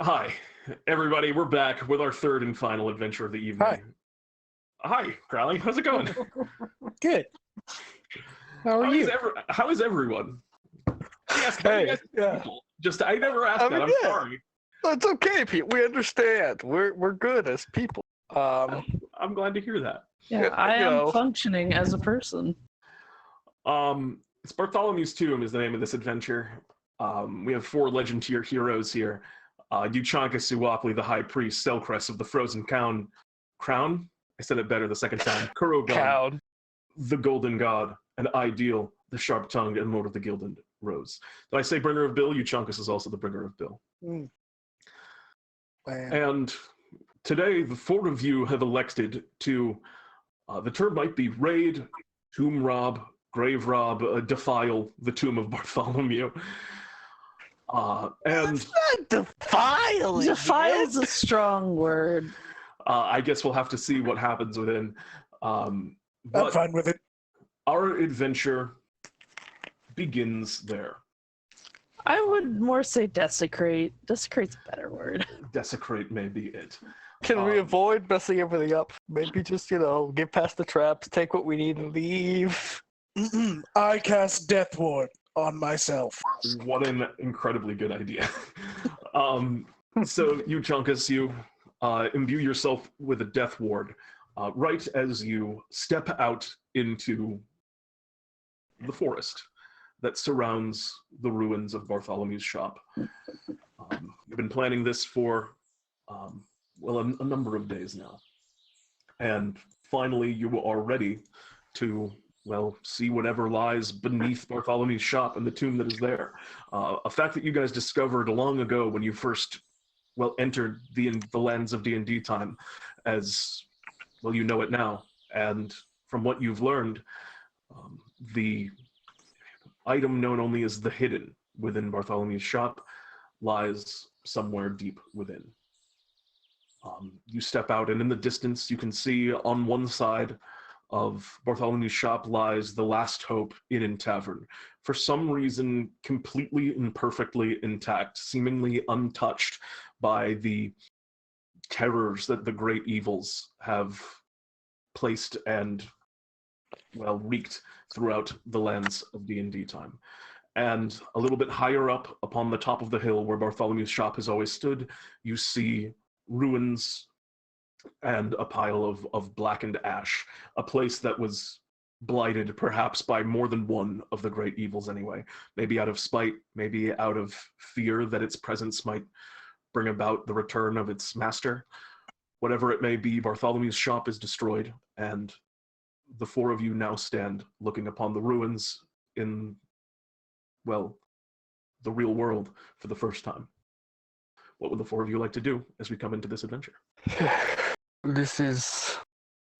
Hi, everybody. We're back with our third and final adventure of the evening. Hi, Crowley. How's it going? Good. How are you? How is everyone? Hey, yeah. I never asked that. I'm sorry. It's okay, Pete. We understand. We're good as people. I'm glad to hear that. Yeah, I am functioning as a person. It's Bartholomew's Tomb is the name of this adventure. We have 4 legendary heroes here. Euchaunkas, Ouwoupli, the High Priest, Selcress of the Frozen Crown. I said it better the second time. Kurogan, the Golden God, and Ideal, the Sharp-Tongued and Lord of the Gilded Rose. Did I say Bringer of Bill? Euchaunkas is also the Bringer of Bill. Mm. And today, the 4 of you have elected to, the term might be raid, tomb rob, grave rob, defile the tomb of Bartholomew. And it's not defiling. Defile is a strong word. I guess we'll have to see what happens within. I'm fine with it. Our adventure begins there. I would more say desecrate. Desecrate's a better word. Desecrate may be it. Can we avoid messing everything up? Maybe just, get past the traps, take what we need and leave. I cast Death Ward on myself. What an incredibly good idea. So, Euchaunkas, you imbue yourself with a Death Ward right as you step out into the forest that surrounds the ruins of Bartholomew's shop. You've been planning this for, a number of days now. And finally, you are ready to, see whatever lies beneath Bartholomew's shop and the tomb that is there. A fact that you guys discovered long ago when you first, entered the lands of DnDTime, as, you know it now. And from what you've learned, the item known only as the Hidden within Bartholomew's shop lies somewhere deep within. You step out, and in the distance, you can see on one side of Bartholomew's shop lies the Last Hope Inn and Tavern. For some reason, completely and perfectly intact, seemingly untouched by the terrors that the great evils have placed and, wreaked throughout the lands of DnDTime. And a little bit higher up upon the top of the hill where Bartholomew's shop has always stood, you see ruins and a pile of blackened ash, a place that was blighted perhaps by more than one of the great evils anyway. Maybe out of spite, maybe out of fear that its presence might bring about the return of its master. Whatever it may be, Bartholomew's shop is destroyed, and the 4 of you now stand looking upon the ruins in, the real world for the first time. What would the 4 of you like to do as we come into this adventure? This is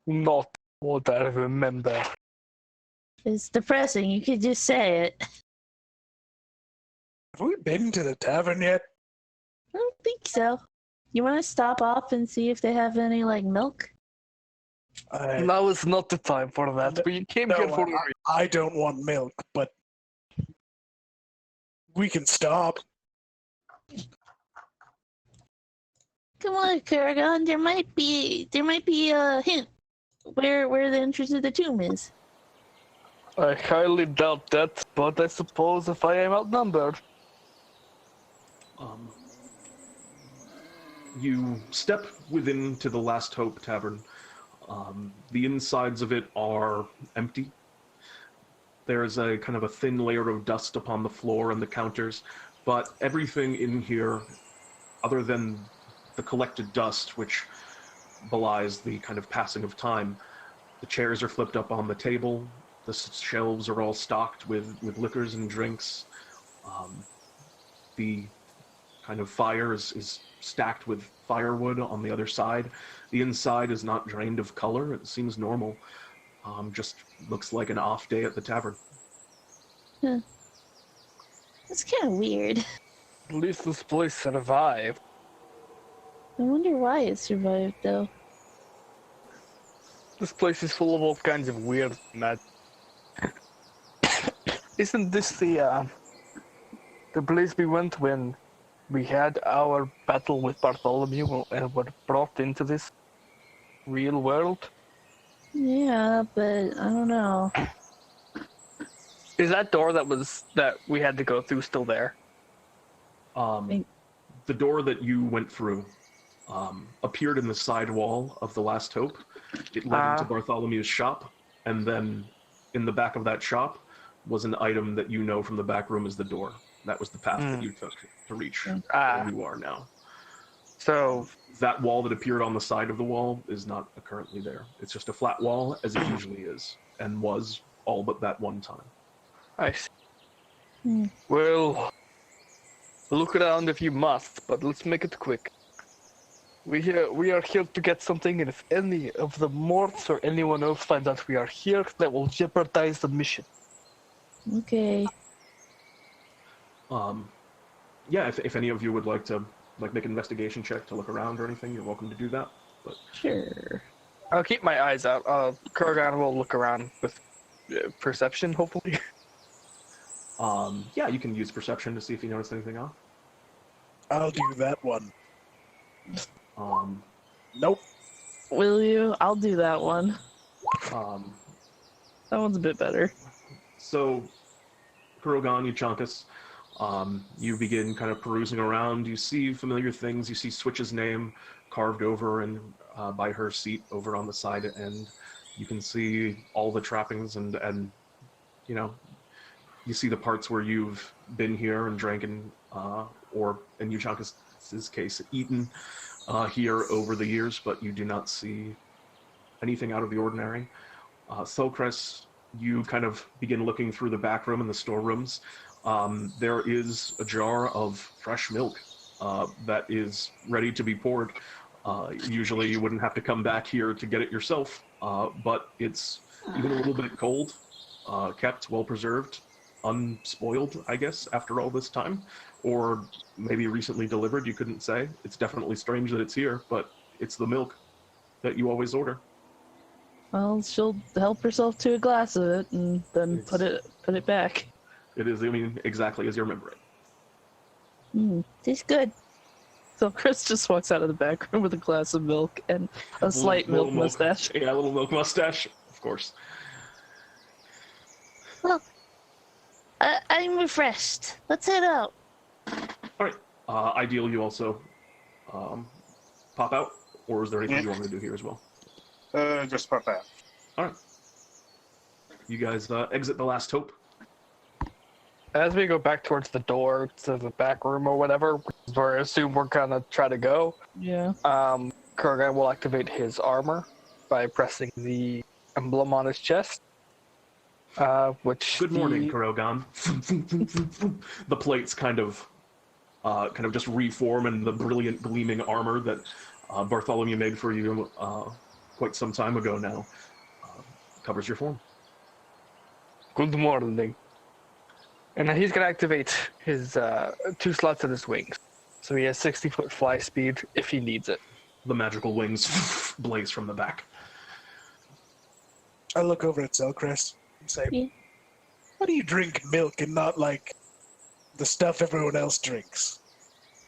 not what I remember. It's depressing. You could just say it. Have we been to the tavern yet? I don't think so. You want to stop off and see if they have any, milk? Now is not the time for that. We came here for... I don't want milk, but we can stop. Come on, Kurogan. There might be a hint where the entrance to the tomb is. I highly doubt that, but I suppose if I am outnumbered. You step within to the Last Hope Tavern. The insides of it are empty. There is a kind of a thin layer of dust upon the floor and the counters, but everything in here, other than the collected dust, which belies the kind of passing of time, the chairs are flipped up on the table, the shelves are all stocked with liquors and drinks. The kind of fire is stacked with firewood on the other side. The inside is not drained of color. It seems normal. Just looks like an off day at the tavern. Huh. That's kind of weird. At least this place survived. I wonder why it survived, though. This place is full of all kinds of weird magic. Isn't this the place we went when We had our battle with Bartholomew and were brought into this real world. Yeah, but I don't know. Is that door that we had to go through still there? The door that you went through appeared in the side wall of the Last Hope. It led into Bartholomew's shop, and then in the back of that shop was an item that you know from the back room is the door. That was the path that you took to reach where you are now. So that wall that appeared on the side of the wall is not currently there. It's just a flat wall, as it usually is, and was all but that one time. I see. Well, look around if you must, but let's make it quick. We are here to get something, and if any of the Morts or anyone else finds out we are here, that will jeopardize the mission. Okay. Yeah, if any of you would like to make an investigation check to look around or anything, you're welcome to do that. But Sure. I'll keep my eyes out. Kurogan will look around with perception, hopefully. yeah, you can use perception to see if you notice anything off. I'll do that one. Nope. Will you? I'll do that one. That one's a bit better. So, Kurogan, Euchaunkas, you begin kind of perusing around. You see familiar things. You see Switch's name carved over and by her seat over on the side end. You can see all the trappings and you know, you see the parts where you've been here and drank and or in Euchaunkas' case, eaten here over the years, but you do not see anything out of the ordinary. Selcress, you kind of begin looking through the back room and the storerooms. There is a jar of fresh milk that is ready to be poured. Usually you wouldn't have to come back here to get it yourself, but it's even a little bit cold, kept, well preserved, unspoiled, I guess, after all this time. Or maybe recently delivered, you couldn't say. It's definitely strange that it's here, but it's the milk that you always order. Well, she'll help herself to a glass of it and then put it back. It is, I mean, exactly as you remember it. Tastes good. So Chris just walks out of the back room with a glass of milk and a slight milk mustache. Yeah, a little milk mustache, of course. Well, I'm refreshed. Let's head out. All right. Ideal, you also pop out, or is there anything you want me to do here as well? Just pop out. All right. You guys exit the Last Hope. As we go back towards the door to the back room or whatever, where I assume we're gonna try to go, Yeah. Kurogan will activate his armor by pressing the emblem on his chest. Which Good morning, Kurogan. The plates kind of just reform, and the brilliant gleaming armor that Bartholomew made for you quite some time ago now covers your form. Good morning. And he's going to activate his 2 slots in his wings. So he has 60-foot fly speed if he needs it. The magical wings blaze from the back. I look over at Selcress and say, Yeah. "Why do you drink milk and not like the stuff everyone else drinks?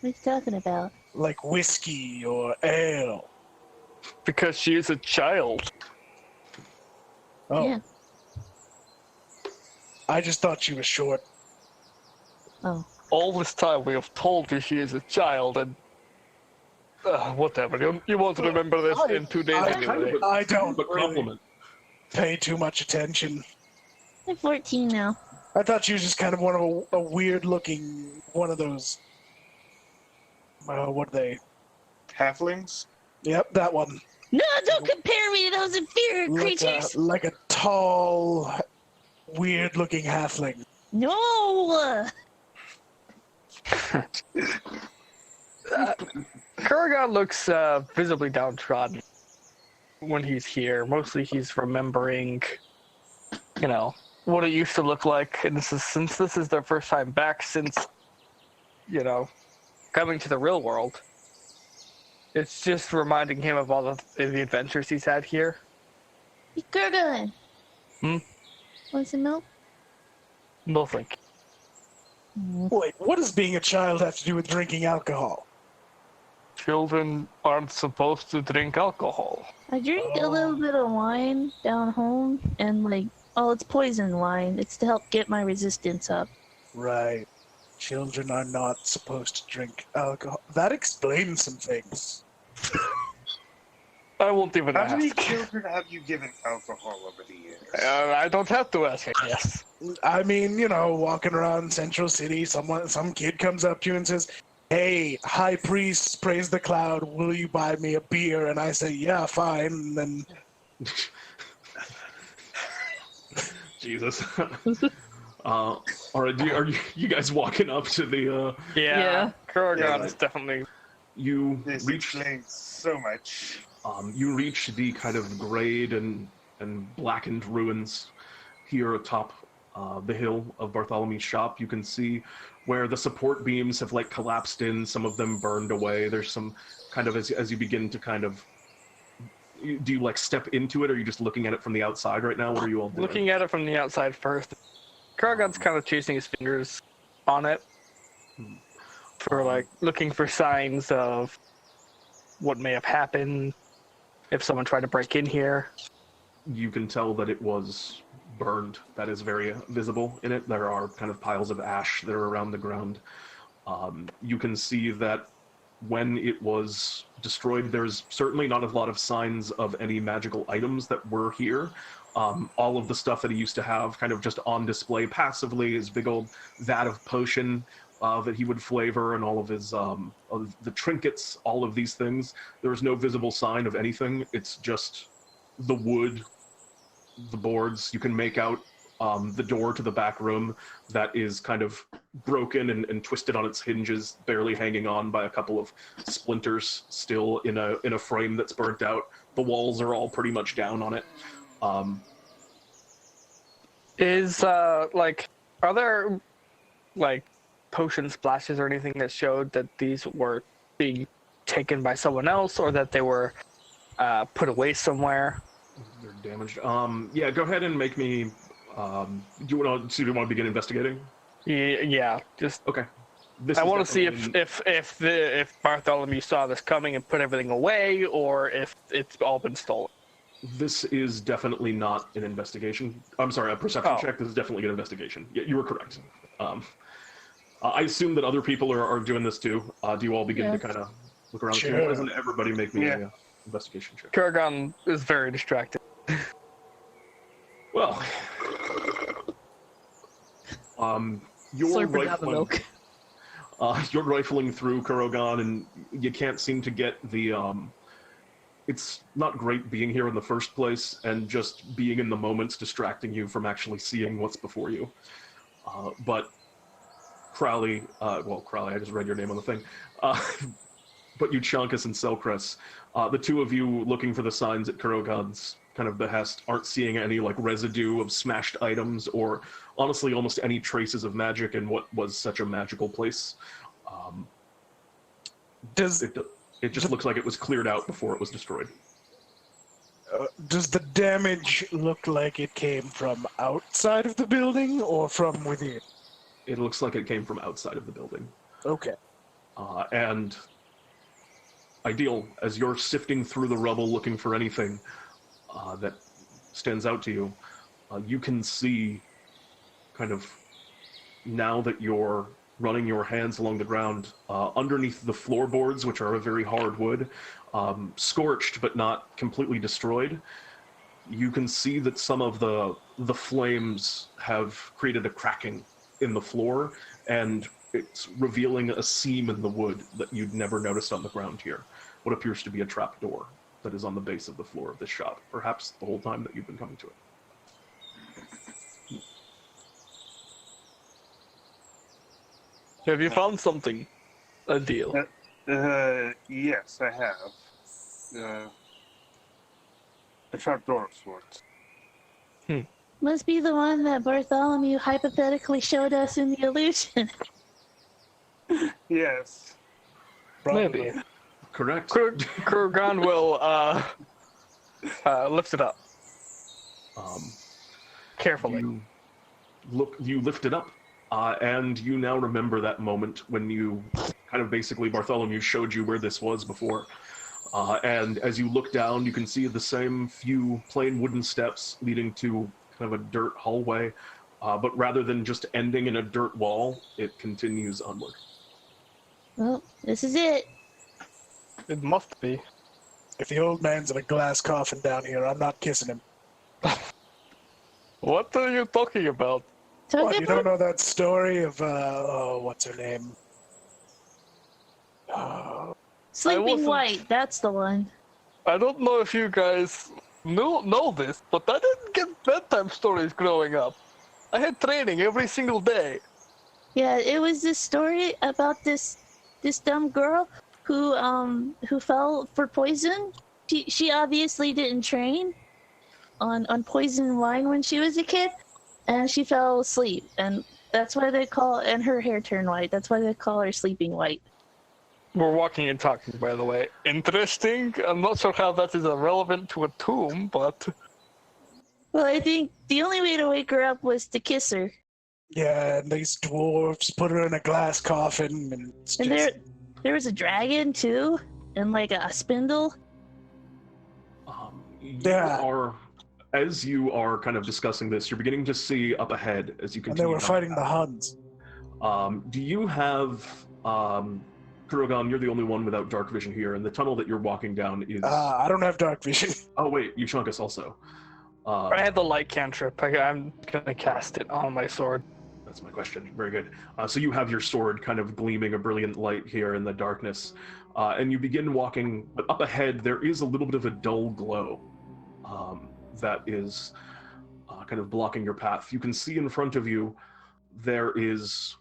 What are you talking about? Like whiskey or ale?" Because she is a child. Oh, Yeah. I just thought she was short. Oh. All this time we have told you she is a child, and whatever. You won't remember this in 2 days anyway. I don't But really compliment. pay too much attention. I'm 14 now. I thought she was just kind of one of a weird-looking one of those. What are they? Halflings? Yep, that one. No, don't compare me to those inferior creatures. Like a tall, weird-looking halfling. No. Kurogan looks visibly downtrodden when he's here. Mostly he's remembering, what it used to look like. And since this is their first time back since, coming to the real world. It's just reminding him of all the adventures he's had here. Kurogan. Hmm? Want some milk? No, thank Wait, what does being a child have to do with drinking alcohol? Children aren't supposed to drink alcohol. I drink a little bit of wine down home, and it's poison wine. It's to help get my resistance up. Right. Children are not supposed to drink alcohol. That explains some things. I won't even How ask. many children have you given alcohol over the years? I don't have to ask, I guess. I mean, walking around Central City, some kid comes up to you and says, "Hey, high priest, praise the cloud, will you buy me a beer?" And I say, "Yeah, fine." And then Jesus. All right, are you guys walking up to the? Yeah. Kurogan Yeah, is definitely. You This reach. explains so much. You reach the kind of grayed and blackened ruins here atop the hill of Bartholomew's shop. You can see where the support beams have collapsed in. Some of them burned away. There's some kind of as you begin to kind of. Do you step into it, or are you just looking at it from the outside right now? What are you all doing? Looking at it from the outside first. Kurogan's kind of chasing his fingers on it. For looking for signs of what may have happened. If someone tried to break in here. You can tell that it was burned. That is very visible in it. There are kind of piles of ash that are around the ground. You can see that when it was destroyed, there's certainly not a lot of signs of any magical items that were here. All of the stuff that he used to have kind of just on display passively, his big old vat of potion that he would flavor, and all of his of the trinkets, all of these things. There is no visible sign of anything. It's just the wood, the boards. You can make out the door to the back room that is kind of broken and twisted on its hinges, barely hanging on by a couple of splinters still in a frame that's burnt out. The walls are all pretty much down on it. Are there potion splashes or anything that showed that these were being taken by someone else, or that they were put away somewhere? They're damaged. Yeah, go ahead and make me. Do you want to begin investigating? Yeah. Just Okay. I want to see if Bartholomew saw this coming and put everything away, or if it's all been stolen. This is definitely not an investigation. I'm sorry, a perception check. This is definitely an investigation. Yeah, you were correct. I assume that other people are doing this too. Do you all begin to kind of look around? Sure. Why doesn't everybody make me an investigation check? Kurogan is very distracted. Well, you're Slurping down the milk. You're rifling through Kurogan, and you can't seem to get the. It's not great being here in the first place, and just being in the moment's distracting you from actually seeing what's before you. But Crowley, Crowley, I just read your name on the thing. But Euchaunkas and Selcress, the two of you looking for the signs at Kurogan's kind of behest, aren't seeing any residue of smashed items, or honestly almost any traces of magic in what was such a magical place. It just looks like it was cleared out before it was destroyed. Does the damage look like it came from outside of the building or from within? It looks like it came from outside of the building. Okay. And Ideal, as you're sifting through the rubble looking for anything that stands out to you, you can see kind of, now that you're running your hands along the ground, underneath the floorboards, which are a very hard wood, scorched but not completely destroyed, you can see that some of the flames have created a cracking in the floor, and it's revealing a seam in the wood that you'd never noticed on the ground here. What appears to be a trap door that is on the base of the floor of this shop, perhaps the whole time that you've been coming to it. Have you found something? A deal. Yes, I have. A trap door of sorts. Must be the one that Bartholomew hypothetically showed us in the illusion. Yes. Maybe. Correct. Kurogan will lift it up carefully. You lift it up, And you now remember that moment when you kind of basically Bartholomew showed you where this was before. And as you look down, you can see the same few plain wooden steps leading to kind of a dirt hallway. But rather than just ending in a dirt wall, it continues onward. Well, this is it. It must be. If the old man's in a glass coffin down here, I'm not kissing him. What are you talking about? What, you don't know that story of, what's her name? Sleeping White, that's the one. I don't know if you guys know this, but I didn't get bedtime stories growing up. I had training every single day. Yeah, it was this story about this dumb girl who fell for poison. She obviously didn't train on poison wine when she was a kid, and she fell asleep, and that's why they call, and her hair turned white. That's why they call her Sleeping White. We're walking and talking, by the way. Interesting. I'm not sure how that is relevant to a tomb, but... Well, I think the only way to wake her up was to kiss her. Yeah, and these dwarves put her in a glass coffin, and it's just... And there was a dragon, too, and like a spindle. As you are kind of discussing this, you're beginning to see up ahead as you continue. And they were fighting the Huns. Do you have... Kurogan, you're the only one without dark vision here, and the tunnel that you're walking down is... I don't have dark vision. Oh wait, Euchaunkas also. I had the light cantrip. I'm gonna cast it on my sword. That's my question. Very good. So you have your sword kind of gleaming a brilliant light here in the darkness, and you begin walking, but up ahead there is a little bit of a dull glow that is kind of blocking your path. You can see in front of you there is,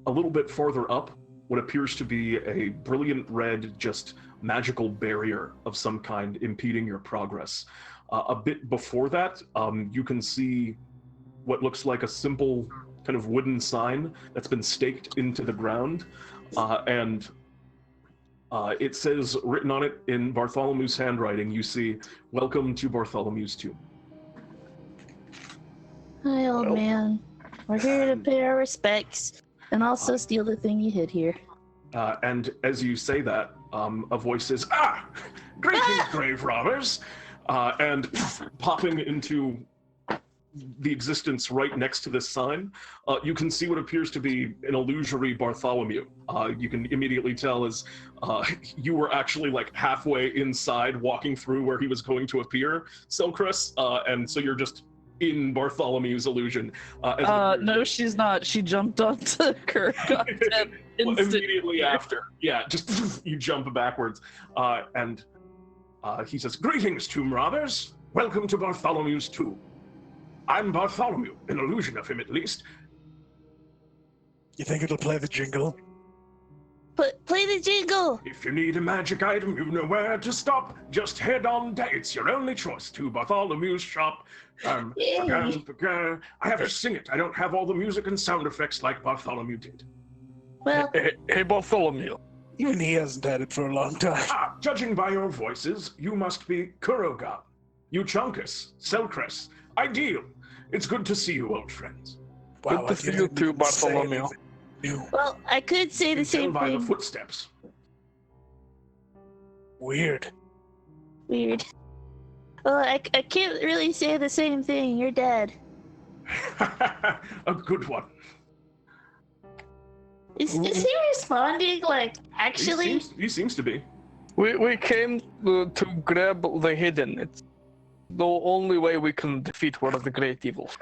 a little bit farther up, what appears to be a brilliant red, just magical barrier of some kind impeding your progress. A bit before that, you can see what looks like a simple kind of wooden sign that's been staked into the ground, and it says, written on it in Bartholomew's handwriting, you see, "Welcome to Bartholomew's tomb." Hi, old man. We're here to pay our respects. And also steal the thing you hid here. And as you say that, a voice says, greetings, grave robbers! And popping into the existence right next to this sign, you can see what appears to be an illusory Bartholomew. You can immediately tell as you were actually like halfway inside walking through where he was going to appear, Selcress, and so you're just in Bartholomew's illusion. No, she's not. She jumped onto Kurogan immediately after. Yeah, just you jump backwards. And he says, greetings, tomb robbers. Welcome to Bartholomew's tomb. I'm Bartholomew, an illusion of him at least. You think it'll play the jingle? Play the jingle! If you need a magic item, you know where to stop. Just head on down. It's your only choice to Bartholomew's shop. I have to sing it. I don't have all the music and sound effects like Bartholomew did. Well, Hey, Bartholomew. Even he hasn't had it for a long time. Judging by your voices, you must be Kurogan, Euchaunkas, Selcress. Ideal. It's good to see you, old friends. Good to see you too, Bartholomew. well, I could say the same By the thing. footsteps. Weird. Weird. Well, I can't really say the same thing. You're dead. A good one. Is he responding? Like, actually? He seems to be. We came to grab the hidden. It's the only way we can defeat one of the great evils.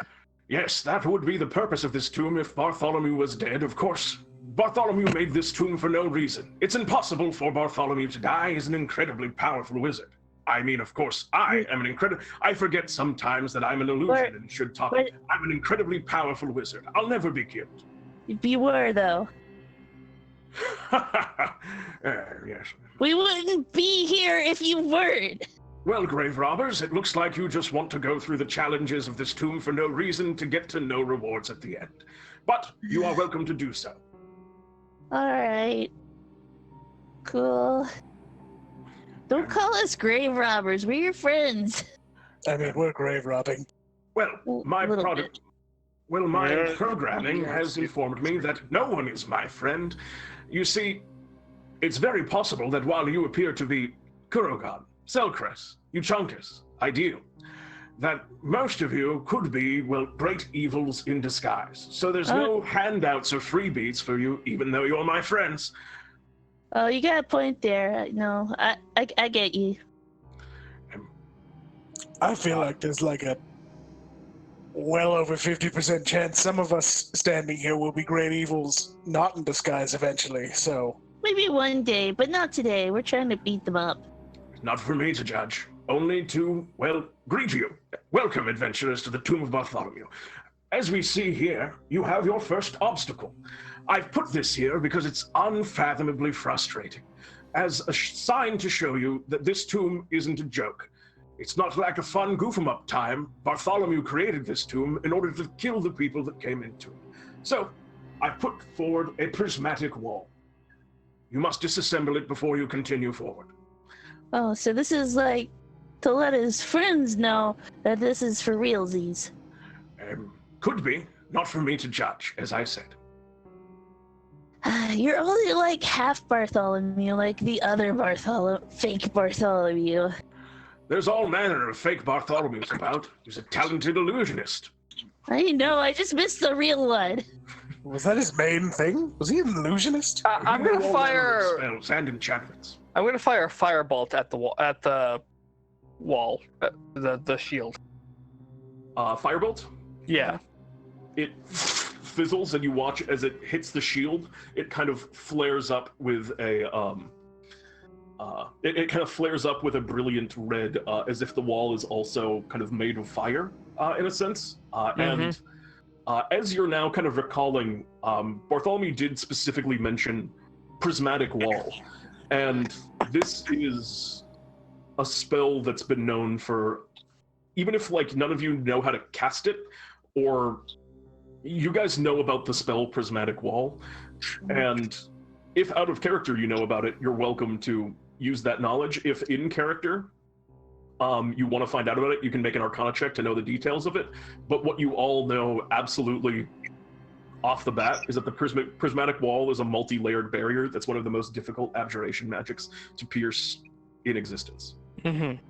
Yes, that would be the purpose of this tomb if Bartholomew was dead, of course. Bartholomew made this tomb for no reason. It's impossible for Bartholomew to die. He's an incredibly powerful wizard. I mean, of course, I am an incredible... I forget sometimes that I'm an illusion and should talk. I'm an incredibly powerful wizard. I'll never be killed. You were, though. Yes. We wouldn't be here if you weren't. Well, grave robbers, it looks like you just want to go through the challenges of this tomb for no reason to get to no rewards at the end. But you are welcome to do so. Alright. Cool. Don't call us grave robbers. We're your friends. I mean, we're grave robbing. Well, my Little product... Well, my Yeah. programming has informed me that no one is my friend. You see, it's very possible that while you appear to be Kurogan, Selcress, Euchaunkas, Ideal, that most of you could be, well, great evils in disguise. So there's no handouts or freebies for you, even though you're my friends. Oh, you got a point there. No, I get you. I feel like there's like a well over 50% chance some of us standing here will be great evils, not in disguise eventually, so... Maybe one day, but not today. We're trying to beat them up. Not for me to judge, only to, well, greet you. Welcome, adventurers, to the Tomb of Bartholomew. As we see here, you have your first obstacle. I've put this here because it's unfathomably frustrating, as a sign to show you that this tomb isn't a joke. It's not like a fun goof-em-up time. Bartholomew created this tomb in order to kill the people that came into it. So, I put forward a prismatic wall. You must disassemble it before you continue forward. Oh, so this is like to let his friends know that this is for realsies. Could be. Not for me to judge, as I said. You're only like half Bartholomew, like the other fake Bartholomew. There's all manner of fake Bartholomews about. He's a talented illusionist. I know, I just missed the real one. Was that his main thing? Was he an illusionist? I'm He knew gonna all manner of fire. spells and enchantments. I'm gonna fire a firebolt at the wall. The shield. Firebolt? Yeah. It fizzles, and you watch as it hits the shield. It kind of flares up with a it kind of flares up with a brilliant red, as if the wall is also kind of made of fire, in a sense. And as you're now kind of recalling, Bartholomew did specifically mention prismatic wall, and this is a spell that's been known for, even if like none of you know how to cast it, or you guys know about the spell prismatic wall, and if out of character you know about it, you're welcome to use that knowledge. If in character you want to find out about it, you can make an Arcana check to know the details of it. But what you all know absolutely off the bat is that the prismatic wall is a multi-layered barrier that's one of the most difficult abjuration magics to pierce in existence. Mm-hmm.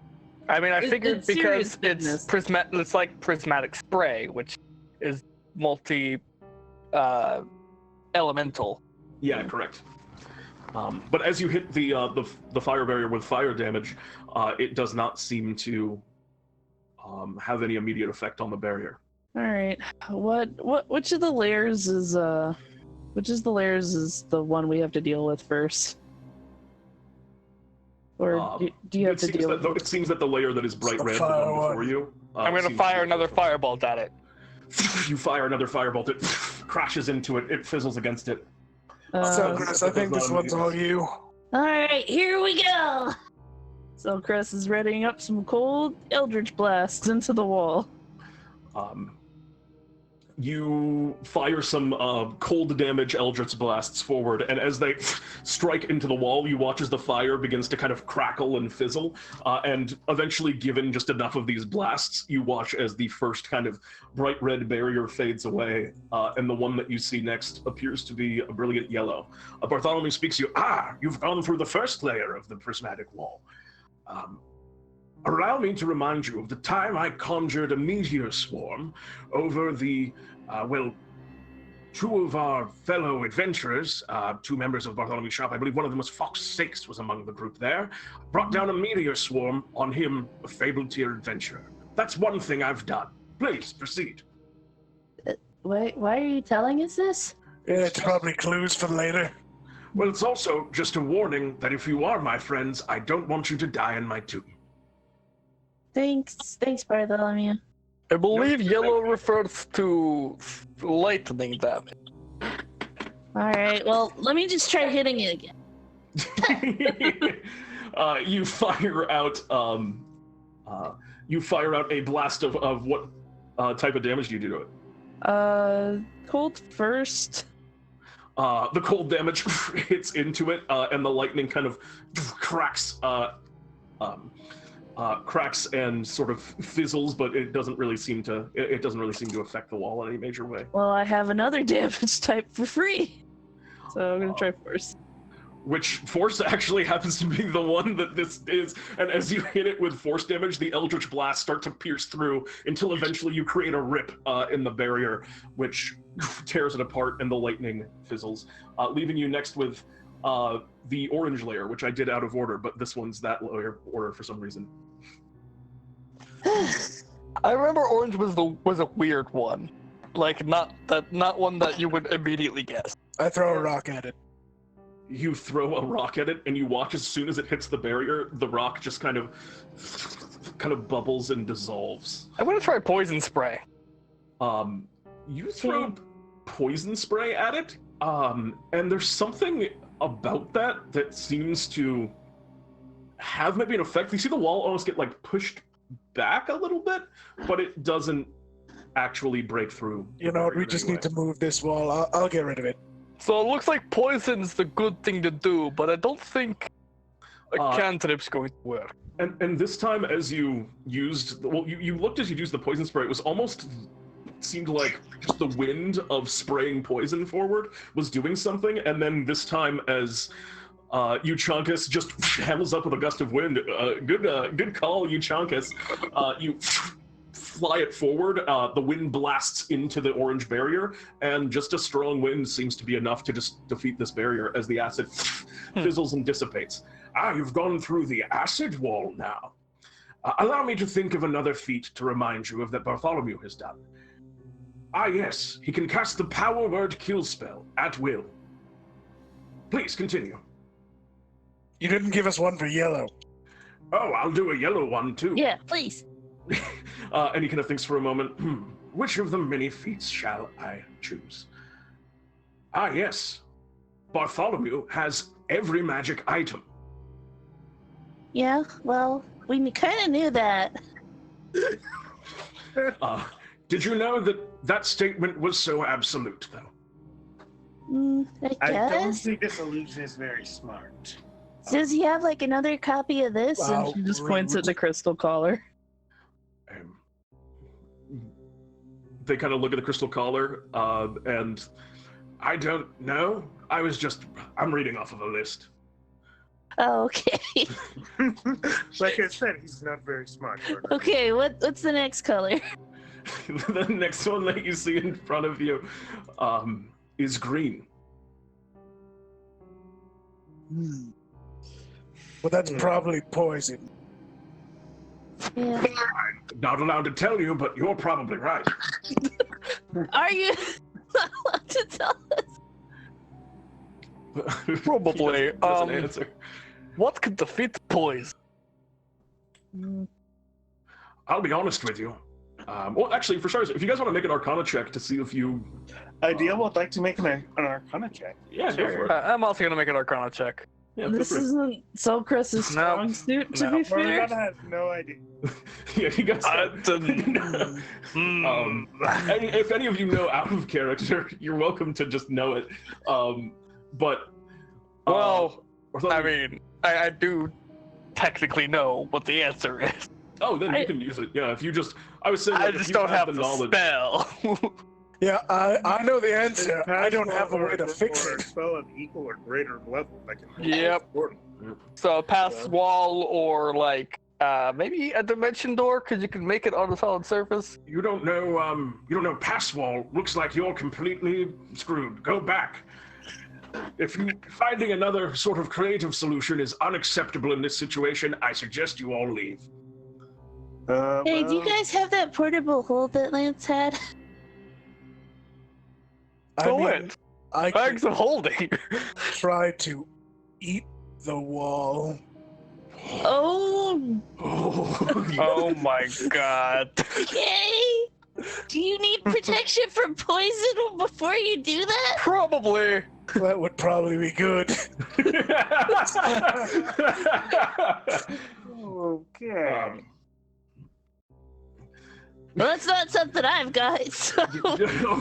I mean, I figured it's serious because business. it's like prismatic spray, which is multi elemental. Yeah, correct. But as you hit the fire barrier with fire damage, it does not seem to have any immediate effect on the barrier. All right. Which of the layers is the one we have to deal with first? Or do you have to deal with it seems that the layer that is bright red, the one before you. I'm gonna seems fire to- another firebolt at it. You fire another firebolt. It crashes into it. It fizzles against it. So, Chris, I think this one's all you. All right, here we go. Selcress is readying up some cold eldritch blasts into the wall. You fire some cold damage eldritch blasts forward, and as they strike into the wall, you watch as the fire begins to kind of crackle and fizzle, and eventually, given just enough of these blasts, you watch as the first kind of bright red barrier fades away, and the one that you see next appears to be a brilliant yellow. Bartholomew speaks to you. You've gone through the first layer of the prismatic wall. Allow me to remind you of the time I conjured a meteor swarm over the, two of our fellow adventurers, two members of Bartholomew's shop. I believe one of them was Fox Six, was among the group there. Brought down a meteor swarm on him, a fabled tier adventurer. That's one thing I've done. Please, proceed. Why are you telling us this? Yeah, it's probably clues for later. Well, it's also just a warning that if you are my friends, I don't want you to die in my tomb. Thanks, Bartholomew. I believe yellow refers to lightning damage. All right, well, let me just try hitting it again. You fire out a blast of what type of damage do you do to it? Cold first. The cold damage hits into it, and the lightning kind of cracks cracks and sort of fizzles, but it doesn't really seem to affect the wall in any major way. Well, I have another damage type for free. So I'm gonna try force. Which force actually happens to be the one that this is, and as you hit it with force damage, the eldritch blasts start to pierce through until eventually you create a rip in the barrier, which tears it apart and the lightning fizzles, leaving you next with the orange layer, which I did out of order, but this one's that layer order for some reason. I remember orange was a weird one, like not one that you would immediately guess. I throw a rock at it. You throw a rock at it, and you watch as soon as it hits the barrier, the rock just kind of bubbles and dissolves. I'm gonna try poison spray. You throw poison spray at it, and there's something about that seems to have maybe an effect. You see the wall almost get like pushed back a little bit, but it doesn't actually break through. You know what? We just need to move this wall. I'll get rid of it. So it looks like poison's the good thing to do, but I don't think a cantrip's going to work. And this time, as you used, you looked as you used the poison spray, it was almost seemed like just the wind of spraying poison forward was doing something, and then this time as Euchaunkas just handles up with a gust of wind. Good call, Euchaunkas. You fly it forward, the wind blasts into the orange barrier, and just a strong wind seems to be enough to just defeat this barrier as the acid fizzles and dissipates. You've gone through the acid wall now. Allow me to think of another feat to remind you of that Bartholomew has done. Yes, he can cast the power word kill spell at will. Please continue. You didn't give us one for yellow. Oh, I'll do a yellow one too. Yeah, please. And he kind of thinks for a moment, which of the many feats shall I choose? Yes. Bartholomew has every magic item. Yeah, well, we kind of knew that. Did you know that statement was so absolute, though? I I don't guess. think this illusion is very smart. Does he have like another copy of this? Wow. She just points at the crystal collar. They kind of look at the crystal collar, and I don't know. I'm reading off of a list. Oh, okay. Like I said, he's not very smart. Okay, what's the next color? The next one that you see in front of you is green. Well, that's probably poison. Yeah. I'm not allowed to tell you, but you're probably right. Are you not allowed to tell us? Probably. He doesn't answer. What could defeat poison? I'll be honest with you. Well, actually, for starters, if you guys want to make an Arcana check to see if you... Ideal would like to make an Arcana check. Yeah, go for it. I'm also gonna make an Arcana check. Yeah, This feel free. isn't Selcress's strong suit, to be We're fair. gonna have no idea. Yeah, you guys... if any of you know out of character, you're welcome to just know it. But... Well, or I mean, I do technically know what the answer is. Oh, then you can use it. Yeah, if you just... I was saying, I like, if just you don't have the the knowledge. spell. Yeah, I know the answer. I don't have a way to fix Or it. a spell of equal or greater level that can. Yep. So pass wall or like maybe a dimension door, because you can make it on a solid surface. You don't know pass wall. Looks like you're completely screwed. Go back. If finding another sort of creative solution is unacceptable in this situation, I suggest you all leave. Hey, do you guys have that portable hole that Lance had? Go in. I Bags could of holding. try to eat the wall. Oh, Oh my god. okay. Do you need protection from poison before you do that? Probably. That would probably be good. Okay. Well, that's not something I've got, so...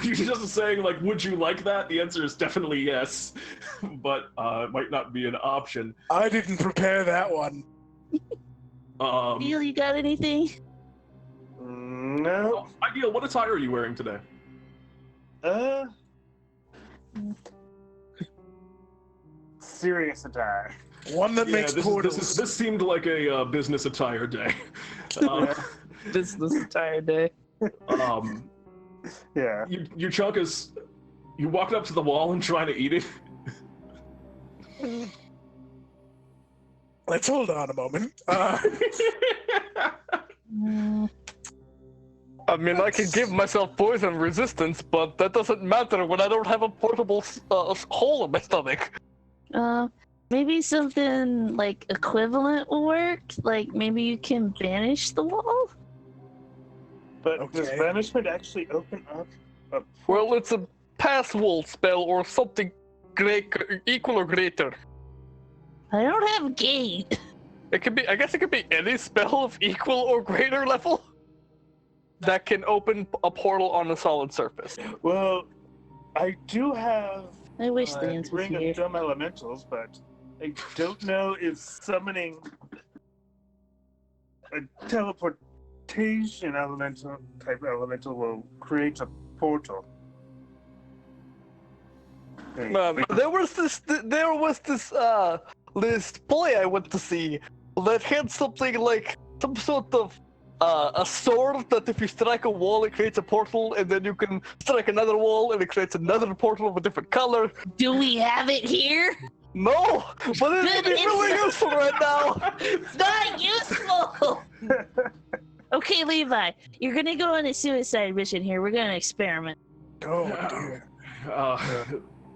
You're just saying, like, would you like that? The answer is definitely yes, but it might not be an option. I didn't prepare that one. Neil, you got anything? No. Ideal, what attire are you wearing today? Serious attire. One that makes portals. This seemed like a business attire day. This entire day. Yeah. Euchaunkas, you walked up to the wall and trying to eat it. Let's hold on a moment. I mean, I can give myself poison resistance, but that doesn't matter when I don't have a portable hole in my stomach. Maybe something like equivalent will work. Like maybe you can banish the wall. But does Okay. banishment actually open up a Well, it's a pass wall spell or something great, equal or greater. I don't have gate. It could be. I guess it could be any spell of equal or greater level that can open a portal on a solid surface. Well, I do have I wish Lance was Ring here. of Dumb Elementals, but I don't know if summoning a teleportation elemental will create a portal. There was this play I went to see that had something like some sort of a sword that if you strike a wall it creates a portal, and then you can strike another wall and it creates another portal of a different color. Do we have it here? No, but it would be really useful right now. It's not useful. Okay, Levi, you're gonna go on a suicide mission here. We're gonna experiment. Oh dear.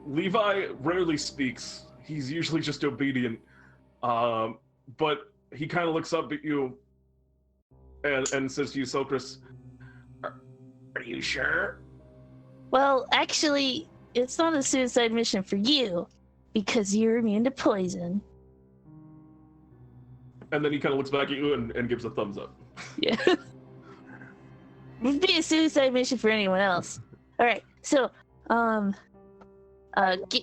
Levi rarely speaks. He's usually just obedient. But he kind of looks up at you and says to you, Selcress, are you sure? Well, actually, it's not a suicide mission for you because you're immune to poison. And then he kind of looks back at you and gives a thumbs up. Yeah. Would be a suicide mission for anyone else. All right, so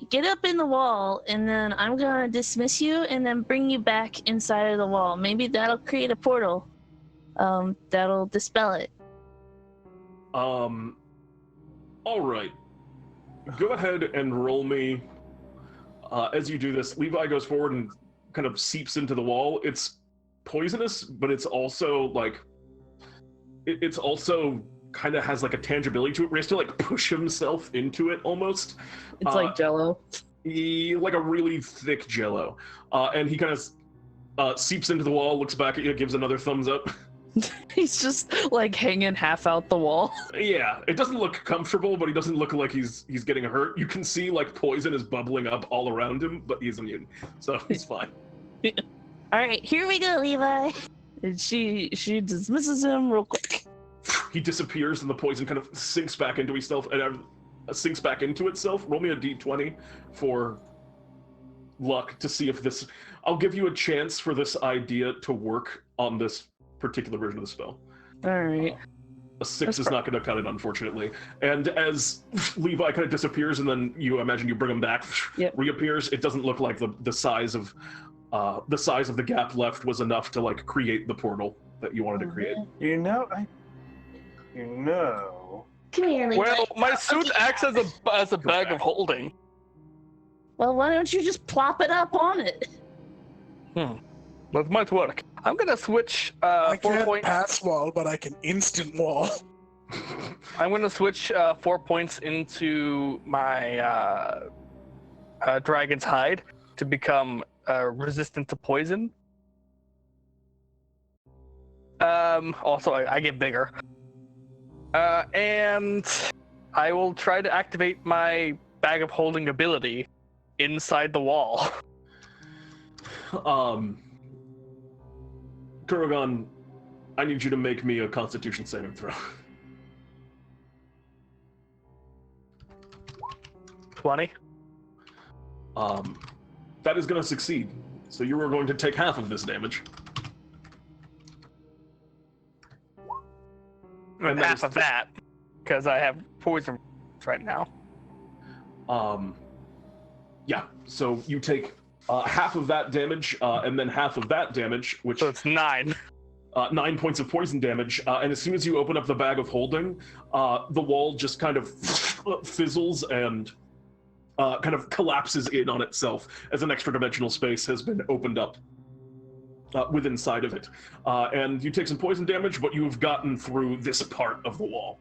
get up in the wall, and then I'm gonna dismiss you, and then bring you back inside of the wall. Maybe that'll create a portal. That'll dispel it. All right. Go ahead and roll me. As you do this, Levi goes forward and kind of seeps into the wall. It's poisonous, but it's also like it's also kind of has like a tangibility to it. Where he has to like push himself into it almost. It's like Jello. Like a really thick Jello. And he kind of seeps into the wall, looks back at you, gives another thumbs up. He's just like hanging half out the wall. Yeah, it doesn't look comfortable, but he doesn't look like he's getting hurt. You can see like poison is bubbling up all around him, but he's immune, so he's fine. All right, here we go, Levi. And she dismisses him real quick. He disappears, and the poison kind of sinks back into itself. Roll me a d20 for luck to see if this. I'll give you a chance for this idea to work on this particular version of the spell. All right. A 6 is not going to cut it, unfortunately. And as Levi kind of disappears, and then you imagine you bring him back, Yep. reappears. It doesn't look like the size of the gap left was enough to like create the portal that you wanted to create. You know. Come here, Levi. Well, my suit acts as a bag of holding. Well, why don't you just plop it up on it? That might work. I'm gonna switch I 4 can't points. pass wall, but I can instant wall. I'm gonna switch 4 points into my dragon's hide to become resistant to poison. Also, I get bigger. And I will try to activate my bag of holding ability inside the wall. Kurogan, I need you to make me a Constitution saving throw. 20. That is going to succeed. So you are going to take half of this damage. And that half is of that, because I have poison right now. Yeah, so you take half of that damage, and then half of that damage, which So it's 9. 9 points of poison damage, and as soon as you open up the bag of holding, the wall just kind of fizzles and kind of collapses in on itself as an extra dimensional space has been opened up within inside of it. And you take some poison damage, but you have gotten through this part of the wall.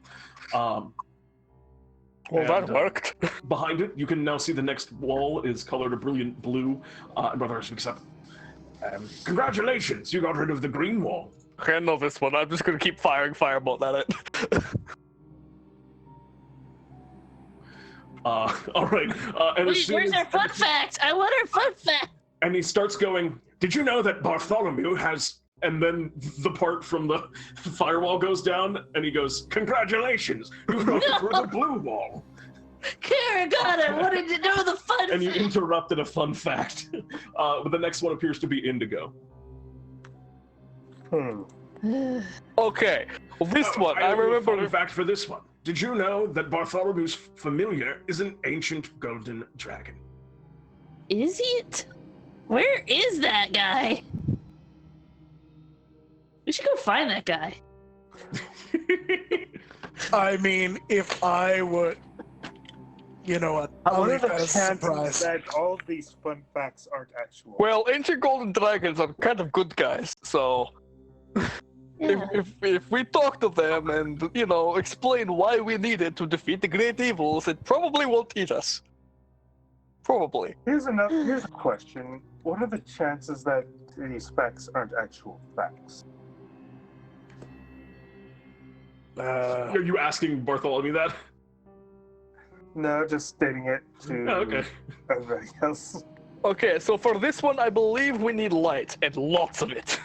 Well, that worked. Behind it, you can now see the next wall is colored a brilliant blue. And Brother speaks up. Congratulations, you got rid of the green wall. I know this one. I'm just gonna keep firing fireball at it. All right. And Wait, where's our fun fact? I want our fun fact. And he starts going, did you know that Bartholomew has... And then the part from the firewall goes down, and he goes, congratulations, you broke through the blue wall. Kurogan, I wanted to know the fun And you fact. interrupted a fun fact. But the next one appears to be indigo. Okay, well, this one, I have a remember... fun fact for this one. Did you know that Bartholomew's familiar is an ancient golden dragon? Is it? Where is that guy? We should go find that guy. I mean, if I would, you know what? I'll What are leave the that as a chances surprise. that all of these fun facts aren't actual? Well, ancient golden dragons are kind of good guys, so... Yeah. If we talk to them and, you know, explain why we needed to defeat the great evils, it probably won't eat us. Probably. Here's a question. What are the chances that these facts aren't actual facts? Are you asking Bartholomew that? No, just stating it to Oh, okay. everybody else. Okay, so for this one, I believe we need light, and lots of it.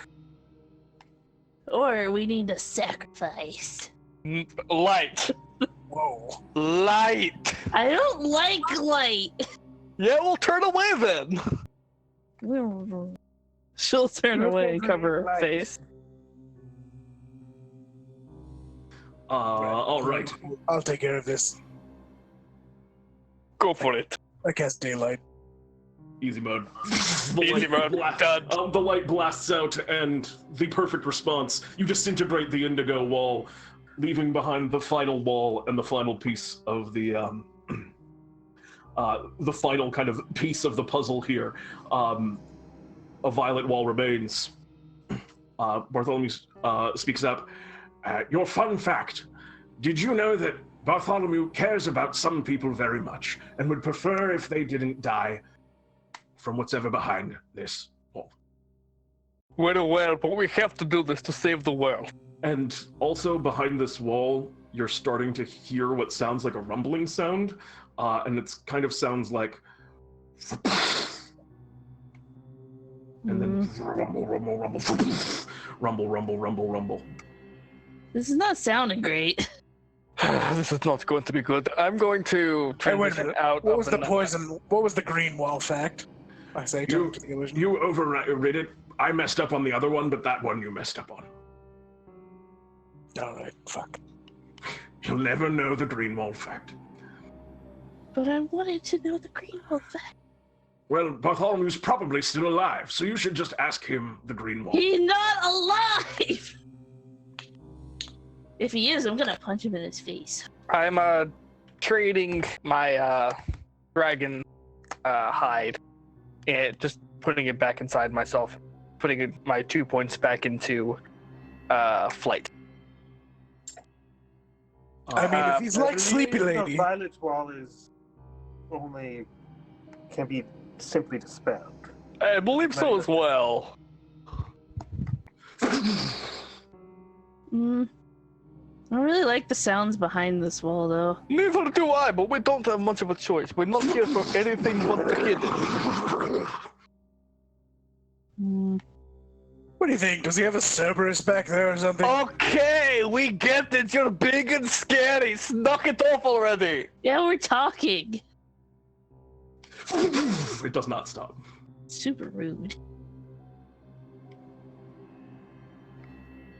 Or we need a sacrifice. Light. Whoa. Light. I don't like light. Yeah, we'll turn away then. She'll turn away and cover her Light. face. All right. I'll take care of this. Go for it. I cast daylight. Easy mode. Easy mode. Done. The light blasts out, and the perfect response. You disintegrate the indigo wall, leaving behind the final wall and the final piece of the final kind of piece of the puzzle here. A violet wall remains. Bartholomew speaks up. Your fun fact. Did you know that Bartholomew cares about some people very much and would prefer if they didn't die from what's ever behind this wall? Well, but we have to do this to save the world. And also behind this wall, you're starting to hear what sounds like a rumbling sound, and it kind of sounds like... And then rumble, rumble, rumble, rumble, rumble, rumble, rumble. This is not sounding great. This is not going to be good. I'm going to Hey, wait a transition minute. out What of was the poison? What was the green wall fact? I say You- to the illusion. You overrid it. I messed up on the other one, but that one you messed up on. All right, fuck. You'll never know the green wall fact. But I wanted to know the green wall fact. Well, Bartholomew's probably still alive, so you should just ask him the green wall. He's not alive! If he is, I'm gonna punch him in his face. I'm trading my dragon hide and just putting it back inside myself, putting my 2 points back into flight. I mean, if he's I like Sleepy believe Lady. The violet wall can be simply dispelled. I believe so as well. I don't really like the sounds behind this wall, though. Neither do I, but we don't have much of a choice. We're not here for anything but the kid. What do you think? Does he have a Cerberus back there or something? Okay, we get it. You're big and scary. Knock it off already. Yeah, we're talking. It does not stop. Super rude.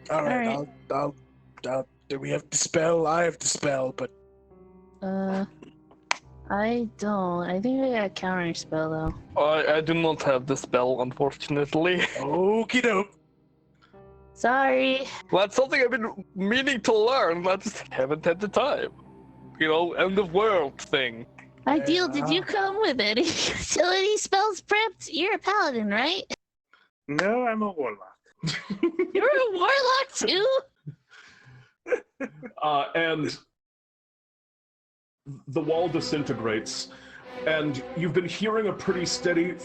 All right, All I'll. Do we have dispel? I have dispel, but I don't. I think I got a counter spell, though. I do not have the spell, unfortunately. okie doke. Sorry. Well, that's something I've been meaning to learn, but just haven't had the time. You know, end of world thing. Ideal, did you come with any utility spells prepped? You're a paladin, right? No, I'm a warlock. You're a warlock too? And the wall disintegrates, and you've been hearing a pretty steady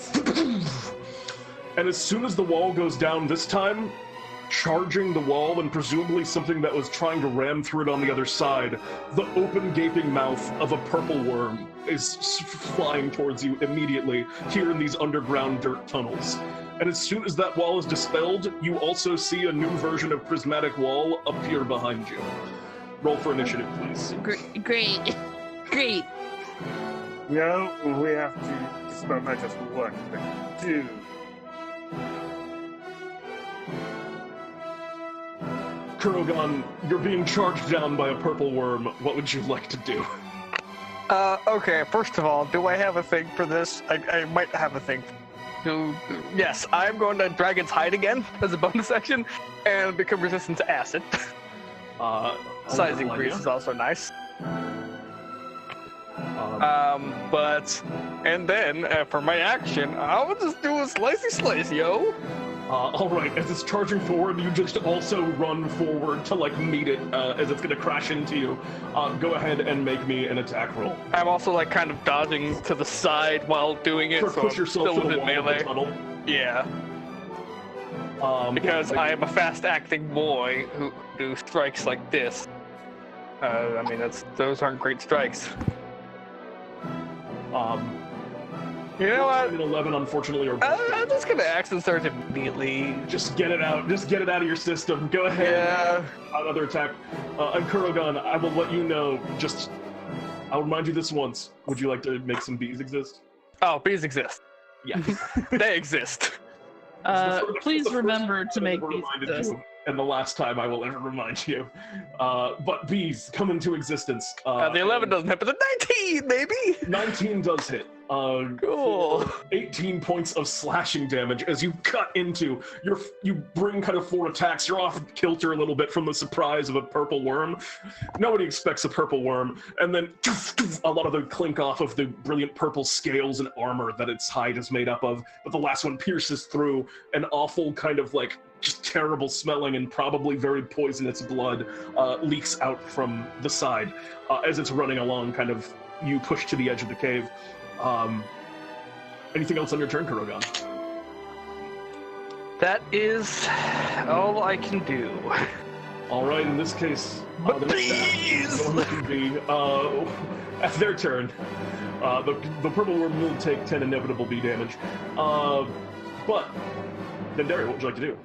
and as soon as the wall goes down this time, charging the wall and presumably something that was trying to ram through it on the other side, the open gaping mouth of a purple worm is flying towards you immediately here in these underground dirt tunnels. And as soon as that wall is dispelled, you also see a new version of prismatic wall appear behind you. Roll for initiative, please. Great. Great. No, we have to dispel not just one, but two. Kurogan, you're being charged down by a purple worm. What would you like to do? Okay, first of all, do I have a thing for this? I might have a thing. Yes, I'm going to Dragon's Hide again as a bonus action and become resistant to acid. Size increase is also nice. And then for my action, I will just do a slicey, yo. Alright, as it's charging forward, you just also run forward to, like, meet it as it's gonna crash into you. Go ahead and make me an attack roll. I'm also, like, kind of dodging to the side while doing it, so push I'm yourself still to the within wall of the melee. tunnel. Yeah, because I am a fast-acting boy who strikes like this. I mean, those aren't great strikes. You know what? 11, unfortunately, are I'm just gonna action surge immediately. just get it out. Just get it out of your system. Go ahead. Yeah. Another attack. And Kurogan, I will let you know. I'll remind you this once. Would you like to make some bees exist? Oh, bees exist. Yeah. They exist. Please remember to make these reminded exist. you, and the last time I will ever remind you. But bees come into existence. The 11 doesn't hit, but the 19, maybe. 19 does hit. Cool. 18 points of slashing damage as you cut into you bring kind of 4 attacks. You're off kilter a little bit from the surprise of a purple worm. Nobody expects a purple worm, and then a lot of them clink off of the brilliant purple scales and armor that its hide is made up of. But the last one pierces through an awful kind of like just terrible smelling and probably very poisonous blood leaks out from the side as it's running along. Kind of you push to the edge of the cave. Anything else on your turn, Kurogan? That is all I can do. All right, in this case, But the next please! would be at their turn. The purple worm will take 10 inevitable bee damage. But then, Derry, what would you like to do?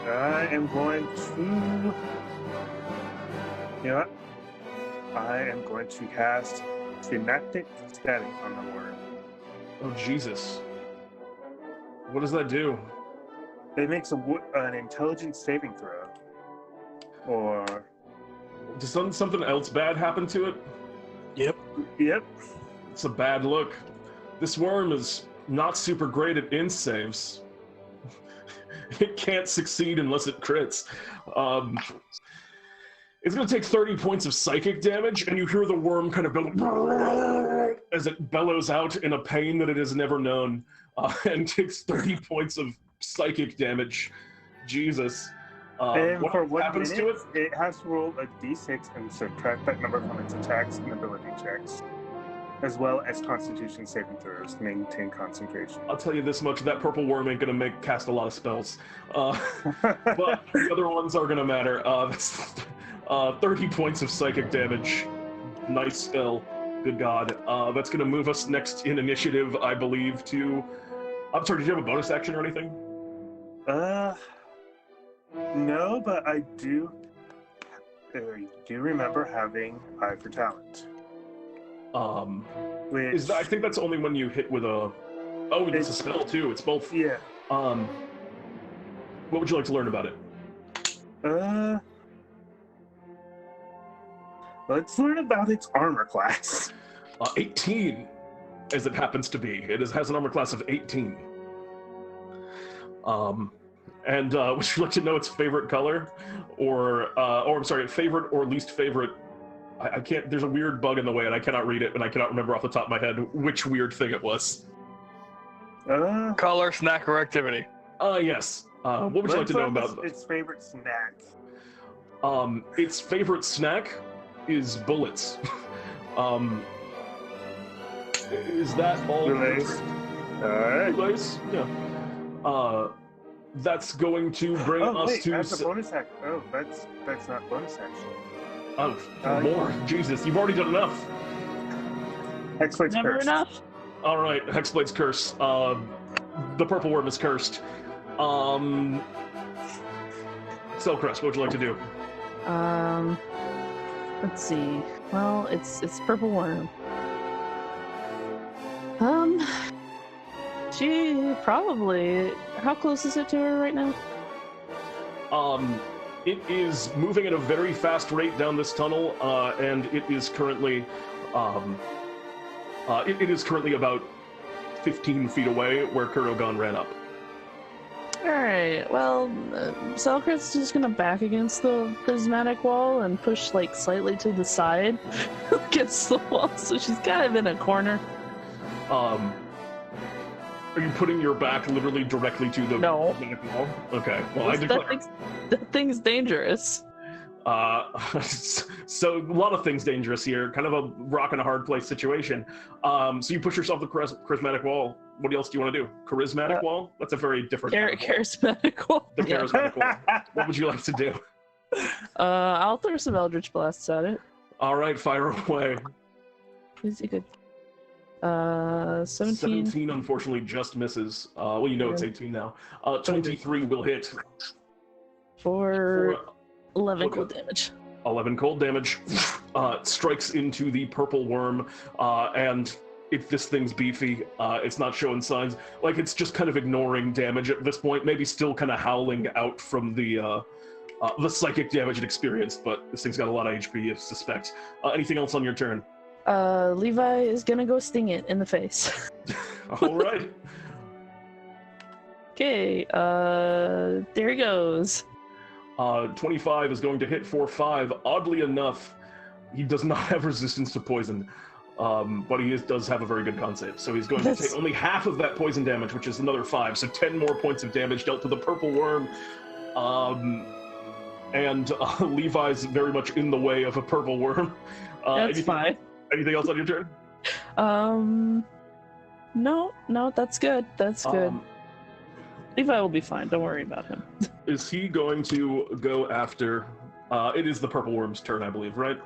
I am going to. You know what? I am going to cast Synaptic Static on the worm. Oh, Jesus. What does that do? It makes an intelligence saving throw. Or. Does something else bad happen to it? Yep. Yep. It's a bad look. This worm is not super great at int saves. It can't succeed unless it crits. It's going to take 30 points of psychic damage, and you hear the worm kind of bellow as it bellows out in a pain that it has never known, and takes 30 points of psychic damage. Jesus. And what for 1 happens minute, to it? it has to roll a d6 and subtract that number from its attacks and ability checks, as well as Constitution saving throws to maintain concentration. I'll tell you this much, that purple worm ain't going to cast a lot of spells. But the other ones are going to matter. That's 30 points of psychic damage. Nice spell. Good God. That's going to move us next in initiative, I believe, to... I'm sorry, did you have a bonus action or anything? No, but I do remember having Eye for Talent. Which, I think that's only when you hit with a... Oh, it's a spell too. It's both. yeah. What would you like to learn about it? Let's learn about its armor class. 18. as it happens to be. Has an armor class of 18. And would you like to know its favorite color, or I'm sorry, favorite or least favorite? I can't. There's a weird bug in the way, and I cannot read it, and I cannot remember off the top of my head which weird thing it was. Color, snack, or activity. Yes. What would you like to know about its favorite snack? Its favorite snack is bullets. Is that all? Relays. Alright. Relays? Yeah. That's going to bring us to. That's a bonus action. Oh, that's not bonus action. Oh, more. Jesus, you've already done enough. Hexblade's Never cursed. enough. All right, Hexblade's curse. The purple worm is cursed. Selcress, what would you like to do? Let's see. Well, it's purple worm. She probably. How close is it to her right now? It is moving at a very fast rate down this tunnel, and it is currently, it is currently about 15 feet away where Kurogan ran up. Alright, well, Selcress is just gonna back against the prismatic wall and push, like, slightly to the side against the wall, so she's kind of in a corner. Are you putting your back literally directly to the No. magnetic wall? Okay, well, That thing's dangerous. So a lot of things dangerous here, kind of a rock and a hard place situation. So you push yourself to the charismatic wall. What else do you want to do? Charismatic wall? That's a very different kind of wall. Charismatic wall. The charismatic wall. What would you like to do? I'll throw some Eldritch Blasts at it. All right, fire away. Is it good? 17. 17 unfortunately just misses. Well, you know it's 18 now. 23 will hit. For 11 Okay. cold damage. 11 cold damage. Strikes into the purple worm, and if this thing's beefy, it's not showing signs. Like, it's just kind of ignoring damage at this point, maybe still kind of howling out from the psychic damage it experienced, but this thing's got a lot of HP, you suspect. Anything else on your turn? Levi is gonna go sting it in the face. All right. Okay, there he goes. 25 is going to hit for 5. Oddly enough, he does not have resistance to poison, but he does have a very good con save. So he's going to take only half of that poison damage, which is another 5. So 10 more points of damage dealt to the purple worm. And Levi's very much in the way of a purple worm. That's fine. Anything else on your turn? No, that's good. That's good. Levi will be fine. Don't worry about him. Is he going to go after... it is the purple worm's turn, I believe, right?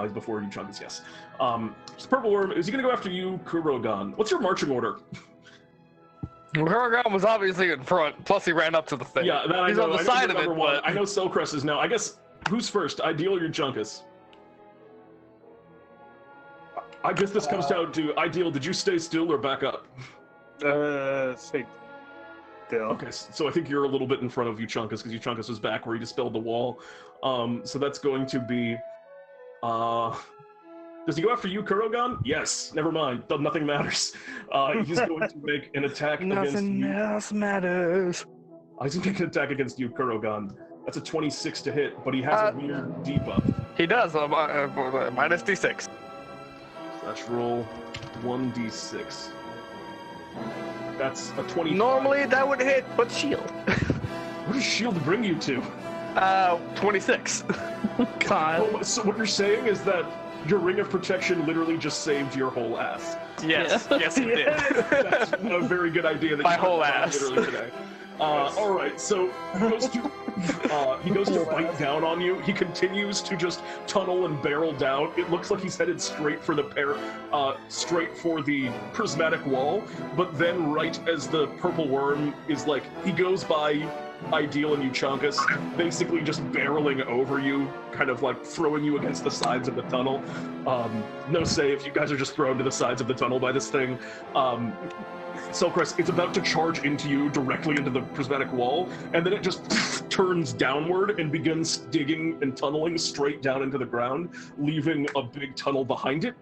He's before Euchaunkas, yes. So purple worm, is he going to go after you, Kurogan? What's your marching order? Kurogan was obviously in front, plus he ran up to the thing. Yeah, that I He's know. on the I know side of number it, one. but... I know Selcress is now. I guess, who's first, Ideal or Euchaunkas? I guess this comes down to, Ideal, did you stay still or back up? Stay still. Okay, so I think you're a little bit in front of Euchaunkas, because Euchaunkas was back where he dispelled the wall. So that's going to be... does he go after you, Kurogan? Yes, never mind. Nothing matters. He's going to make an attack against Nothing you. else matters. He's going to make an attack against you, Kurogan. That's a 26 to hit, but he has a weird debuff. He does, minus d6. Let's roll 1d6. That's a 25. Normally that would hit, but shield. What does shield bring you to? 26. God. Oh, so what you're saying is that your ring of protection literally just saved your whole ass. Yes, yes it did. That's a very good idea. That My you whole thought ass. Literally today. All right, so he goes to bite down on you. He continues to just tunnel and barrel down. It looks like he's headed straight for the prismatic wall. But then, right as the purple worm is like, he goes by Ideal and Euchaunkas, basically just barreling over you, kind of like throwing you against the sides of the tunnel. No save. You guys are just thrown to the sides of the tunnel by this thing. Selcress, it's about to charge into you directly into the prismatic wall, and then it just turns downward and begins digging and tunneling straight down into the ground, leaving a big tunnel behind it.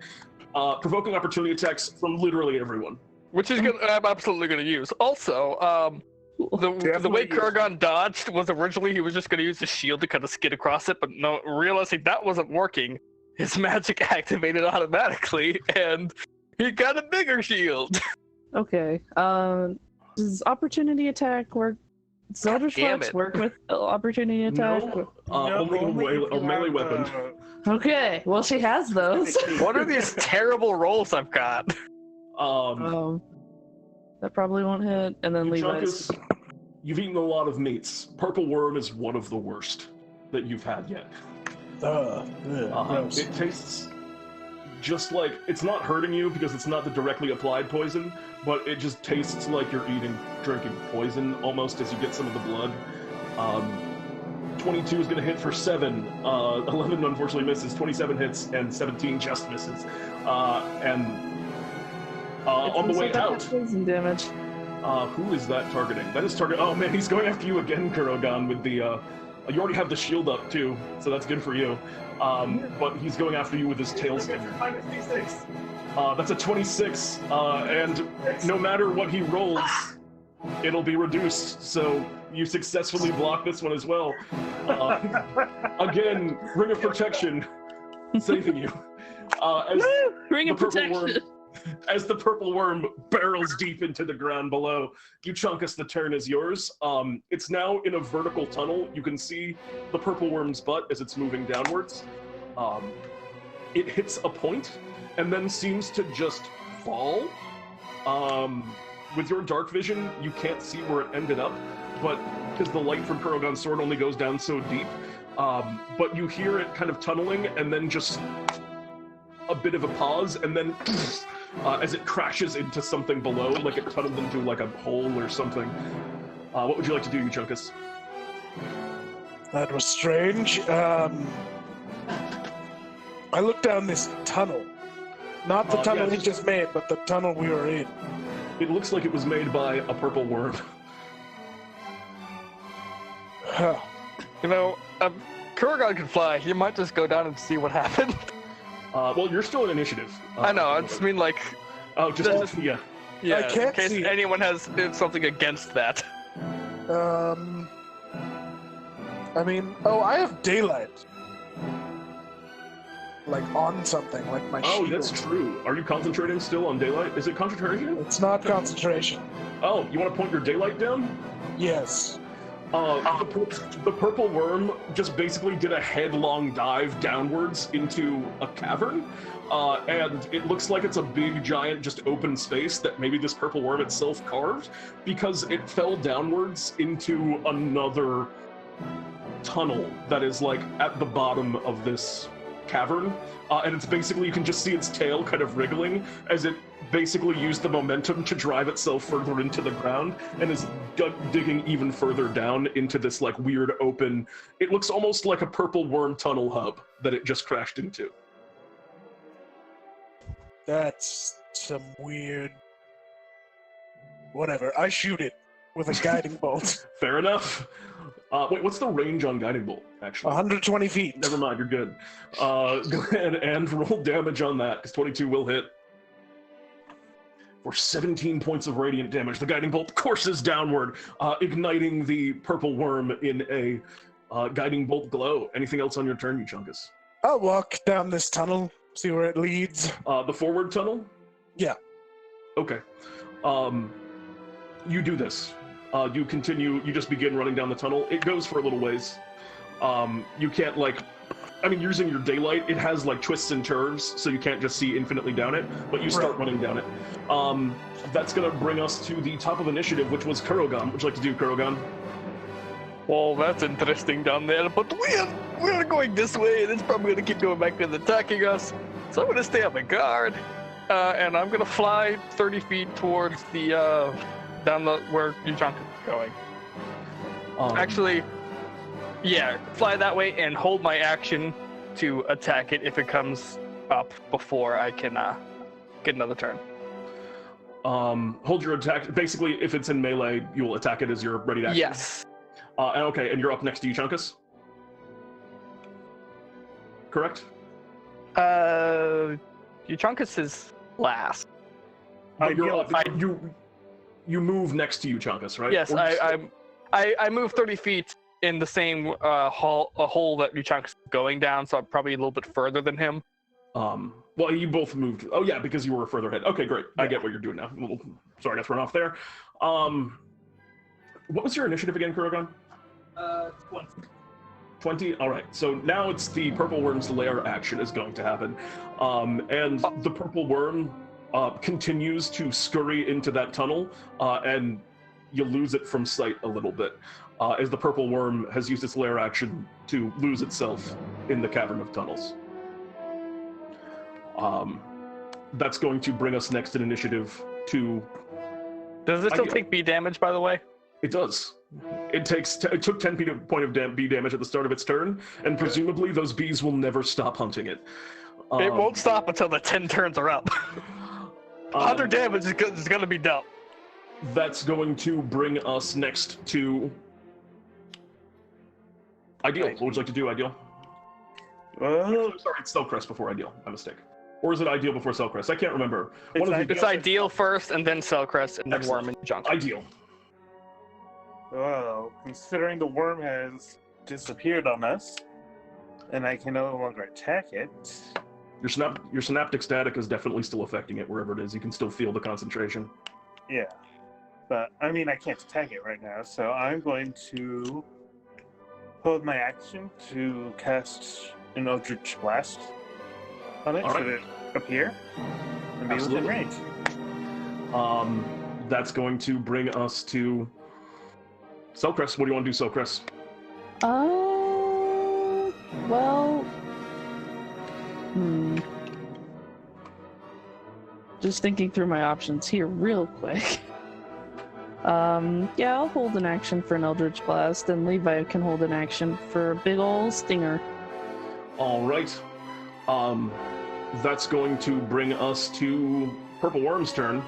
provoking opportunity attacks from literally everyone. Which is I'm absolutely gonna use. Also, the way Kurogan dodged was originally he was just gonna use the shield to kind of skid across it, but no, realizing that wasn't working, his magic activated automatically, and he got a bigger shield. Okay. Does opportunity attack work? Does Eldritch Blast work with opportunity attack? No, only a melee weapon. Okay, well she has those. What are these terrible rolls I've got? That probably won't hit, and then Levi's. You've eaten a lot of meats. Purple worm is one of the worst that you've had yet. It tastes just like, it's not hurting you because it's not the directly applied poison, but it just tastes like you're drinking poison almost as you get some of the blood. 22 is going to hit for 7. 11 unfortunately misses. 27 hits, and 17 just misses. On the way out, poison damage. who is that targeting? That is target. Oh man, he's going after you again, Kurogan. With the you already have the shield up too, so that's good for you. But he's going after you with his tail stinger. That's a 26, and no matter what he rolls, it'll be reduced. So you successfully block this one as well. Again, Ring of Protection saving you. Ring of Protection. As the purple worm barrels deep into the ground below, Euchaunkas, the turn is yours. It's now in a vertical tunnel. You can see the purple worm's butt as it's moving downwards. It hits a point and then seems to just fall. With your dark vision, you can't see where it ended up, but because the light from Kurogan's sword only goes down so deep, but you hear it kind of tunneling and then just a bit of a pause, and then as it crashes into something below, like it tunneled into like a hole or something. What would you like to do, Euchaunkas? That was strange. I looked down this tunnel. Not the tunnel he just made, but the tunnel we were in. It looks like it was made by a purple worm. Huh. You know, Kurogan can fly. You might just go down and see what happened. Well, you're still in initiative. I know, I just mean like... Oh, just yeah. Yeah, I can't in case see. anyone has something against that. I mean, I have daylight. Like on something, like my shield. Oh, that's true. Are you concentrating still on daylight? Is it concentration? It's not concentration. Oh, you want to point your daylight down? Yes. The purple worm just basically did a headlong dive downwards into a cavern, and it looks like it's a big, giant, just open space that maybe this purple worm itself carved, because it fell downwards into another tunnel that is like at the bottom of this cavern, and it's basically, you can just see its tail kind of wriggling as it basically used the momentum to drive itself further into the ground and is digging even further down into this like weird open, it looks almost like a purple worm tunnel hub that it just crashed into. That's some weird... Whatever, I shoot it with a guiding bolt. Fair enough. Wait, what's the range on guiding bolt, actually? 120 feet. Never mind, you're good. Go ahead and roll damage on that, because 22 will hit. For 17 points of radiant damage, the guiding bolt courses downward, igniting the purple worm in a guiding bolt glow. Anything else on your turn, Euchaunkas? I'll walk down this tunnel, see where it leads. The forward tunnel? Yeah. Okay. You do this. You continue, you just begin running down the tunnel. It goes for a little ways. You can't using your daylight, it has like twists and turns, so you can't just see infinitely down it, but you start running down it. That's gonna bring us to the top of initiative, which was Kurogan. What would you like to do, Kurogan? Well, that's interesting down there, but we're going this way, and it's probably going to keep going back and attacking us. So I'm going to stay on my guard, and I'm going to fly 30 feet towards the, down the, where Euchaunkas is going. Actually, yeah, fly that way and hold my action to attack it if it comes up before I can get another turn. Hold your attack. Basically, if it's in melee, you will attack it as your ready to action. Yes. Okay, and you're up next to Euchaunkas? Correct? Euchaunkas is last. But you move next to Euchaunkas, right? Yes, Or just- I move 30 feet in the same hole that Euchaunkas is going down, so I'm probably a little bit further than him. Well, you both moved. Oh yeah, because you were further ahead. Okay, great. I get what you're doing now. Sorry, that's run off there. What was your initiative again, Kurogan? 20. 20? All right. So now it's the purple worm's lair action is going to happen. And the purple worm continues to scurry into that tunnel, and you lose it from sight a little bit, as the purple worm has used its lair action to lose itself in the cavern of tunnels. That's going to bring us next in initiative to... Does this still take B damage, by the way? It does. It took 10 point of B damage at the start of its turn, and presumably those bees will never stop hunting it. It won't stop until the 10 turns are up. 100 damage is going to be dumb. That's going to bring us next to Ideal. What would you like to do, Ideal? Sorry, it's Selcress before Ideal. My mistake. Or is it Ideal before Selcress? I can't remember. It's Ideal first, and then Selcress, and then Worm and Junk. Ideal. Well, considering the worm has disappeared on us, and I can no longer attack it. Your synaptic static is definitely still affecting it wherever it is. You can still feel the concentration. Yeah. But, I mean, I can't attack it right now, so I'm going to hold my action to cast an Eldritch Blast on it. Should it appear? And be within range. That's going to bring us to Selcress. What do you want to do, Selcress? Well... Just thinking through my options here real quick. Yeah, I'll hold an action for an Eldritch Blast, and Levi can hold an action for a big ol' stinger. Alright. That's going to bring us to Purple Worm's turn.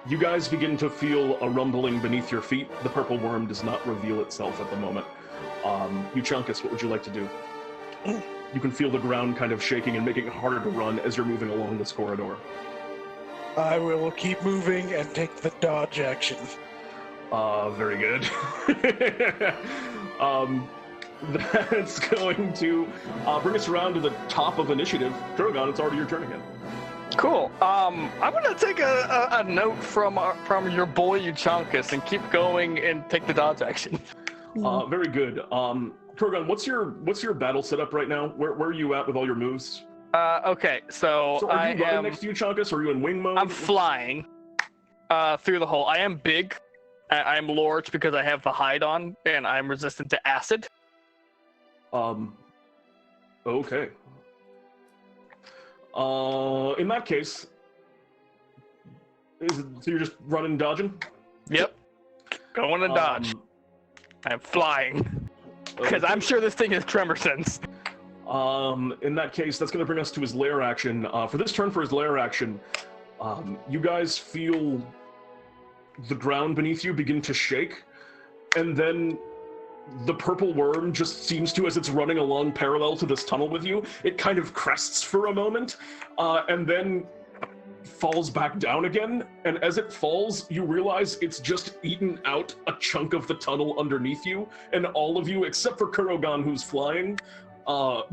You guys begin to feel a rumbling beneath your feet. The Purple Worm does not reveal itself at the moment. Euchaunkas, what would you like to do? You can feel the ground kind of shaking and making it harder to run as you're moving along this corridor. I will keep moving and take the dodge action. Very good. That's going to bring us around to the top of initiative. Kurogan, it's already your turn again. Cool. I'm gonna take a note from your boy Euchaunkas and keep going and take the dodge action. Very good. Kurogan, what's your battle setup right now? Where are you at with all your moves? Okay, so are you running next to Euchaunkas, or are you in wing mode? I'm flying through the hole. I am big. I'm large because I have the hide on, and I'm resistant to acid. Okay. In that case, so you're just running and dodging? Yep. Going to dodge. I'm flying. Because I'm sure this thing has tremor sense. In that case, that's going to bring us to his lair action. For this turn, for his lair action, you guys feel the ground beneath you begin to shake, and then the purple worm just seems to, as it's running along parallel to this tunnel with you, it kind of crests for a moment, and then falls back down again. And as it falls, you realize it's just eaten out a chunk of the tunnel underneath you, and all of you, except for Kurogan, who's flying,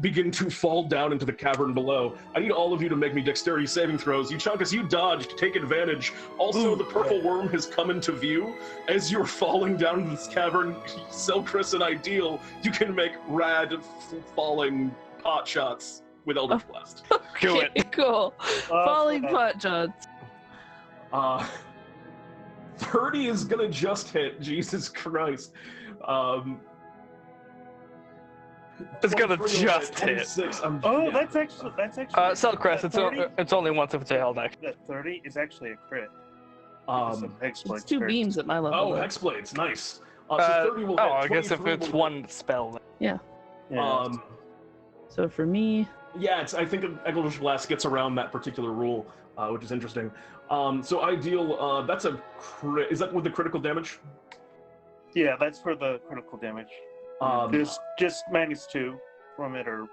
begin to fall down into the cavern below. I need all of you to make me dexterity saving throws. Euchaunkas, you dodged, take advantage. Also, the purple worm has come into view. As you're falling down into this cavern, Selcress and Ideal, you can make rad falling pot shots with Eldritch Blast. Do it. Cool. Falling pot shots. 30 is gonna just hit. Jesus Christ. It's gonna just hit. That's actually. Selcress, it's only once if it's a held action. That 30 is actually a crit. It's two beams at my level. Oh, though. Hexblades, nice. So 30 will hit. I guess if 23 it's will one spell. Yeah. Yeah. So for me... Yeah, I think Eldritch Blast gets around that particular rule, which is interesting. So Ideal, that's a crit. Is that with the critical damage? Yeah, that's for the critical damage. Just -2 from it, or...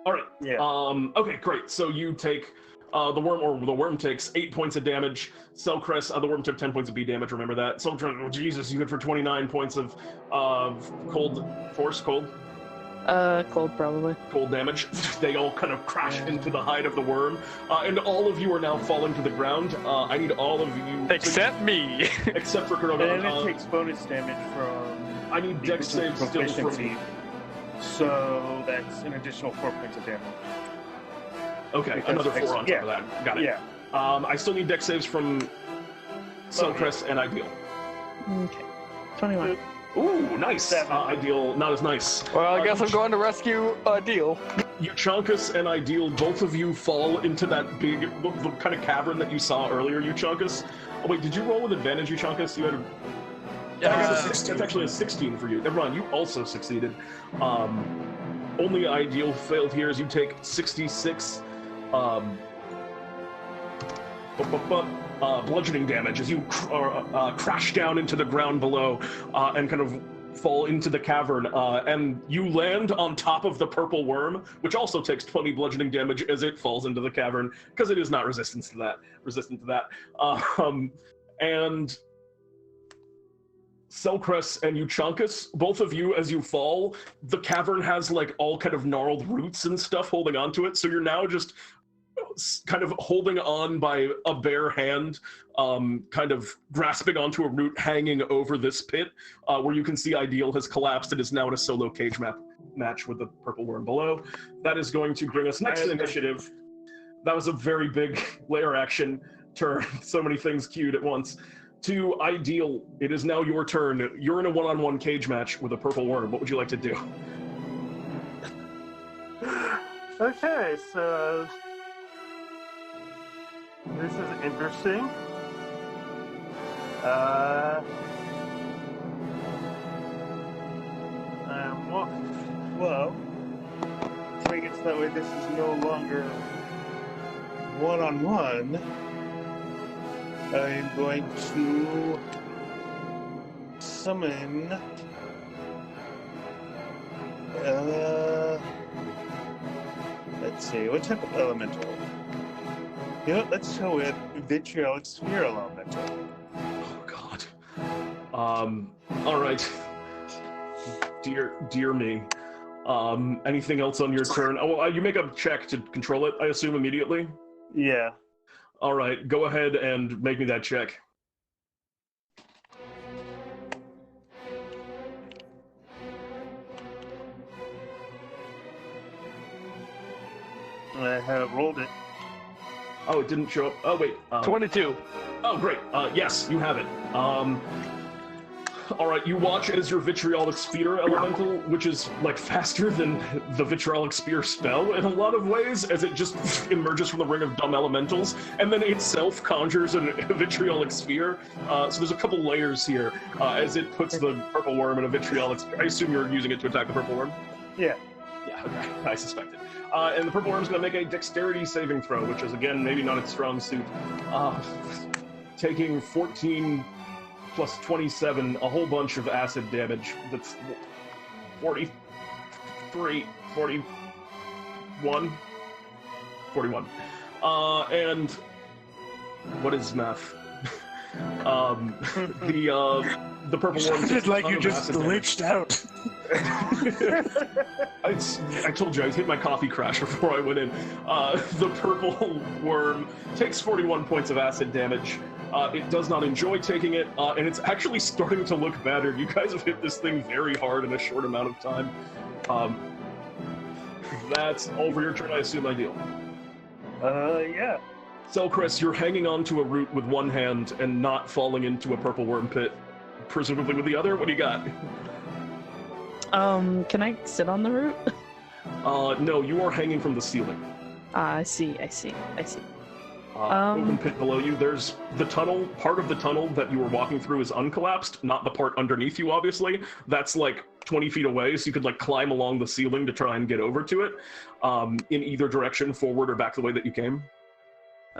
All right. Yeah. Okay, great. So you take the worm takes 8 points of damage. Selcress, the worm took 10 points of B damage. Remember that. Selcress, oh, Jesus, you hit for 29 points of cold probably. Cold damage. They all kind of crash into the hide of the worm, and all of you are now falling to the ground. I need all of you Except me. except for Kurogan. And it takes bonus damage from. I need dex saves still proficiency. from. So that's an additional 4 points of damage. Okay, Because another 4 on top yeah. of that. Got it. Yeah. I still need dex saves from Selcress and Ideal. Okay. 21. Ooh, nice. Ideal, not as nice. Well, I guess I'm going to rescue Deal. Euchaunkas and Ideal, both of you fall into that big, the kind of cavern that you saw earlier, Euchaunkas. Oh wait, did you roll with advantage, Euchaunkas? You had a... That's actually a 16 for you. Never mind, you also succeeded. Only Ideal failed here as you take 66 bludgeoning damage as you crash down into the ground below and kind of fall into the cavern, and you land on top of the purple worm, which also takes 20 bludgeoning damage as it falls into the cavern, because it is not resistant to that. And Selcress and Euchaunkas, both of you, as you fall, the cavern has like all kind of gnarled roots and stuff holding onto it, so you're now just kind of holding on by a bare hand, kind of grasping onto a root hanging over this pit, where you can see Ideal has collapsed and is now in a solo cage match with the purple worm below. That is going to bring us next initiative. That was a very big layer action turn, so many things queued at once. To Ideal, it is now your turn. You're in a one-on-one cage match with a purple worm. What would you like to do? Okay, so this is interesting. Well, to make it so that way this is no longer one-on-one, I'm going to summon let's see, what type of elemental? You know, let's go with Vitriolic Sphere Elemental. Oh God. All right. Dear me. Anything else on your turn? Oh, you make a check to control it, I assume, immediately? Yeah. All right, go ahead and make me that check. I have rolled it. Oh, it didn't show up. Oh, wait. 22. Oh, great. Yes, you have it. All right, you watch as your Vitriolic Sphere Elemental, which is like faster than the Vitriolic Spear spell in a lot of ways, as it just emerges from the ring of dumb elementals, and then itself conjures a Vitriolic Sphere. So there's a couple layers here as it puts the purple worm in a Vitriolic Sphere. I assume you're using it to attack the purple worm? Yeah. Yeah, okay. I suspected. And the purple worm's going to make a dexterity saving throw, which is, again, maybe not its strong suit. Taking 14 plus 27, a whole bunch of acid damage. That's 43, 41. And what is math? The purple worm. It's like you just glitched out. I told you I hit my coffee crash before I went in. The purple worm takes 41 points of acid damage. It does not enjoy taking it, and it's actually starting to look better. You guys have hit this thing very hard in a short amount of time. That's all for your turn, I assume, Ideal. Yeah. Selcress, you're hanging onto a root with one hand and not falling into a purple worm pit, presumably with the other. What do you got? Can I sit on the root? No, you are hanging from the ceiling. I see. Open pit below you. There's the tunnel. Part of the tunnel that you were walking through is uncollapsed, not the part underneath you, obviously. That's like 20 feet away, so you could like climb along the ceiling to try and get over to it, in either direction, forward or back the way that you came.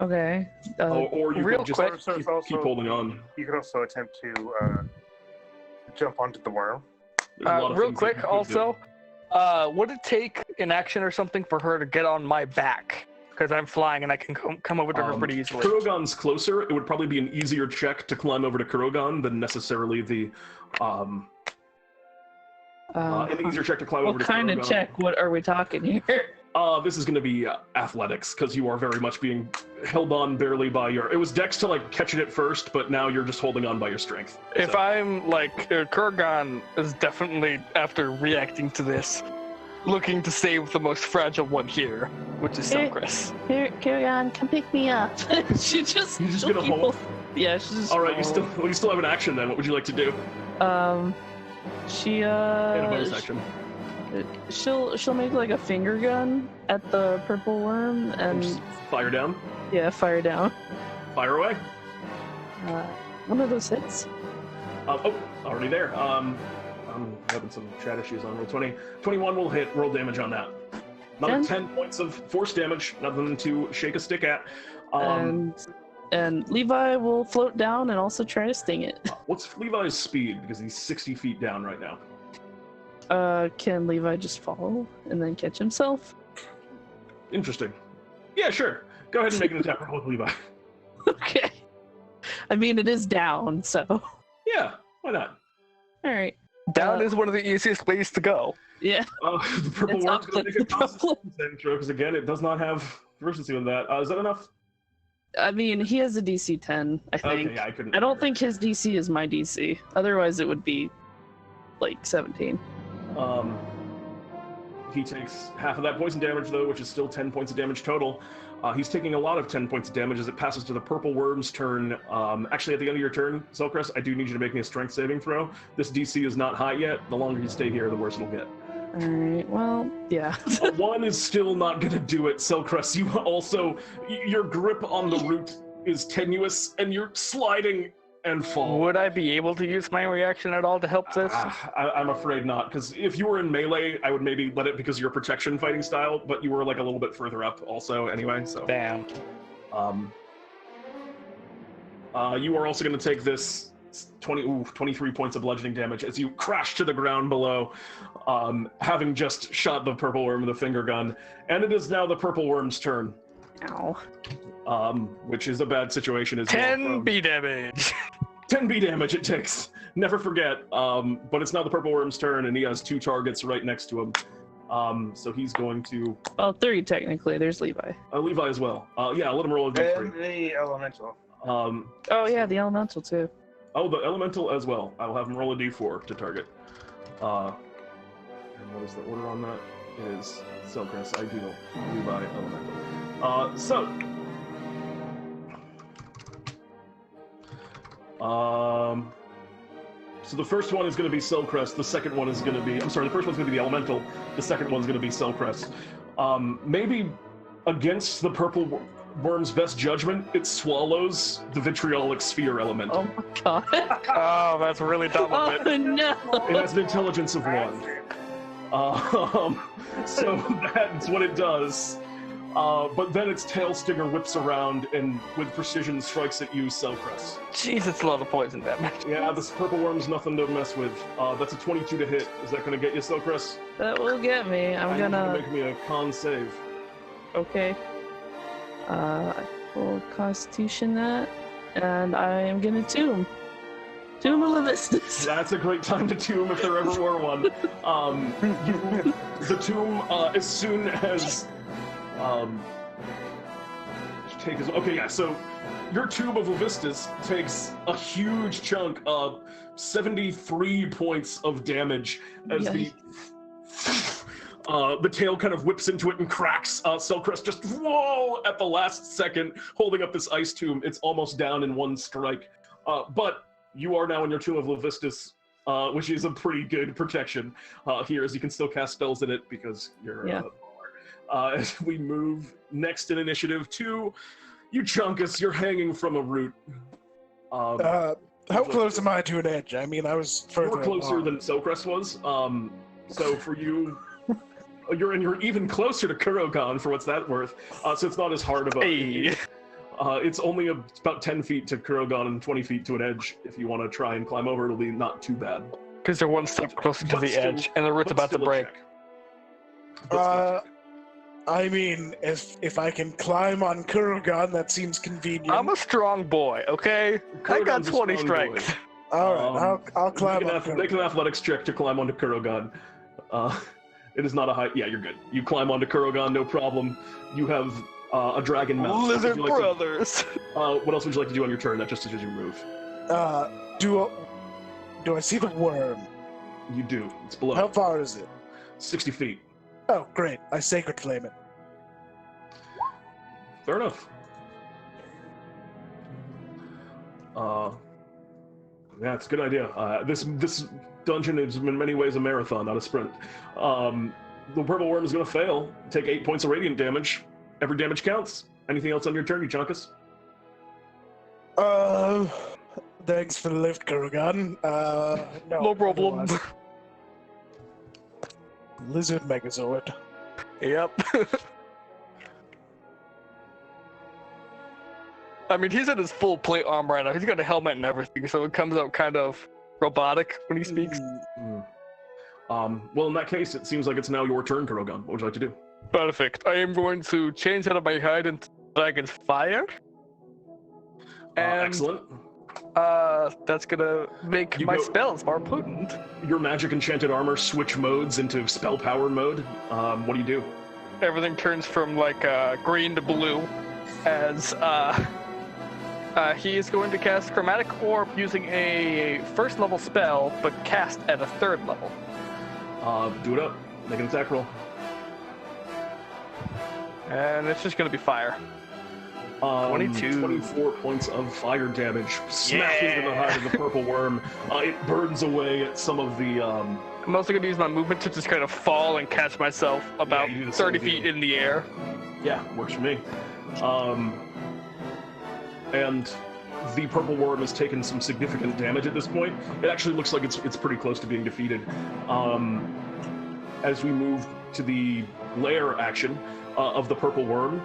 Okay. Or you real could just quick, keep holding on. You could also attempt to jump onto the worm. There's a lot of Real things that quick, you could do. also, would it take in action or something for her to get on my back? Because I'm flying and I can come over to her pretty easily. Kurogan's closer. It would probably be an easier check to climb over to Kurogan than necessarily the an easier check to climb over to Kurogan. What kind of check? What are we talking here? This is going to be athletics, because you are very much being held on barely by your... It was Dex to, like, catch it at first, but now you're just holding on by your strength. If I'm, like... Kurogan is definitely, after reacting to this, looking to save the most fragile one here, which is Selcress. Here, Kurogan, come pick me up. She's just gonna hold? Yeah, she's just... All right, you still have an action, then. What would you like to do? She, In a bonus action. She'll make like a finger gun at the purple worm and Just fire down? yeah, fire down. Fire away? One of those hits. Oh, already there. I'm having some chat issues on roll 20. 21 will hit. Roll damage on that. Another 10 points of force damage. Nothing to shake a stick at. And Levi will float down and also try to sting it. What's Levi's speed? Because he's 60 feet down right now. Can Levi just fall and then catch himself? Interesting. Yeah, sure. Go ahead and make an attack roll with Levi. Okay. I mean, it is down, so. Yeah, why not? All right. Down is one of the easiest ways to go. Yeah. The purple It's worm's going to up make to a the problem. saving throw, because again, it does not have proficiency on that. Is that enough? I mean, he has a DC 10, I think. Okay, yeah, I couldn't. I don't think his DC is my DC. Otherwise, it would be like 17. He takes half of that poison damage, though, which is still 10 points of damage total. He's taking a lot of 10 points of damage as it passes to the purple worm's turn. Actually, at the end of your turn, Selcress, I do need you to make me a strength saving throw. This DC is not high yet. The longer you stay here, the worse it'll get. Alright, well, yeah. One is still not going to do it, Selcress. You also, your grip on the root is tenuous, and you're sliding and fall. Would I be able to use my reaction at all to help this? I'm afraid not, because if you were in melee, I would maybe let it because of your protection fighting style, but you were like a little bit further up also anyway, so. Damn. You are also going to take this 23 points of bludgeoning damage as you crash to the ground below, having just shot the purple worm with a finger gun, and it is now the purple worm's turn. Ow. Which is a bad situation. 10 B damage. 10 B damage it takes. Never forget. But it's now the purple worm's turn, and he has 2 targets right next to him. So he's going to... Well, 3 technically. There's Levi. Levi as well. Yeah, let him roll a d3. And the elemental. Oh, yeah, the elemental, too. Oh, the elemental as well. I will have him roll a d4 to target. And what is the order on that? It is Selcress, Ideal, Levi, Elemental. So the first one is going to be Selcress. The second one is going to be... I'm sorry, the first one's going to be the Elemental. The second one's going to be Selcress. Maybe against the purple worm's best judgment, it swallows the vitriolic sphere elemental. Oh my god. Oh, that's really dumb of it. Oh no. It has an intelligence of 1. So that's what it does. But then its tail stinger whips around and with precision strikes at you, Selcress. Jeez, it's a lot of poison damage. Yeah, this purple worm's nothing to mess with. That's a 22 to hit. Is that going to get you, Selcress? That will get me. I need you to make me a con save. Okay. I will Constitution that, and I am gonna Tomb. Tomb of Levistus. That's a great time to tomb if there ever were one. The tomb, as soon as... Okay, yeah, so your Tomb of Levistus takes a huge chunk of 73 points of damage as the tail kind of whips into it and cracks. Selcress just, whoa, at the last second, holding up this ice tomb. It's almost down in one strike. But you are now in your Tomb of Levistus, which is a pretty good protection here, as you can still cast spells in it because you're... As we move next in initiative to Euchaunkas, you're hanging from a root. How close am I to an edge? I mean, I was further. You're closer than Selcress was. So for you, you're even closer to Kurogan for what's that worth. So it's not as hard of a. Hey. It's only about 10 feet to Kurogan and 20 feet to an edge. If you want to try and climb over, it'll be not too bad. Because they're one step closer to But the still- edge, and the root's but about to still a break. check. I mean, if I can climb on Kurogan, that seems convenient. I'm a strong boy, okay? I got Kurogan's a 20 strong boy. strength. All right, I'll climb on Kurogan. Make an athletics check to climb onto Kurogan. It is not a high. Yeah, you're good. You climb onto Kurogan, no problem. You have a dragon mount. Lizard brothers. What else would you like to do on your turn? That just as you move. Do I see the worm? You do. It's below. How far is it? 60 feet. Oh, great. I sacred flame it. Fair enough. Yeah, it's a good idea. This dungeon is in many ways a marathon, not a sprint. The purple worm is going to fail. Take 8 points of radiant damage. Every damage counts. Anything else on your turn, Euchaunkas? Thanks for the lift, Kurogan. No problem. otherwise. Lizard Megazord. Yep. I mean, he's in his full plate armor right now. He's got a helmet and everything, so it comes out kind of robotic when he speaks. Well, in that case, it seems like it's now your turn, Kurogan. What would you like to do? Perfect. I am going to change out of my hide into Dragon's Fire. And, excellent. That's gonna make my spells more potent. Your magic enchanted armor switch modes into spell power mode. What do you do? Everything turns from like green to blue as he is going to cast Chromatic Orb using a first level spell, but cast at a 3rd level. Do it up. Make an attack roll. And it's just gonna be fire. 22. 24 points of fire damage. Smashing into the hide of the purple worm. It burns away at some of the... I'm also gonna use my movement to just kind of fall and catch myself about 30 feet in the air. Yeah, works for me. And the purple worm has taken some significant damage at this point. It actually looks like it's pretty close to being defeated. As we move to the lair action of the purple worm,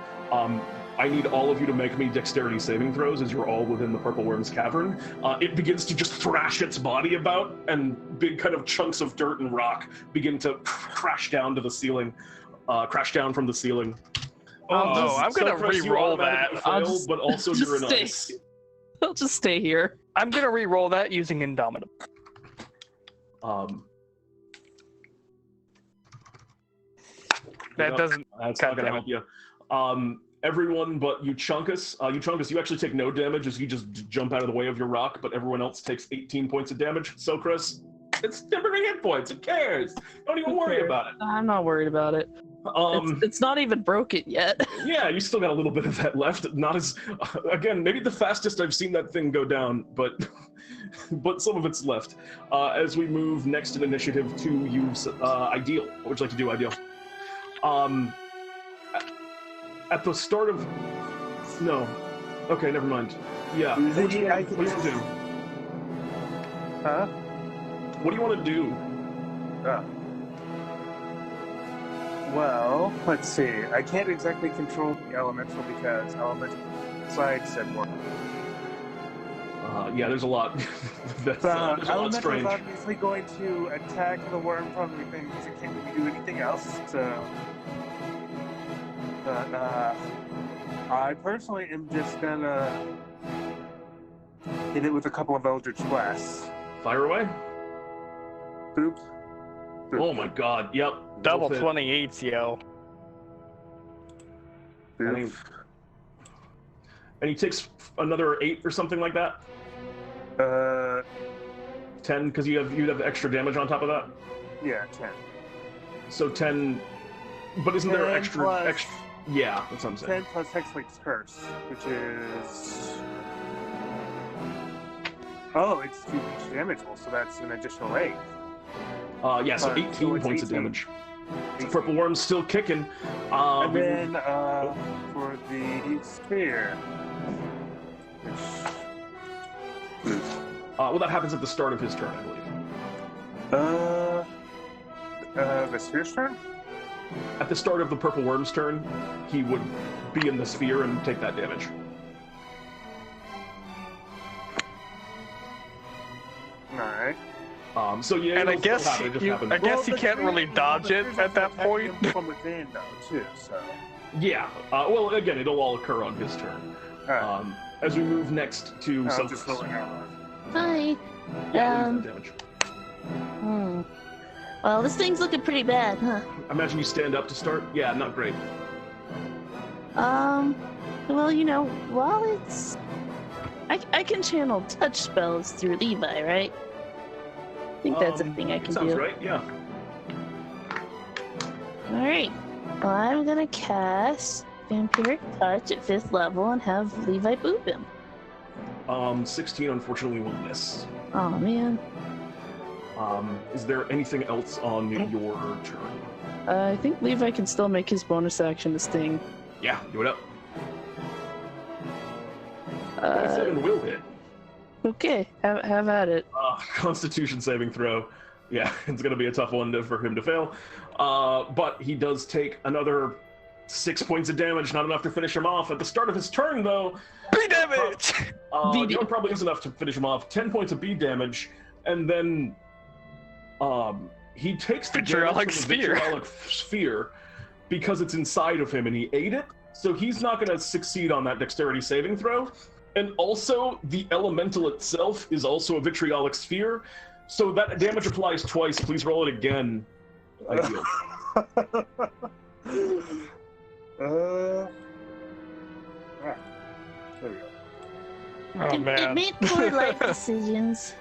I need all of you to make me dexterity saving throws as you're all within the purple worm's cavern. It begins to just thrash its body about, and big kind of chunks of dirt and rock begin to crash down to the ceiling, crash down from the ceiling. I'm gonna re-roll that. But also you're in ice. I'll just stay here. I'm gonna re-roll that using Indomitable. That doesn't. That's not gonna help you. Everyone but Euchaunkas. Euchaunkas, you actually take no damage as you just jump out of the way of your rock, but everyone else takes 18 points of damage. Selcress, it's different hit points. Who cares? Don't even worry about it. I'm not worried about it. It's not even broken yet. Yeah, you still got a little bit of that left. Not as, again, maybe the fastest I've seen that thing go down, but some of it's left. As we move next in initiative to use Ideal. What would you like to do, Ideal? At the start of... No. Okay, never mind. Yeah. What do you want to do? Huh? What do you want to do? Well, let's see. I can't exactly control the elemental because elemental side said more. Yeah, there's a lot. There's a lot Elemental's strange. obviously going to attack the worm probably because it can't really do anything else. So, but I personally am just gonna hit it with a couple of Eldritch Blasts. Fire away. Boop. Boop. Oh my god, yep. Double Both hit. 28s, yo. Boop. And he takes another 8 or something like that? 10, because you'd have extra damage on top of that? Yeah, 10. So 10, but isn't there 10 extra... plus- Yeah, that's what I'm saying. 10 plus Hexblade's Curse, which is... Oh, it's 2 each damageable, so that's an additional 8. Yeah, so 18 so it's points of 18. damage. The purple worm's still kicking. And then, for the sphere... well, that happens at the start of his turn, I believe. The sphere's turn? At the start of the purple worm's turn, he would be in the sphere and take that damage. Alright. So yeah, And I it'll still guess happen, it just happens. I guess he the can't really tree dodge it is at that attacking point. him from within, though, too. So. Yeah. Well, again, it'll all occur on his turn. Alright. As we move next to I'm just Selcress. rolling out. Hi. Yeah, damage. Well, this thing's looking pretty bad, huh? Imagine you stand up to start. Yeah, not great. Well, while it's... I can channel touch spells through Levi, right? I think that's a thing I can sounds do. right. Yeah. Alright. Well, I'm gonna cast Vampiric Touch at 5th level and have Levi boop him. 16 unfortunately will miss. Oh, man. Is there anything else on your turn? I think Levi can still make his bonus action to sting. Yeah, do it up. 27 will hit. Okay, have at it. Constitution saving throw. Yeah, it's going to be a tough one for him to fail. But he does take another 6 points of damage, not enough to finish him off. At the start of his turn, though... B damage! Probably is enough to finish him off. 10 points of B damage, and then... he takes the Vitriolic damage from the sphere. vitriolic sphere because it's inside of him and he ate it, so he's not going to succeed on that dexterity saving throw. And also, the elemental itself is also a vitriolic sphere, so that damage applies twice. Please roll it again. Ideal. There we go. Oh, It man. made poor life decisions.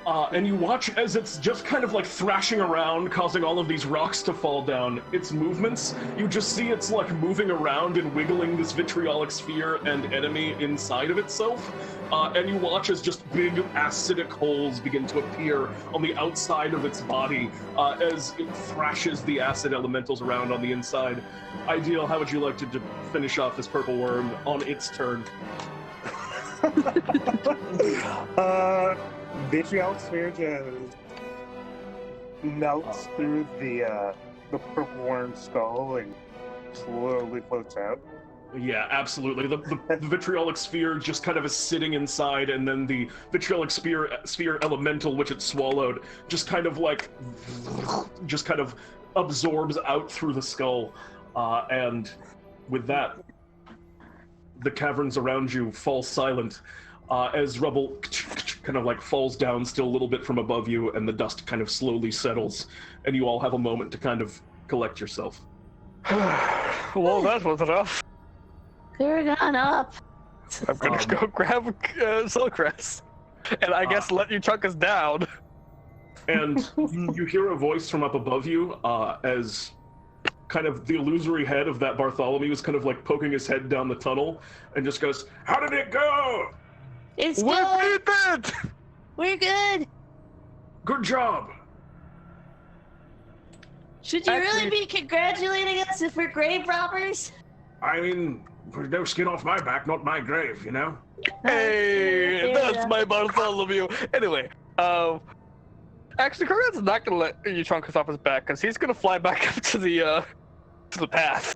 And you watch as it's just kind of like thrashing around, causing all of these rocks to fall down. Its movements, you just see it's like moving around and wiggling this vitriolic sphere and enemy inside of itself. And you watch as just big acidic holes begin to appear on the outside of its body as it thrashes the acid elementals around on the inside. Ideal, how would you like to finish off this purple worm on its turn? Vitriolic sphere just melts through the purple worm skull and slowly floats out. Yeah, absolutely. The vitriolic sphere just kind of is sitting inside, and then the vitriolic sphere elemental, which it swallowed, just kind of absorbs out through the skull. And with that, the caverns around you fall silent as rubble kind of like falls down still a little bit from above you, and the dust kind of slowly settles, and you all have a moment to kind of collect yourself. Well, that was rough. Kurogan up. I'm gonna go grab Selcress. And I guess let Euchaunkas down. And you hear a voice from up above you as kind of the illusory head of that Bartholomew is kind of like poking his head down the tunnel and just goes, "How did it go?" It's We good. beat it! We're good. Good job. Should you really Actually- be congratulating us if we're grave robbers? I mean, there's no skin off my back, not my grave, you know? Hey, Yeah. that's my Bartholomew. Anyway, actually, Kurogan's not gonna let Euchaunkas off his back because he's gonna fly back up to the path.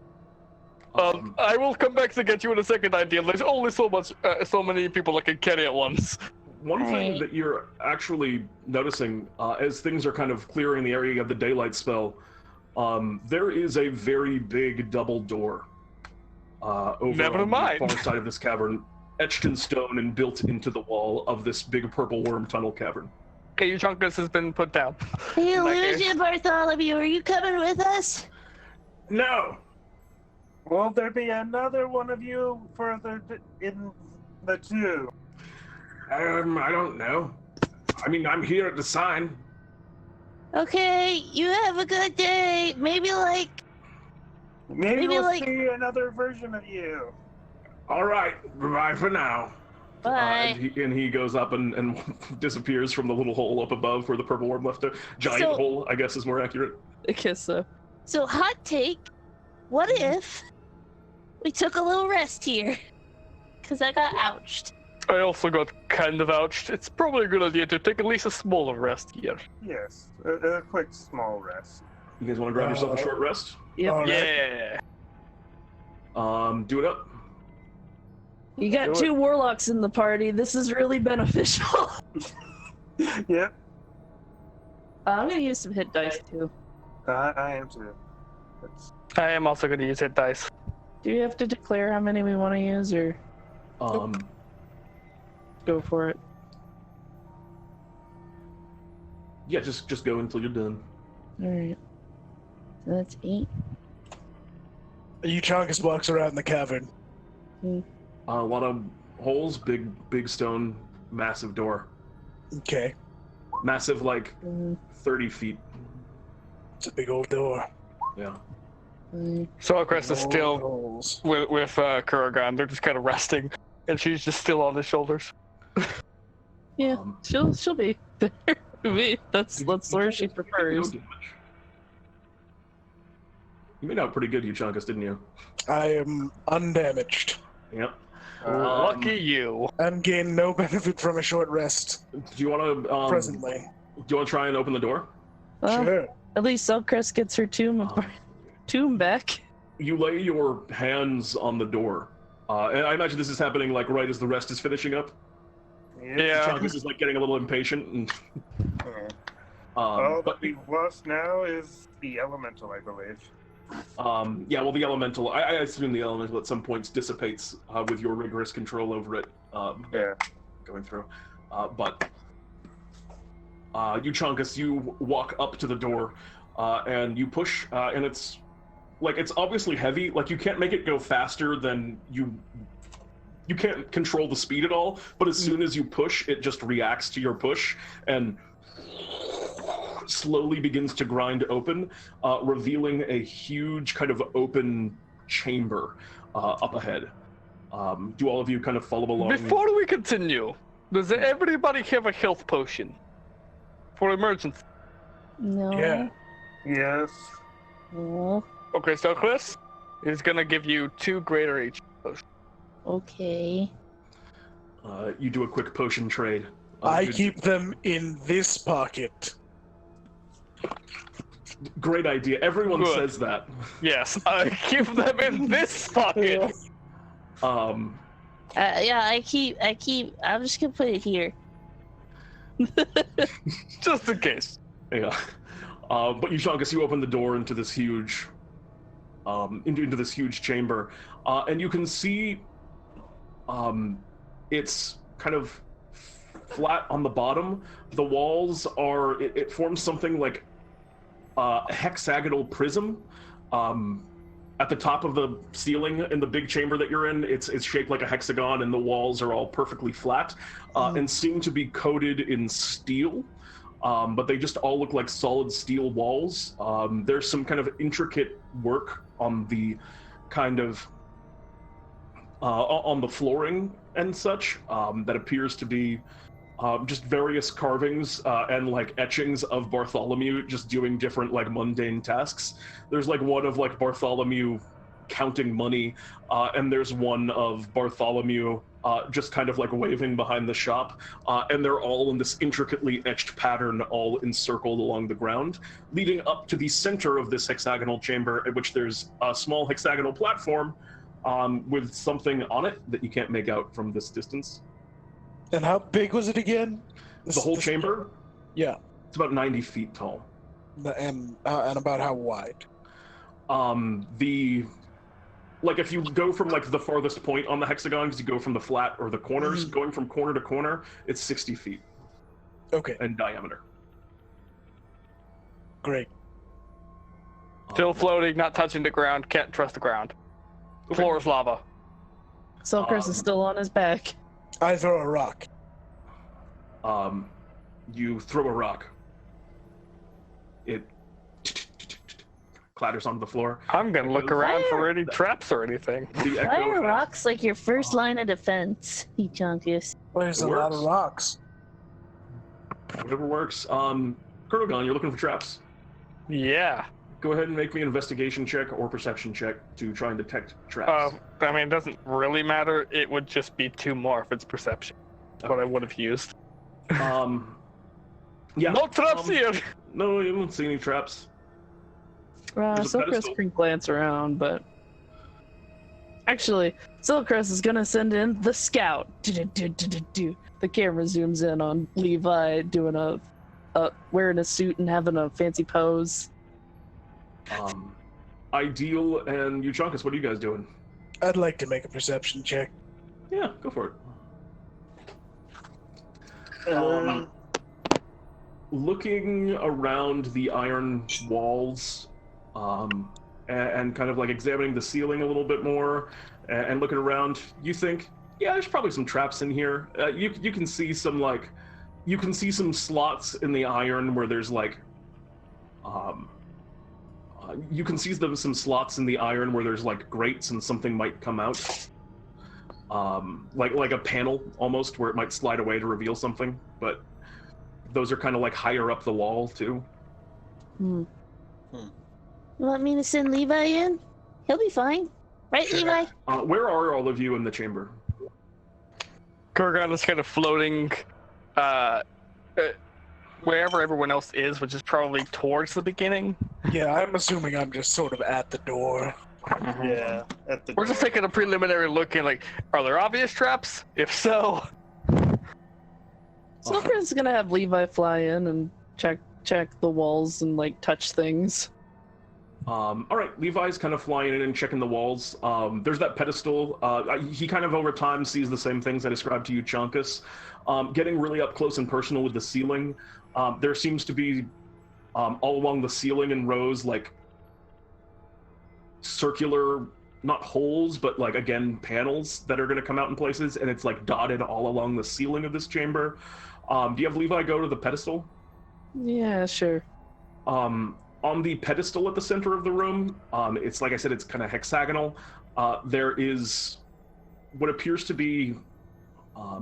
I will come back to get you in a second, Ideal. There's only so many people I can carry at once. One thing Right. that you're actually noticing as things are kind of clearing the area of the daylight spell, there is a very big double door over Never on mind. the far side of this cavern, etched in stone and built into the wall of this big purple worm tunnel cavern. Okay, Euchaunkas has been put down. Hey, In that case- illusion, Bartholomew, are you coming with us? No! Will there be another one of you further in the two? I don't know. I mean, I'm here at the sign. Okay, you have a good day. Maybe Maybe Maybe we'll like- see another version of you. All right, bye for now. bye. And he goes up and disappears from the little hole up above where the purple worm left a giant So- hole, I guess is more accurate. I guess so. So, hot take. What if we took a little rest here? Because I got ouched. I also got kind of ouched. It's probably a good idea to take at least a smaller rest here. Yes, a quick small rest. You guys want to grab yourself a short rest? Yep. All right. Yeah. Do it up. You got Do it. 2 warlocks in the party. This is really beneficial. Yep. I'm gonna use some hit dice too. I am too. That's... I am also going to use hit dice. Do we have to declare how many we want to use, or go for it? Yeah, just go until you're done. All right. So that's 8. Euchaunkas walks around the cavern. A lot of holes, big stone, massive door. Okay. Massive, like 30 feet. It's a big old door. Yeah. Selcress is still Holes. with Kurogan. They're just kind of resting, and she's just still on his shoulders. Yeah, she'll be there. That's where she prefers. You made out pretty good, Euchaunkas, didn't you? I am undamaged Yep. Lucky you. and gain no benefit from a short rest Do you want to presently. Do you want to try and open the door? Well, Sure. at least Selcress gets her tomb back. You lay your hands on the door, and I imagine this is happening like right as the rest is finishing up. Yeah. Euchaunkas is like getting a little impatient. And, All but that we've lost now is the elemental, I believe. yeah, well, the elemental. I assume the elemental at some points dissipates with your rigorous control over it. Yeah. Going through, but Euchaunkas, you walk up to the door, and you push, and it's obviously heavy. Like you can't make it go faster than you can't control the speed at all. But as soon as you push, it just reacts to your push and slowly begins to grind open, revealing a huge kind of open chamber up ahead. Do all of you kind of follow along? Before we continue, does everybody have a health potion for emergency? No. Yeah. Yes. No. Okay, so Chris is gonna give you 2 greater HP potions. Okay. You do a quick potion trade. I keep them in this pocket. Great idea. Everyone Good. says that. Yes, I keep them in this pocket. Yeah, I keep. I'm just gonna put it here. Just in case. Yeah. But Euchaunkas, you open the door into this huge, into this huge chamber, and you can see, it's kind of flat on the bottom. The walls are. It forms something like a hexagonal prism. At the top of the ceiling in the big chamber that you're in, it's shaped like a hexagon, and the walls are all perfectly flat, and seem to be coated in steel. But they just all look like solid steel walls. There's some kind of intricate work on the kind of on the flooring and such that appears to be just various carvings and like etchings of Bartholomew just doing different like mundane tasks. There's like one of like Bartholomew counting money, and there's one of Bartholomew just kind of like waving behind the shop, and they're all in this intricately etched pattern, all encircled along the ground, leading up to the center of this hexagonal chamber, at which there's a small hexagonal platform with something on it that you can't make out from this distance. And how big was it again? The whole chamber? Yeah. It's about 90 feet tall. And about how wide? Like if you go from like the farthest point on the hexagon, because you go from the flat or the corners, going from corner to corner, it's 60 feet. Okay. In diameter. Great. Still floating, not touching the ground, can't trust the ground. Okay. Floor is lava. Selcress is still on his back. I throw a rock. You throw a rock. It clatters onto the floor. I'm gonna look around for any traps or anything. The Why echo are rocks like your first line of defense, Euchaunkas? There's It a lot of works. rocks. whatever works. Kurogan, you're looking for traps. Yeah. Go ahead and make me an investigation check or perception check to try and detect traps. I mean, it doesn't really matter. It would just be 2 more if it's perception. That's what I would have used. Yeah. No traps here! No, you don't see any traps. There's a Selcress pedestal. can glance around, but actually, Selcress is gonna send in the scout. The camera zooms in on Levi doing a wearing a suit and having a fancy pose. Ideal and Euchaunkas, what are you guys doing? I'd like to make a perception check. Yeah, go for it. Looking around the iron walls, and kind of like examining the ceiling a little bit more, and looking around, you think, yeah, there's probably some traps in here. You can see some slots in the iron where there's like, you can see some slots in the iron where there's like grates and something might come out. Like a panel almost where it might slide away to reveal something, but those are kind of like higher up the wall too. You want me to send Levi in? He'll be fine. Right, Sure. Levi? Where are all of you in the chamber? Kurogan is kind of floating wherever everyone else is, which is probably towards the beginning. Yeah, I'm assuming I'm just sort of at the door. Yeah, at the We're just door. taking a preliminary look and like, are there obvious traps? If so, Selcress is gonna have Levi fly in and check the walls and like touch things. All right, Levi's kind of flying in and checking the walls. There's that pedestal. He kind of over time sees the same things I described to you, Euchaunkas. Getting really up close and personal with the ceiling. There seems to be all along the ceiling in rows like circular, not holes, but like again panels that are going to come out in places, and it's like dotted all along the ceiling of this chamber. Do you have Levi go to the pedestal? Yeah, sure. On the pedestal at the center of the room, it's like I said, it's kind of hexagonal. There is what appears to be,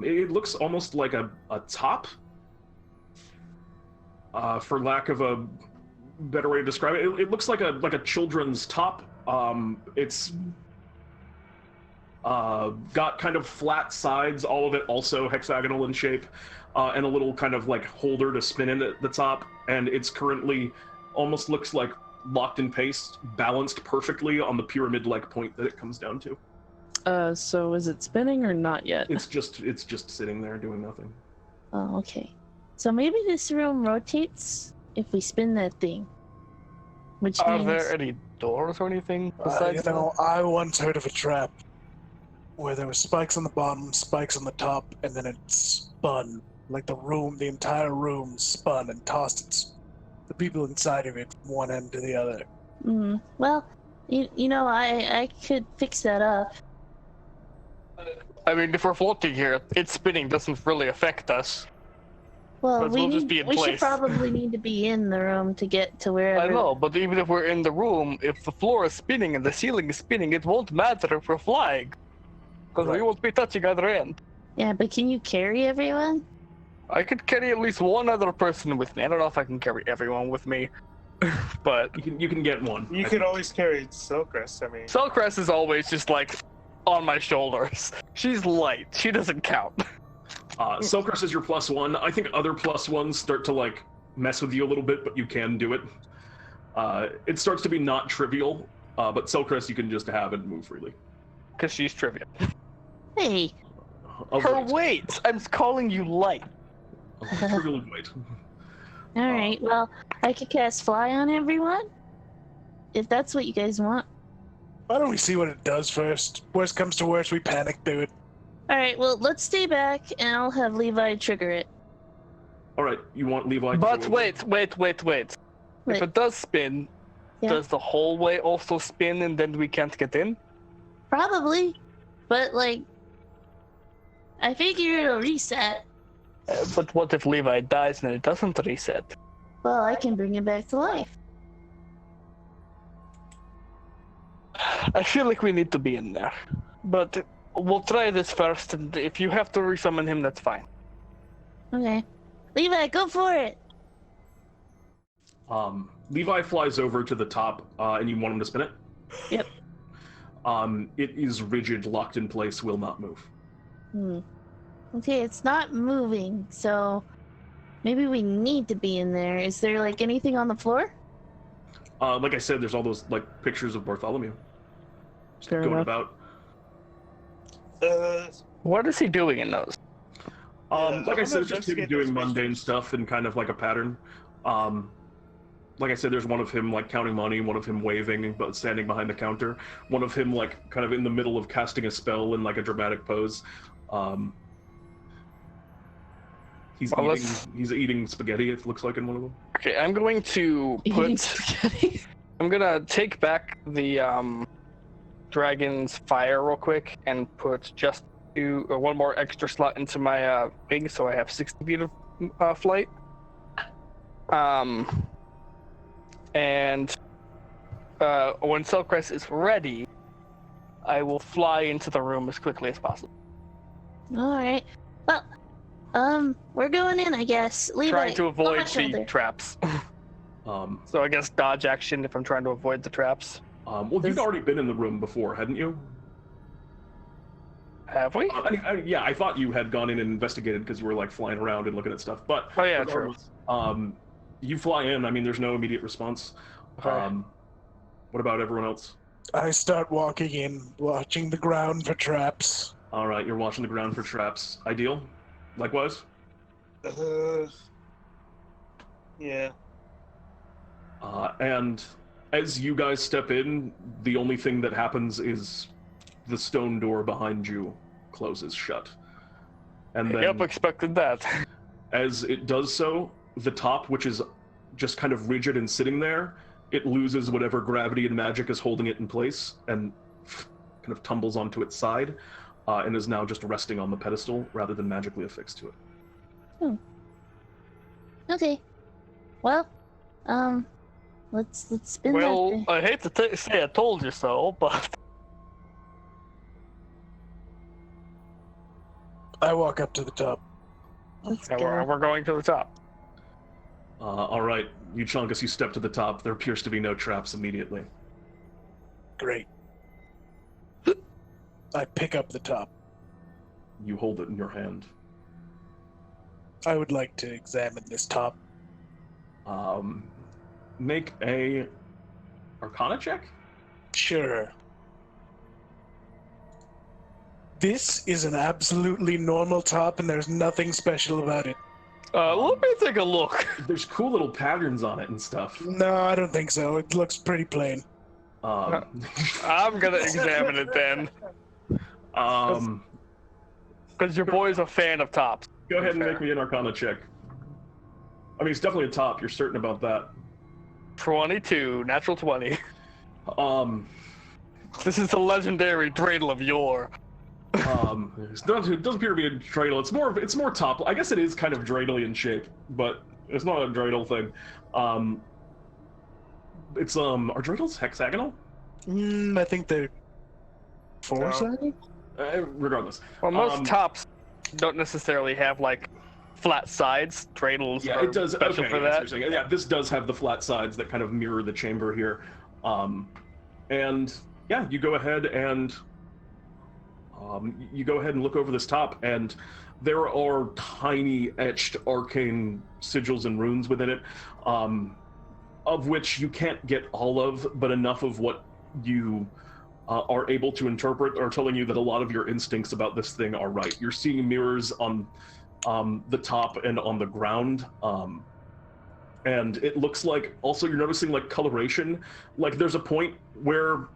it looks almost like a top, for lack of a better way to describe it. It looks like a children's top. It's got kind of flat sides, all of it also hexagonal in shape, and a little kind of like holder to spin in at the top, and it's currently almost looks like locked in paste, balanced perfectly on the pyramid-like point that it comes down to. So is it spinning or not yet? It's just sitting there doing nothing. Oh, okay. So maybe this room rotates if we spin that thing. Which are means... there any doors or anything besides I once heard of a trap where there were spikes on the bottom, spikes on the top, and then it spun. Like the entire room spun and tossed the people inside of it from one end to the other. Well, you know, I could fix that up. I mean, if we're floating here, it spinning doesn't really affect us. Well, But we'll just be in we should place. probably need to be in the room to get to wherever. I know, but even if we're in the room, if the floor is spinning and the ceiling is spinning, it won't matter if we're flying. Because we won't be touching either end. Yeah, but can you carry everyone? I could carry at least one other person with me. I don't know if I can carry everyone with me, but You can get one. You could always carry Selcress. I mean, Selcress is always just like on my shoulders. She's light. She doesn't count. Selcress is your +1. I think other +1s start to like mess with you a little bit, but you can do it. It starts to be not trivial, but Selcress you can just have and move freely. Because she's trivial. Hey. Her weight! I'm calling you light. Trivial weight. All right. Well, I could cast fly on everyone, if that's what you guys want. Why don't we see what it does first? Worst comes to worst, we panic through it. All right. Well, let's stay back, and I'll have Levi trigger it. All right, you want Levi to But go wait. If it does spin, Yeah. does the hallway also spin and then we can't get in? Probably, but like, I figure it'll reset. But what if Levi dies and it doesn't reset? Well, I can bring it back to life. I feel like we need to be in there. But we'll try this first, and if you have to resummon him, that's fine. Okay. Levi, go for it. Levi flies over to the top, and you want him to spin it? Yep. It is rigid, locked in place, will not move. Okay, it's not moving, so maybe we need to be in there. Is there like anything on the floor? Like I said, there's all those like pictures of Bartholomew Fair going enough. about. What is he doing in those? Like I I'm said, it's gonna just him investigate doing this mundane first. stuff in kind of like a pattern. Like I said, there's one of him like counting money, one of him waving but standing behind the counter, one of him like kind of in the middle of casting a spell in like a dramatic pose. He's eating spaghetti, it looks like, in one of them. Okay, I'm going to Eating put. spaghetti. I'm gonna take back the dragon's fire real quick and put just one more extra slot into my wing, so I have 60 feet of flight. And when Selcress is ready, I will fly into the room as quickly as possible. All right. Well, we're going in, I guess. Levi, Trying to on my avoid the shoulder. traps. So So I guess dodge action if I'm trying to avoid the traps. well, you'd already been in the room before, hadn't you? Have we? Yeah, I thought you had gone in and investigated because you were like flying around and looking at stuff. But Oh yeah, true. regardless, you fly in. I mean, there's no immediate response. Okay. What about everyone else? I start walking in, watching the ground for traps. All right, you're watching the ground for traps. Ideal. Likewise. Yeah. And as you guys step in, the only thing that happens is the stone door behind you closes shut. And then, Yep, expected that. as it does so, the top, which is just kind of rigid and sitting there, it loses whatever gravity and magic is holding it in place and kind of tumbles onto its side, and is now just resting on the pedestal rather than magically affixed to it. Okay. Well, let's spin that Well, thing. I hate to say I told you so, but I walk up to the top. Let's yeah, go. we're going to the top. All right, Euchaunkas, you step to the top. There appears to be no traps immediately. Great. I pick up the top. You hold it in your hand. I would like to examine this top. Make a Arcana check? Sure. This is an absolutely normal top, and there's nothing special about it. Let me take a look. There's cool little patterns on it and stuff. No, I don't think so. It looks pretty plain. Um, I'm gonna examine it then, because your boy's a fan of tops. go ahead and make me an Arcana check. I mean, it's definitely a top. You're certain about that. 22, natural 20. This This is the legendary dreidel of yore. it doesn't appear to be a dreidel. It's more top. I guess it is kind of dreidel in shape, but it's not a dreidel thing. It's are dreidels hexagonal? I think they're four-sided? Regardless. Well, most Um, tops don't necessarily have like flat sides. Dreidels Yeah, are it does. special Okay, for I see what that. you're saying. Yeah, this does have the flat sides that kind of mirror the chamber here. And yeah, you go ahead and look over this top, and there are tiny etched arcane sigils and runes within it, of which you can't get all of, but enough of what you are able to interpret are telling you that a lot of your instincts about this thing are right. You're seeing mirrors on the top and on the ground, and it looks like also you're noticing like coloration. Like there's a point where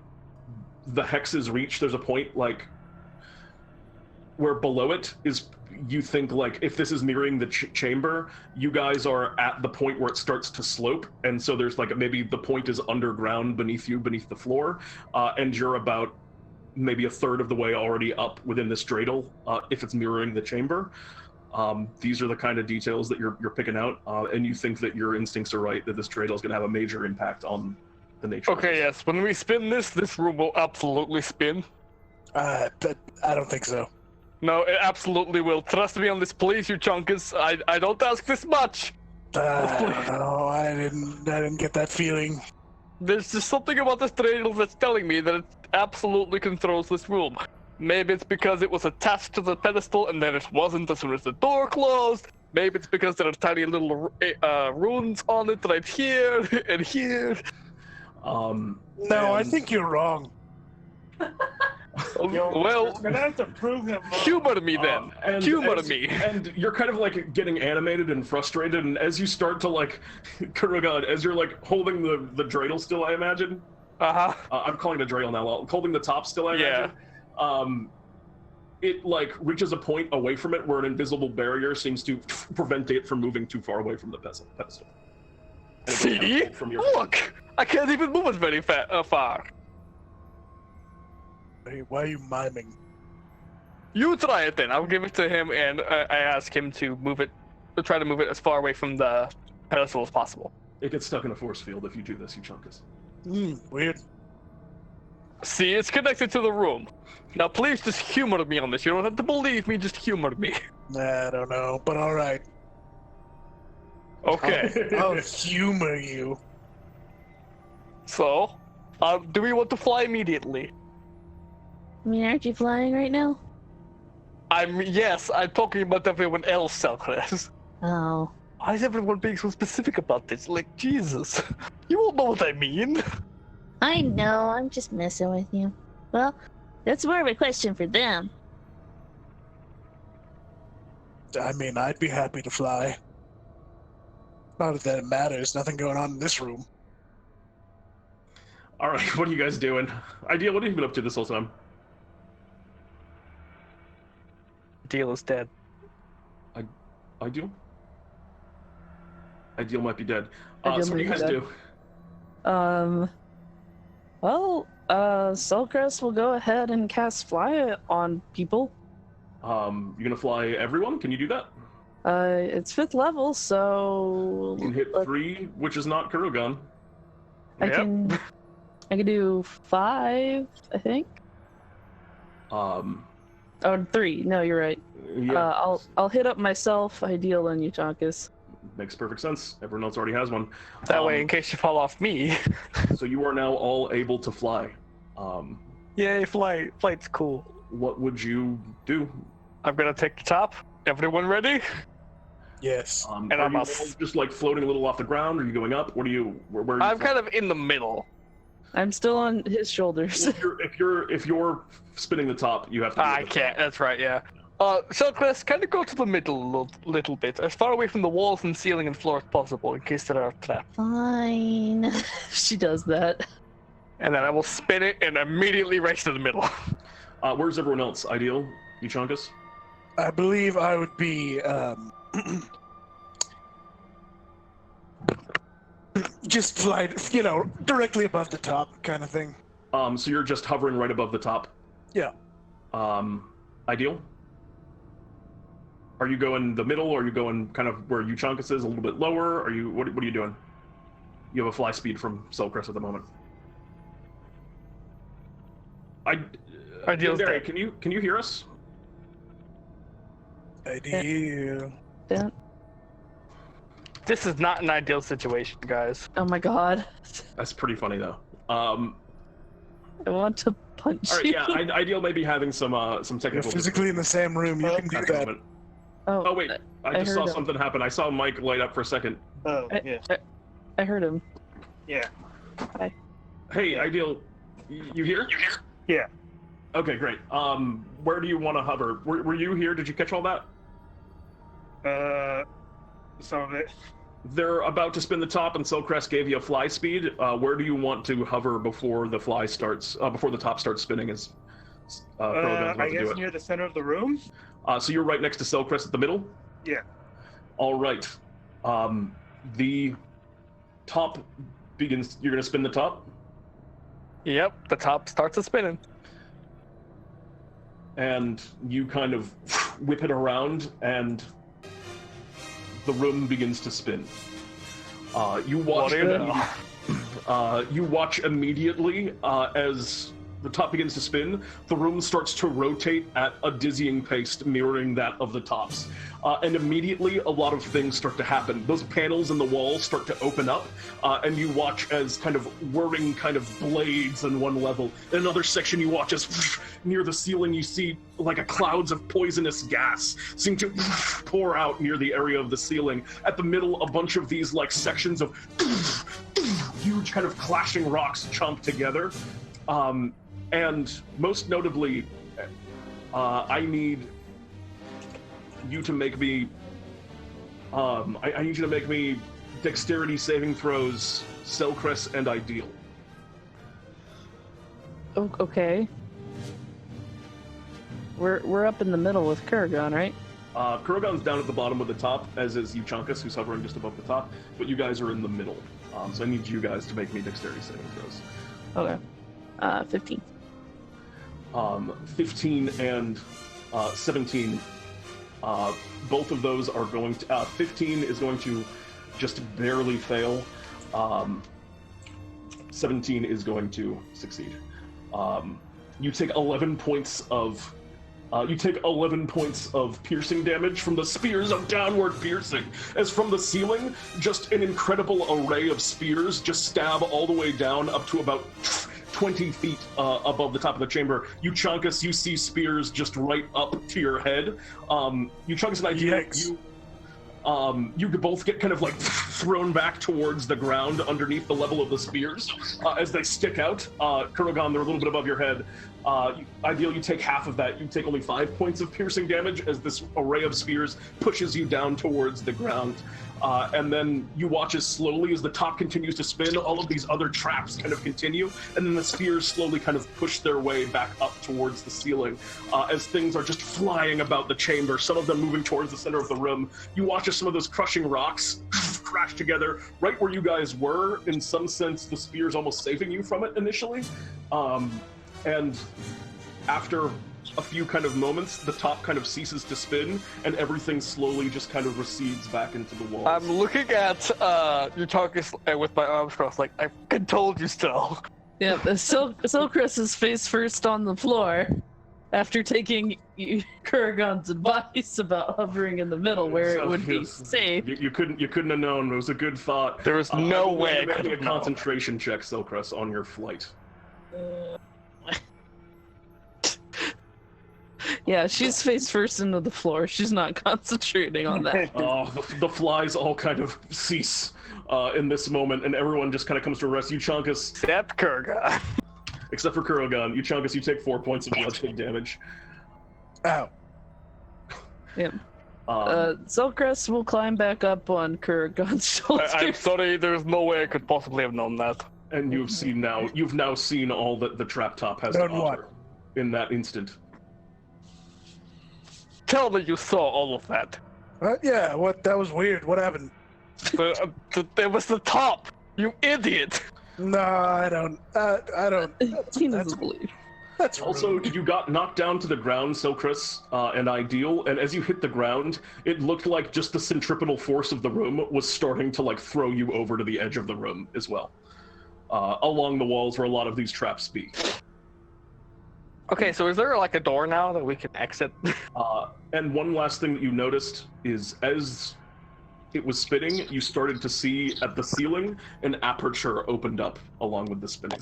the hexes reach. There's a point like where below it is, you think like if this is mirroring the chamber, you guys are at the point where it starts to slope, and so there's like maybe the point is underground beneath you, beneath the floor, and you're about maybe a third of the way already up within this dreidel, if it's mirroring the chamber. These are the kind of details that you're picking out, and you think that your instincts are right, that this dreidel is going to have a major impact on the nature of Okay, this. yes. When we spin this room will absolutely spin. I don't think so. No, it absolutely will. Trust me on this, please, Euchaunkas. I don't ask this much. I don't know. I didn't get that feeling. There's just something about this dreidel that's telling me that it absolutely controls this room. Maybe it's because it was attached to the pedestal and then it wasn't as soon as the door closed. Maybe it's because there are tiny little runes on it right here and here. No, I think you're wrong. Well, we're gonna have to prove him wrong. humor me then. Humor me. And you're kind of like getting animated and frustrated, and as you start to like, Kurogan, as you're like holding the dreidel still, I imagine. I'm calling it a dreidel now. Holding the top still, I imagine. It like reaches a point away from it where an invisible barrier seems to prevent it from moving too far away from the pedestal. See? Look! I can't even move it very far. Hey, why are you miming? You try it then. I'll give it to him, and I ask him to move it, to try to move it as far away from the pedestal as possible. It gets stuck in a force field if you do this, Euchaunkas. Weird. See, it's connected to the room. Now please just humor me on this. You don't have to believe me, just humor me. I don't know, but alright. Okay. I'll humor you. So, do we want to fly immediately? I mean, aren't you flying right now? Yes, I'm talking about everyone else, Selcress. Oh. Why is everyone being so specific about this? Like, Jesus. You won't know what I mean. I know, I'm just messing with you. Well, that's more of a question for them. I mean, I'd be happy to fly. Not that it matters, nothing going on in this room. Alright, what are you guys doing? Ideal, what have you been up to this whole time? Deal is dead. Ideal? Ideal might be dead. Ideal So what do you might guys be do? Well, Selcress will go ahead and cast fly on people. You're gonna fly everyone? Can you do that? It's 5th level, so You can hit 3, which is not Kurogan. I can do 5, I think. Oh, 3. No, you're right. Yeah. I'll hit up myself, Ideal, and Euchaunkas. Makes perfect sense. Everyone else already has one. That way, in case you fall off me. So you are now all able to fly. Yay, flight's cool. What would you do? I'm gonna take the top. Everyone ready? Yes. And are I'm you off. all just like floating a little off the ground? Are you going up? Where are you I'm kind of in the middle. I'm still on his shoulders. If you're spinning the top, you have to. I can't. That's right. Yeah. Selcress, kind of go to the middle a little bit, as far away from the walls and ceiling and floor as possible, in case there are traps. Fine. She does that. And then I will spin it and immediately race to the middle. Where's everyone else? Ideal, Euchaunkas? I believe I would be, just fly, directly above the top kind of thing. So you're just hovering right above the top? Yeah. Ideal? Are you going the middle, or are you going kind of where Euchaunkas is, a little bit lower? Are you what are you doing? You have a fly speed from Selcress at the moment. Ideal's Derek, dead. can you hear us? I do. Don't. This is not an ideal situation, guys. Oh my god. That's pretty funny though. I want to punch All right, you. yeah, Ideal may be having some You're technical physically in the same room, you can do at the that. moment. Oh, Oh wait, I just saw heard him. something happen. I saw Mike light up for a second. Oh, yeah. I heard him. Yeah. Hey, Ideal, you here? Yeah. Okay, great. Where do you want to hover? Were you here? Did you catch all that? Some of it. They're about to spin the top, and Selcress gave you a fly speed. Where do you want to hover before the fly starts? Before the top starts spinning? As Kurogan's about I to do guess it. near the center of the room? So you're right next to Selcress at the middle? Yeah. All right. The top begins. You're going to spin the top? Yep, the top starts spinning. And you kind of whip it around, and the room begins to spin. You watch. You watch immediately as the top begins to spin. The room starts to rotate at a dizzying pace, mirroring that of the tops. And immediately, a lot of things start to happen. Those panels in the walls start to open up, and you watch as kind of whirring kind of blades on one level. In another section, you watch as near the ceiling, you see like a clouds of poisonous gas seem to pour out near the area of the ceiling. At the middle, a bunch of these like sections of huge kind of clashing rocks chomp together. And most notably, I need you to make me. I need you to make me dexterity saving throws, Selcress and Ideal. Okay. We're up in the middle with Kurogan, right? Kurogan's down at the bottom of the top, as is Euchaunkas, who's hovering just above the top. But you guys are in the middle, so I need you guys to make me dexterity saving throws. Okay. 15. 15 and 17. Both of those are going to. 15 is going to just barely fail. 17 is going to succeed. You take 11 points of. You take 11 points of piercing damage from the spears of downward piercing, as from the ceiling, just an incredible array of spears just stab all the way down up to about 20 feet above the top of the chamber. Euchaunkas, you see spears just right up to your head. Euchaunkas and you could both get kind of like thrown back towards the ground underneath the level of the spears as they stick out. Kurogan, they're a little bit above your head. Ideal, you take half of that. You take only 5 points of piercing damage as this array of spears pushes you down towards the ground. And then you watch as slowly as the top continues to spin, all of these other traps kind of continue, and then the spears slowly kind of push their way back up towards the ceiling as things are just flying about the chamber, some of them moving towards the center of the room. You watch as some of those crushing rocks crash together right where you guys were, in some sense the spears almost saving you from it initially. And after a few kind of moments, the top kind of ceases to spin, and everything slowly just kind of recedes back into the walls. I'm looking at Euchaunkas with my arms crossed, like, I fucking told you so. Yeah, Selcress is face first on the floor after taking Kurogan's advice about hovering in the middle where it would be safe. You couldn't have known. It was a good thought. There was no way I could make a concentration check, Selcress, on your flight. Yeah, she's face first into the floor. She's not concentrating on that. The flies all kind of cease in this moment, and everyone just kind of comes to a rest. Euchaunkas, Except Kurogan. Except for Kurogan. Euchaunkas, you take 4 points of bludgeoning damage. Ow. Yep. Selcress will climb back up on Kurogan's shoulder. I'm sorry, there's no way I could possibly have known that. And you've now seen all that the trap top has to offer in that instant. Tell me you saw all of that. Yeah, that was weird. What happened? There was the top, you idiot! No, I don't. He doesn't believe. That's Also, rude. you got knocked down to the ground, Selcress and Ideal, and as you hit the ground, it looked like just the centripetal force of the room was starting to like throw you over to the edge of the room as well, along the walls where a lot of these traps be. Okay, so is there like a door now that we can exit? And one last thing that you noticed is as it was spinning, you started to see at the ceiling an aperture opened up along with the spinning.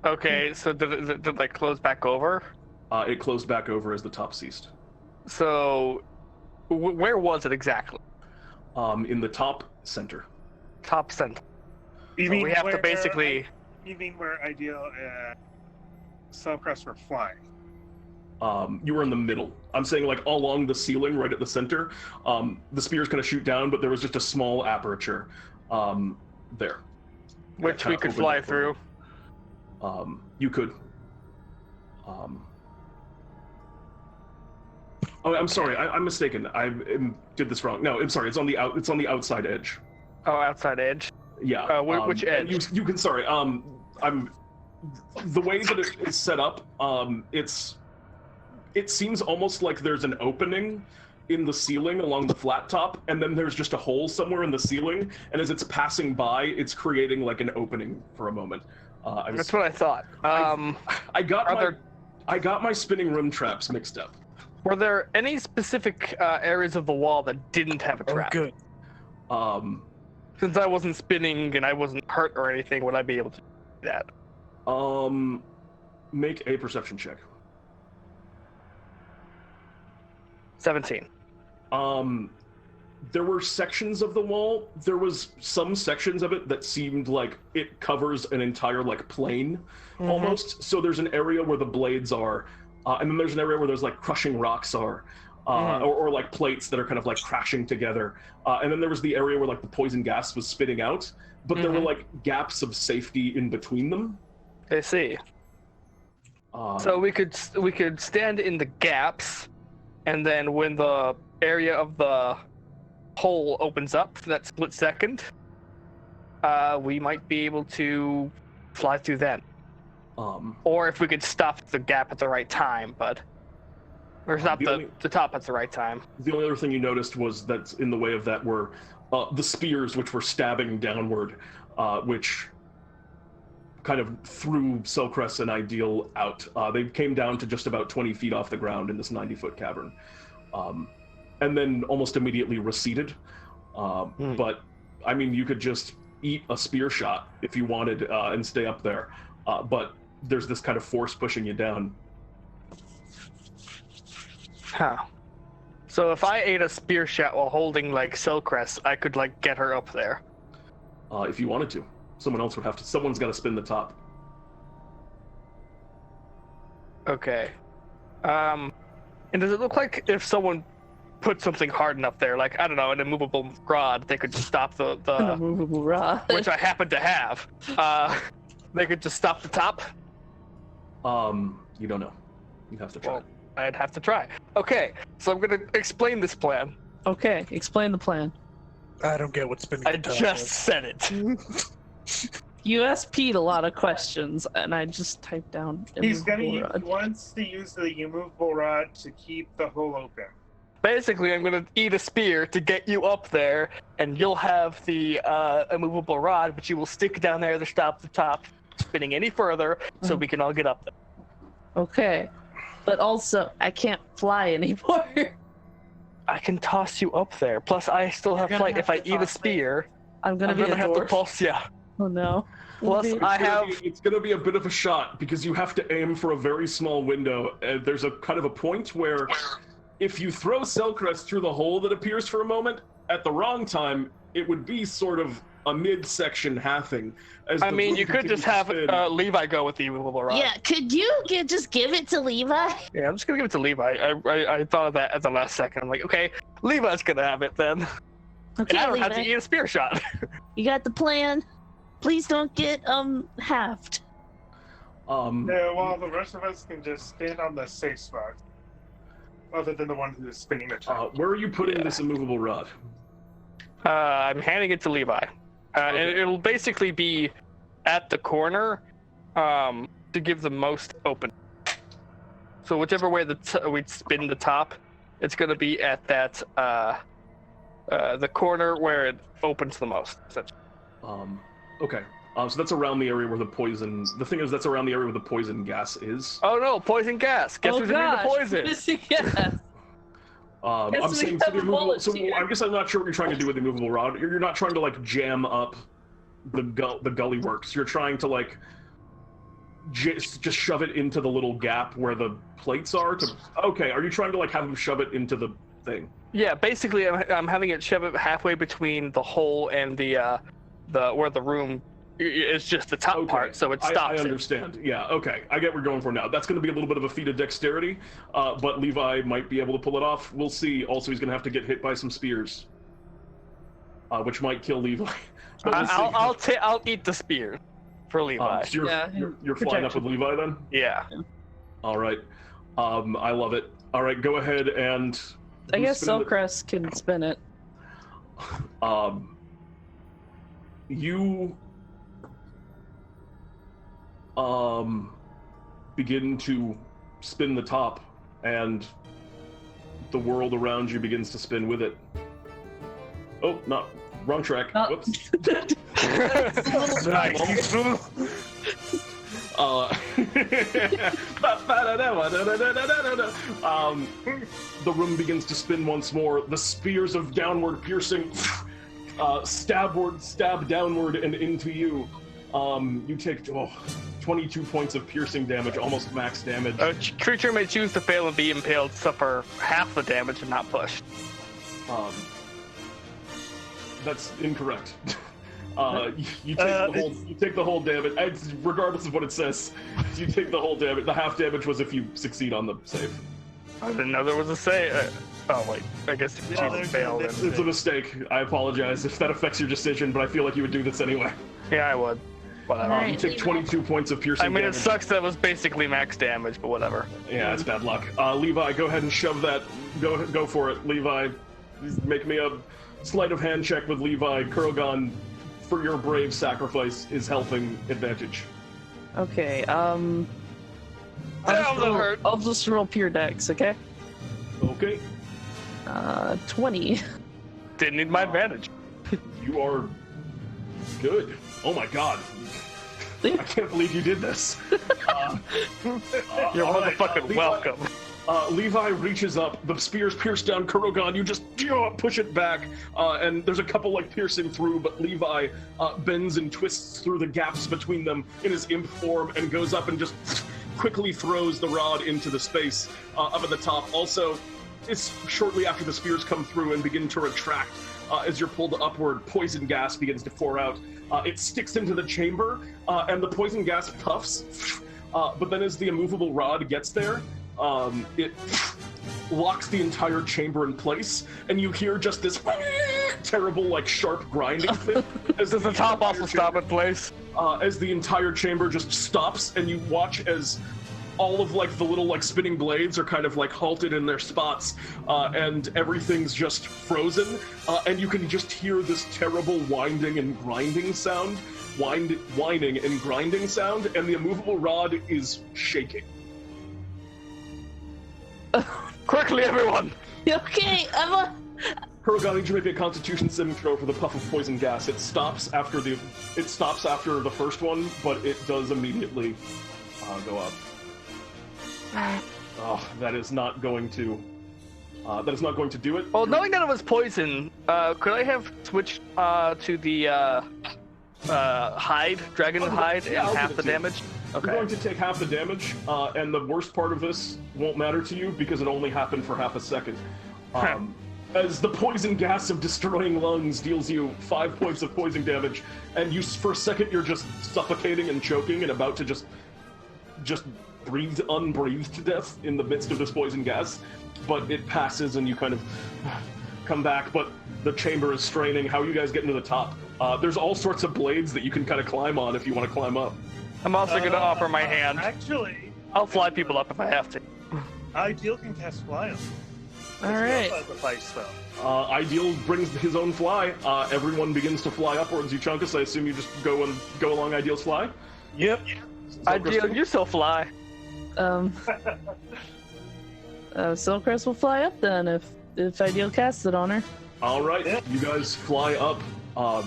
Okay, so did it like close back over? It closed back over as the top ceased. So, where was it exactly? In the top center. Top center. You So mean we have to where- basically... You mean where Ideal and Selcress were flying? You were in the middle. I'm saying like along the ceiling, right at the center. The spears kind of shoot down, but there was just a small aperture there. Which That we kinda could opened fly up for through. you. You could. Oh, I'm sorry. I'm mistaken. I did this wrong. No, I'm sorry. It's on the outside edge. Oh, outside edge? Yeah. Which and edge? You can. Sorry. I'm. The way that it is set up. It seems almost like there's an opening in the ceiling along the flat top, and then there's just a hole somewhere in the ceiling, and as it's passing by, it's creating like an opening for a moment. That's what I thought. I got my spinning room traps mixed up. Were there any specific areas of the wall that didn't have a Oh, trap? good. Since I wasn't spinning and I wasn't hurt or anything, would I be able to do that? Make a perception check. 17. there were sections of the wall. There was some sections of it that seemed like it covers an entire like plane, almost. So there's an area where the blades are, and then there's an area where there's like crushing rocks are, or like plates that are kind of like crashing together. And then there was the area where like the poison gas was spitting out, but there were like gaps of safety in between them. I see. So we could stand in the gaps, and then when the area of the hole opens up for that split second, we might be able to fly through then. Or if we could stop the gap at the right time, or stop the top at the right time. The only other thing you noticed was that in the way of that were the spears, which were stabbing downward, which kind of threw Selcress and Ideal out. They came down to just about 20 feet off the ground in this 90-foot cavern. And then almost immediately receded. But, I mean, you could just eat a spear shot if you wanted and stay up there. But there's this kind of force pushing you down. Huh. So if I ate a spear shot while holding, like, Selcress, I could, like, get her up there. If you wanted to. Someone's got to spin the top. Okay. And does it look like if someone put something hard enough there, like, I don't know, an immovable rod, they could just stop the An immovable rod. which I happen to have. They could just stop the top? You don't know. You have to try. Well, I'd have to try. Okay, so I'm gonna explain this plan. Okay, explain the plan. I don't get what spinning I the top just is. said it. You SP'd a lot of questions, and I just typed down He's gonna immovable rod. wants to use the immovable rod to keep the hole open. Basically, I'm gonna eat a spear to get you up there, and you'll have the immovable rod, but you will stick down there to stop the top spinning any further, so we can all get up there. Okay, but also, I can't fly anymore. I can toss you up there. Plus, I still have gonna flight. have If I to eat a toss me. spear, I'm gonna I'm be gonna a have to dwarf. pulse you. Oh no. Plus, It's gonna be a bit of a shot because you have to aim for a very small window. There's a kind of a point where if you throw Selcress through the hole that appears for a moment, at the wrong time, it would be sort of a midsection halving. I mean, you could just have Levi go with the immovable rod. Yeah, could you just give it to Levi? Yeah, I'm just gonna give it to Levi. I thought of that at the last second. I'm like, okay, Levi's gonna have it then. Okay, And I don't have to Levi. eat a spear shot. You got the plan. Please don't get halved. Yeah, well, the rest of us can just stand on the safe spot. Other than the one who's spinning the top. Where are you putting this immovable rod? I'm handing it to Levi. And it'll basically be at the corner to give the most open. So whichever way we spin the top, it's going to be at that the corner where it opens the most. Okay. So that's around the area where the poison. The thing is, that's around the area where the poison gas is. Oh no, poison gas! Guess Oh who's immune to gosh, poison? yes. I'm Guess we saying have so the immovable. bullets So here. I guess I'm not sure what you're trying to do with the immovable rod. You're not trying to like jam up the gully works. You're trying to like just shove it into the little gap where the plates are. Okay. Are you trying to like have him shove it into the thing? Yeah, basically, I'm having it shove it halfway between the hole and the where the room is just the top part, so it stops. I understand. Yeah, okay. I get what we're going for now. That's going to be a little bit of a feat of dexterity, but Levi might be able to pull it off. We'll see. Also, he's going to have to get hit by some spears, which might kill Levi. But we'll see. I'll eat the spear for Levi. So you're flying up with Levi then? Yeah. All right. I love it. All right, go ahead and... I guess spin Selcress can spin it. You begin to spin the top, and the world around you begins to spin with it. Oh, wrong track. Whoops. The room begins to spin once more. The spears of downward piercing stab downward and into you. You take 22 points of piercing damage, almost max damage. A creature may choose to fail and be impaled, suffer half the damage and not push. That's incorrect. You take the whole damage. Regardless of what it says, you take the whole damage. The half damage was if you succeed on the save. I didn't know there was a save. Oh wait, I guess if you failed. It's a mistake. I apologize if that affects your decision, but I feel like you would do this anyway. Yeah, I would. Whatever. Alright, You take 22 points of piercing I mean, damage. it sucks that it was basically max damage, but whatever. Yeah, it's bad luck. Levi, go ahead and shove that. Go for it, Levi. Make me a sleight of hand check with Levi. Kurogan, for your brave sacrifice, is helping advantage. Okay, hurt. I'll just roll pure dex, okay? Okay. 20. Didn't need my advantage. You are good. Oh my god. I can't believe you did this. You're all right, motherfucking welcome. Levi reaches up, the spears pierce down Kurogan, you just push it back, and there's a couple like piercing through, but Levi bends and twists through the gaps between them in his imp form and goes up and just quickly throws the rod into the space up at the top. Also, it's shortly after the spears come through and begin to retract. As you're pulled upward, poison gas begins to pour out. It sticks into the chamber, and the poison gas puffs, but then as the immovable rod gets there, it locks the entire chamber in place, and you hear just this terrible, like, sharp grinding thing. Does the top also stop in place? As the entire chamber just stops, and you watch as all of, like, the little, like, spinning blades are kind of, like, halted in their spots, and everything's just frozen, and you can just hear this terrible winding and grinding sound, whining and grinding sound, and the immovable rod is shaking. Quickly, everyone! Okay, Kurogan, need you make a Constitution saving throw for the puff of poison gas. It stops after the first one, but it does immediately go up. Oh, that is not going to do it. Well, knowing that it was poison, could I have switched to the hide, dragon hide, and I'll half give the it to you. damage? You're Okay. going to take half the damage, and the worst part of this won't matter to you because it only happened for half a second. As the poison gas of destroying lungs deals you 5 points of poison damage, and you, for a second, you're just suffocating and choking and about to just unbreathed to death in the midst of this poison gas, but it passes and you kind of come back, but the chamber is straining. How you guys get into the top? There's all sorts of blades that you can kind of climb on if you want to climb up. I'm also going to offer my hand. Actually, I'll fly people up if I have to. Ideal can cast fly up. Alright. The fly spell. Ideal brings his own fly. Everyone begins to fly upwards. Euchaunkas, I assume you just go along Ideal's fly? Yep. Ideal, you still fly. Selcress will fly up then if Ideal casts it on her. All right, Yeah. You guys fly up. Gonna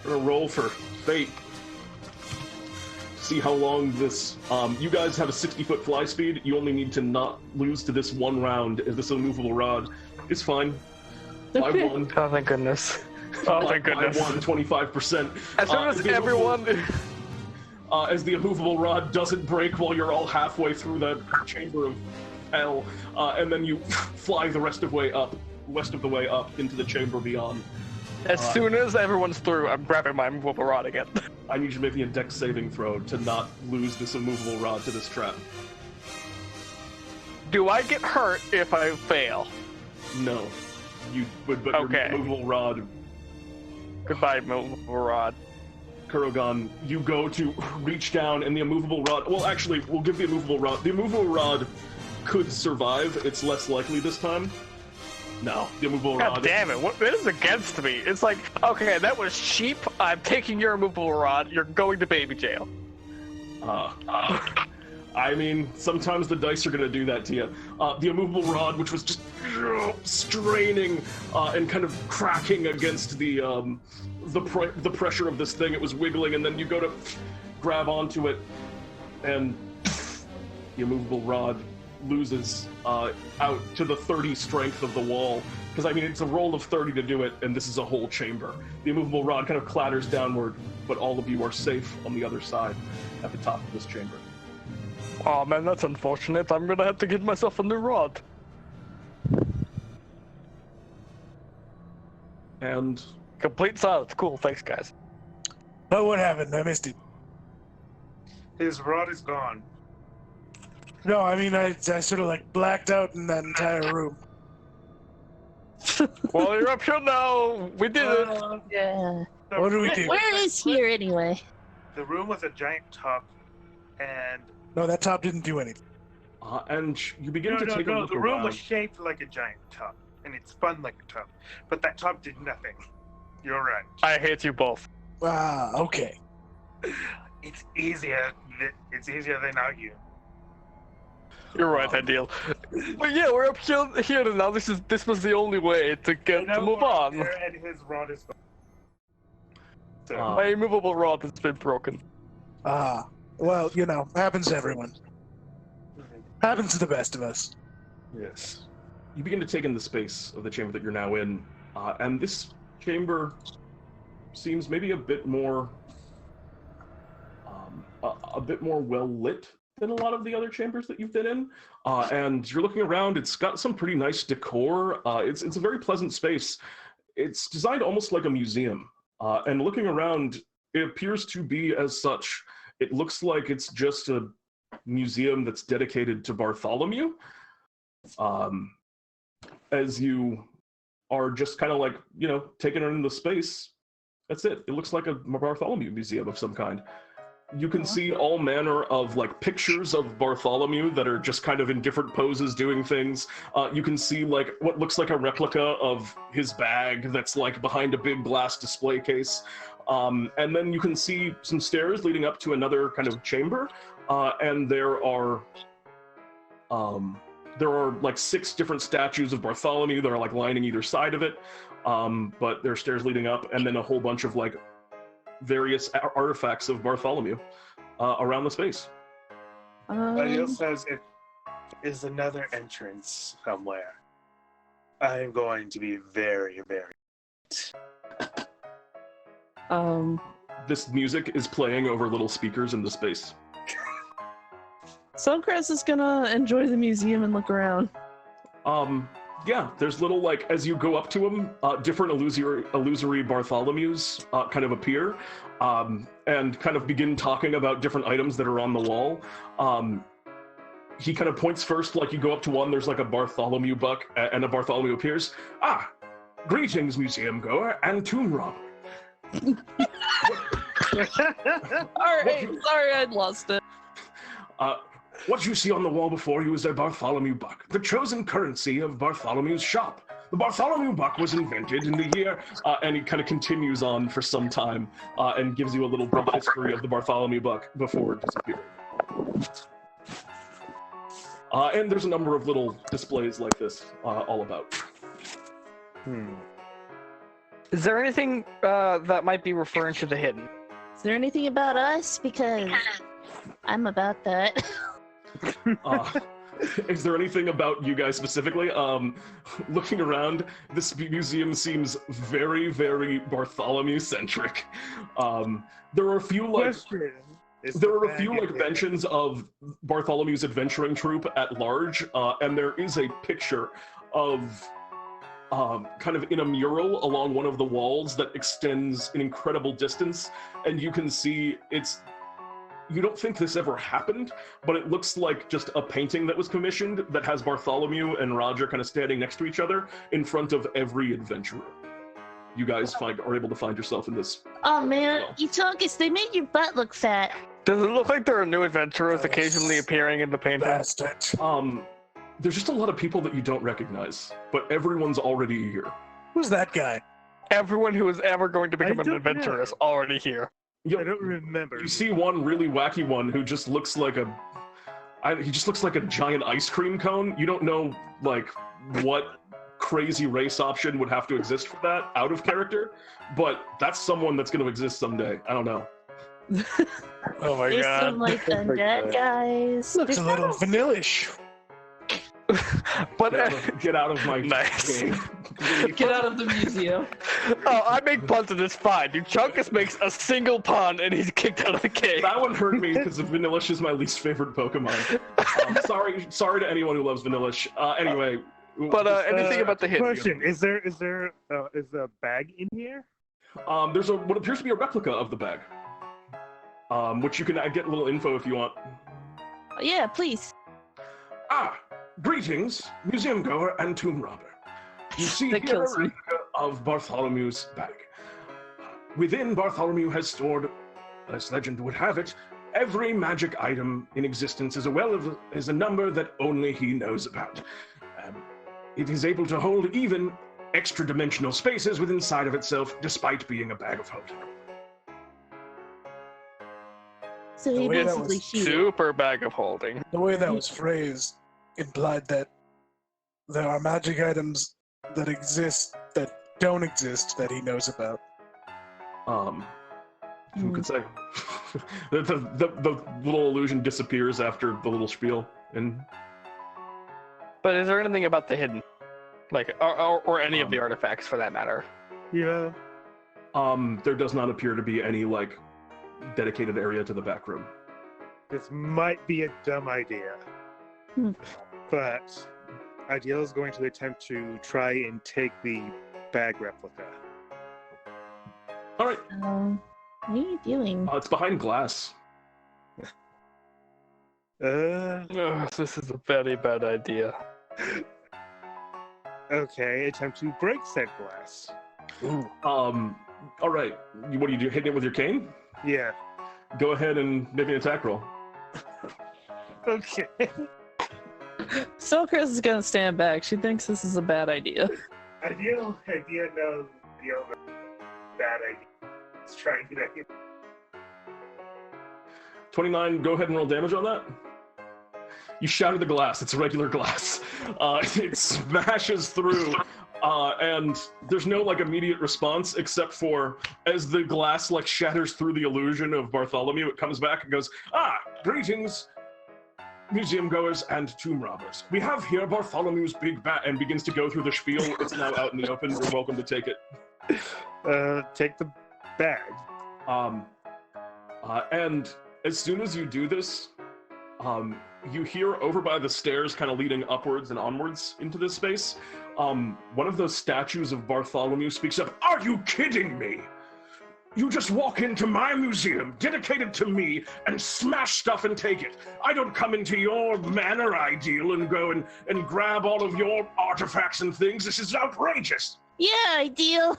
roll for fate. See how long this. You guys have a 60-foot fly speed. You only need to not lose to this one round. As this immovable rod is fine. Fly Okay. one. Oh, thank goodness. Oh, thank goodness. 25%. As soon as everyone... As the immovable rod doesn't break while you're all halfway through the chamber of hell, and then you fly the rest of the way up into the chamber beyond. As soon as everyone's through, I'm grabbing my immovable rod again. I need you to make me a dex saving throw to not lose this immovable rod to this trap. Do I get hurt if I fail? No. But Okay. your immovable rod, Goodbye, immovable rod. Kurogan, you go to reach down and the immovable rod, well actually, we'll give the immovable rod, the immovable rod could survive, it's less likely this time. No, the immovable God rod. damn it, what is against me? It's like, okay, that was cheap, I'm taking your immovable rod, you're going to baby jail. I mean, sometimes the dice are going to do that to you. The immovable rod, which was just straining and kind of cracking against the pressure of this thing, it was wiggling, and then you go to grab onto it, and the immovable rod loses out to the 30 strength of the wall. Because, I mean, it's a roll of 30 to do it, and this is a whole chamber. The immovable rod kind of clatters downward, but all of you are safe on the other side at the top of this chamber. Oh man, that's unfortunate. I'm gonna have to get myself a new rod. And Complete silence. Cool. Thanks, guys. Oh, what happened? I missed it. His rod is gone. No, I mean, I sort of like blacked out in that entire room. Well, you're up here now. We did it. Yeah. What do we do? Where is here anyway? The room was a giant top, and No, that top didn't do anything. and you begin to take a look the room around. was shaped like a giant top, and it spun like a top, but that top did nothing. You're right. I hate you both. Ah, okay. It's easier. It's easier than argue. You're right, Ideal. But yeah, we're up here now. This was the only way to get to move on. And his rod is gone. So, My immovable rod has been broken. Ah, well, you know, happens to everyone. Happens to the best of us. Yes. You begin to take in the space of the chamber that you're now in, and this chamber seems maybe a bit more well lit than a lot of the other chambers that you've been in. And you're looking around, it's got some pretty nice decor. It's a very pleasant space. It's designed almost like a museum. And looking around, it appears to be as such. It looks like it's just a museum that's dedicated to Bartholomew. As you are just kind of like, you know, taking it in the space, that's it. It looks like a Bartholomew museum of some kind. You can see all manner of like pictures of Bartholomew that are just kind of in different poses doing things. You can see like what looks like a replica of his bag that's like behind a big glass display case. And then you can see some stairs leading up to another kind of chamber. And there are like 6 different statues of Bartholomew that are like lining either side of it. But there are stairs leading up, and then a whole bunch of like various artifacts of Bartholomew around the space. Ideal says it is another entrance somewhere. I am going to be very, very. This music is playing over little speakers in the space. Selcress is gonna enjoy the museum and look around. Yeah, there's little, like, as you go up to him, different illusory Bartholomews kind of appear and kind of begin talking about different items that are on the wall. He kind of points first, like you go up to one, there's like a Bartholomew buck, and a Bartholomew appears. Ah, greetings, museum goer and tomb robber. Alright, sorry I'd lost it. What you see on the wall before you is a Bartholomew buck, the chosen currency of Bartholomew's shop. The Bartholomew buck was invented in the year, and he kind of continues on for some time and gives you a little brief history of the Bartholomew buck before it disappeared. And there's a number of little displays like this all about. Is there anything that might be referring to the hidden? Is there anything about us? Because I'm about that. Is there anything about you guys specifically? Looking around, this museum seems very, very Bartholomew-centric. There are a few mentions of Bartholomew's adventuring troupe at large, and there is a picture of kind of in a mural along one of the walls that extends an incredible distance, and you can see you don't think this ever happened, but it looks like just a painting that was commissioned that has Bartholomew and Roger kind of standing next to each other in front of every adventurer. You guys are able to find yourself in this. Oh man, Euchaunkas, they made your butt look fat. Does it look like there are new adventurers occasionally appearing in the painting? Bastard. There's just a lot of people that you don't recognize, but everyone's already here. Who's that guy? Everyone who is ever going to become an don't adventurer know. is already here. I don't remember. You see one really wacky one who just looks like he just looks like a giant ice cream cone. You don't know like what crazy race option would have to exist for that out of character, but that's someone that's going to exist someday. I don't know. Oh my There's god. some like undead guys. Looks a There's little not vanillish. But Get out of my Nice. game. Get out of the museum. oh, I make puns and it's fine. Euchaunkas makes a single pun and he's kicked out of the cave. That one hurt me because Vanillish is my least favorite Pokemon. Sorry to anyone who loves Vanillish. Anyway, But anything about the hidden? Question: Is a bag in here? There's what appears to be a replica of the bag, which you can get a little info if you want. Yeah, please. Greetings, museum goer and tomb robber. You see That here a kills me. replica of Bartholomew's bag. Within, Bartholomew has stored, as legend would have it, every magic item in existence, as well as a number that only he knows about. It is able to hold even extra-dimensional spaces within inside of itself, despite being a bag of holding. So The he way that basically was cheated. Super bag of holding. The way that was phrased implied that there are magic items that exist that don't exist that he knows about. Who could say? the little illusion disappears after the little spiel, and But is there anything about the hidden? Like, or any of the artifacts for that matter? Yeah. there does not appear to be any like dedicated area to the back room. This might be a dumb idea, but Ideal is going to attempt to try and take the bag replica. All right, What are you doing? it's behind glass. This is a very bad idea. Okay, attempt to break said glass. Ooh. All right, what do you do? Hitting it with your cane? Yeah. Go ahead and make an attack roll. Okay. Selcress is gonna stand back. She thinks this is a bad idea. Ideal knows bad idea. Let's try and get it. 29, go ahead and roll damage on that. You shattered the glass. It's regular glass. It smashes through, and there's no like immediate response except for as the glass like shatters through the illusion of Bartholomew, it comes back and goes, greetings, museum goers and tomb robbers. We have here Bartholomew's big bat, and begins to go through the spiel. It's now out in the open. You're welcome to take it. Take the bag. And as soon as you do this, you hear over by the stairs kind of leading upwards and onwards into this space, one of those statues of Bartholomew speaks up. Are you kidding me? You just walk into my museum, dedicated to me, and smash stuff and take it. I don't come into your manor, Ideal, and go and grab all of your artifacts and things. This is outrageous. Yeah, Ideal.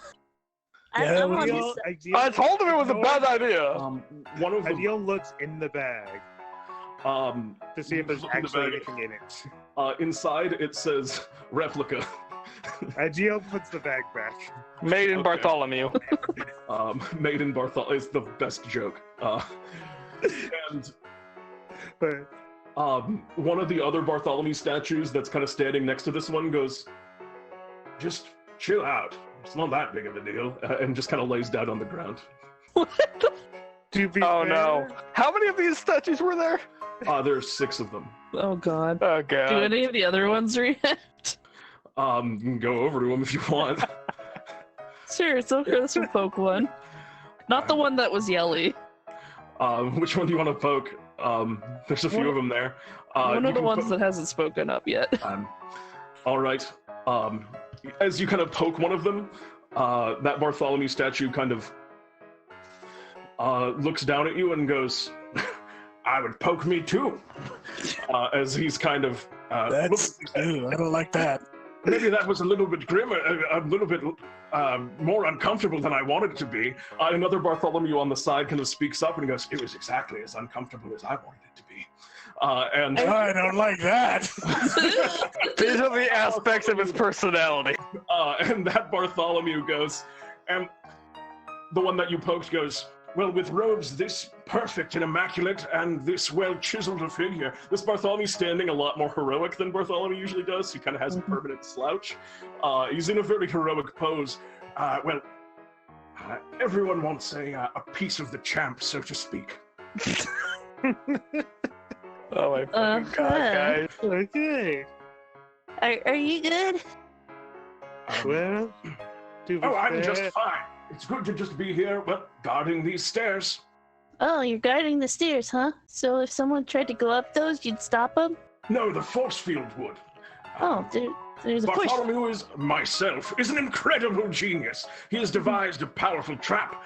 Yeah, I'm on this Ideal, side. Ideal, I told him it was a bad idea. One of them, Ideal looks in the bag to see if there's look in the actually bag. anything in it. Inside it says replica. Ideal puts the bag back. Made in Okay. Bartholomew. Made in Bartholomew is the best joke. And But one of the other Bartholomew statues that's kind of standing next to this one goes, just chill out. It's not that big of a deal. And just kind of lays down on the ground. to be Oh fair, no. How many of these statues were there? There's 6 of them. Oh god. Oh Do god. any of the other ones react? You can go over to them if you want. Sure, Selcress will poke one. Not the one that was yelly. Which one do you want to poke? There's a few of them there. One you of the can ones that hasn't spoken up yet. All right. As you kind of poke one of them, that Bartholomew statue kind of looks down at you and goes, I would poke me too. As he's kind of... That's ew, I don't like that. Maybe that was a little bit grimmer, a little bit more uncomfortable than I wanted it to be. Another Bartholomew on the side kind of speaks up and goes, it was exactly as uncomfortable as I wanted it to be. And I don't like that. These are the aspects of his personality. and that Bartholomew goes, and the one that you poked goes, well, with robes this perfect and immaculate and this well-chiseled a figure, this Bartholomew's standing a lot more heroic than Bartholomew usually does. He kind of has a permanent slouch. He's in a very heroic pose. Everyone wants a piece of the champ, so to speak. Oh my fucking god, guys. Okay. Are you good? Well, to be I'm just fair, fine. It's good to just be here, but guarding these stairs. Oh, you're guarding the stairs, huh? So if someone tried to go up those, you'd stop them? No, the force field would. Oh, There's a push. Bartholomew is an incredible genius. He has devised a powerful trap.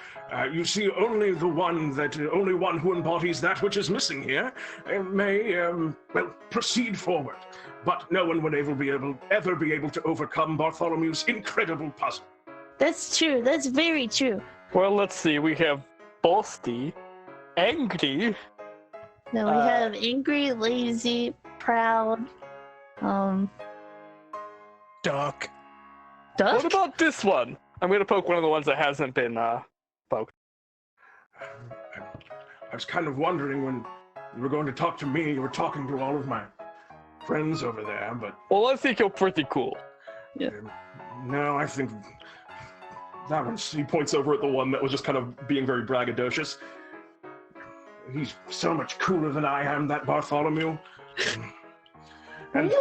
You see, only one who embodies that which is missing here may proceed forward. But no one would ever be able to overcome Bartholomew's incredible puzzle. That's true. That's very true. Well, let's see. We have Boasty, Angry. No, we have angry, lazy, proud. Duck. Duck. What about this one? I'm gonna poke one of the ones that hasn't been poked. I was kind of wondering when you were going to talk to me, you were talking to all of my friends over there, but... Well, I think you're pretty cool. No, I think that one... He points over at the one that was just kind of being very braggadocious. He's so much cooler than I am, that Bartholomew. And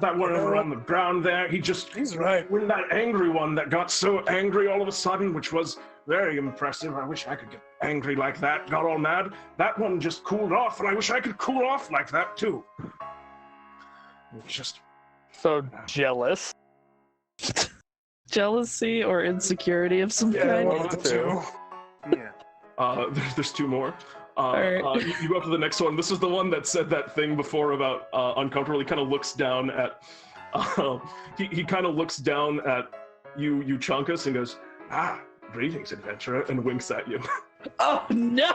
that one over on the ground there, he's right. When that angry one that got so angry all of a sudden, which was very impressive. I wish I could get angry like that, got all mad. That one just cooled off, and I wish I could cool off like that too. It's just... So jealous. Jealousy or insecurity of some kind? One of the two. Yeah. There's two more. Alright. You go up to the next one. This is the one that said that thing before about uncomfortable. He kind of looks down at... he kind of looks down at Euchaunkas and goes, greetings, adventurer, and winks at you. Oh no!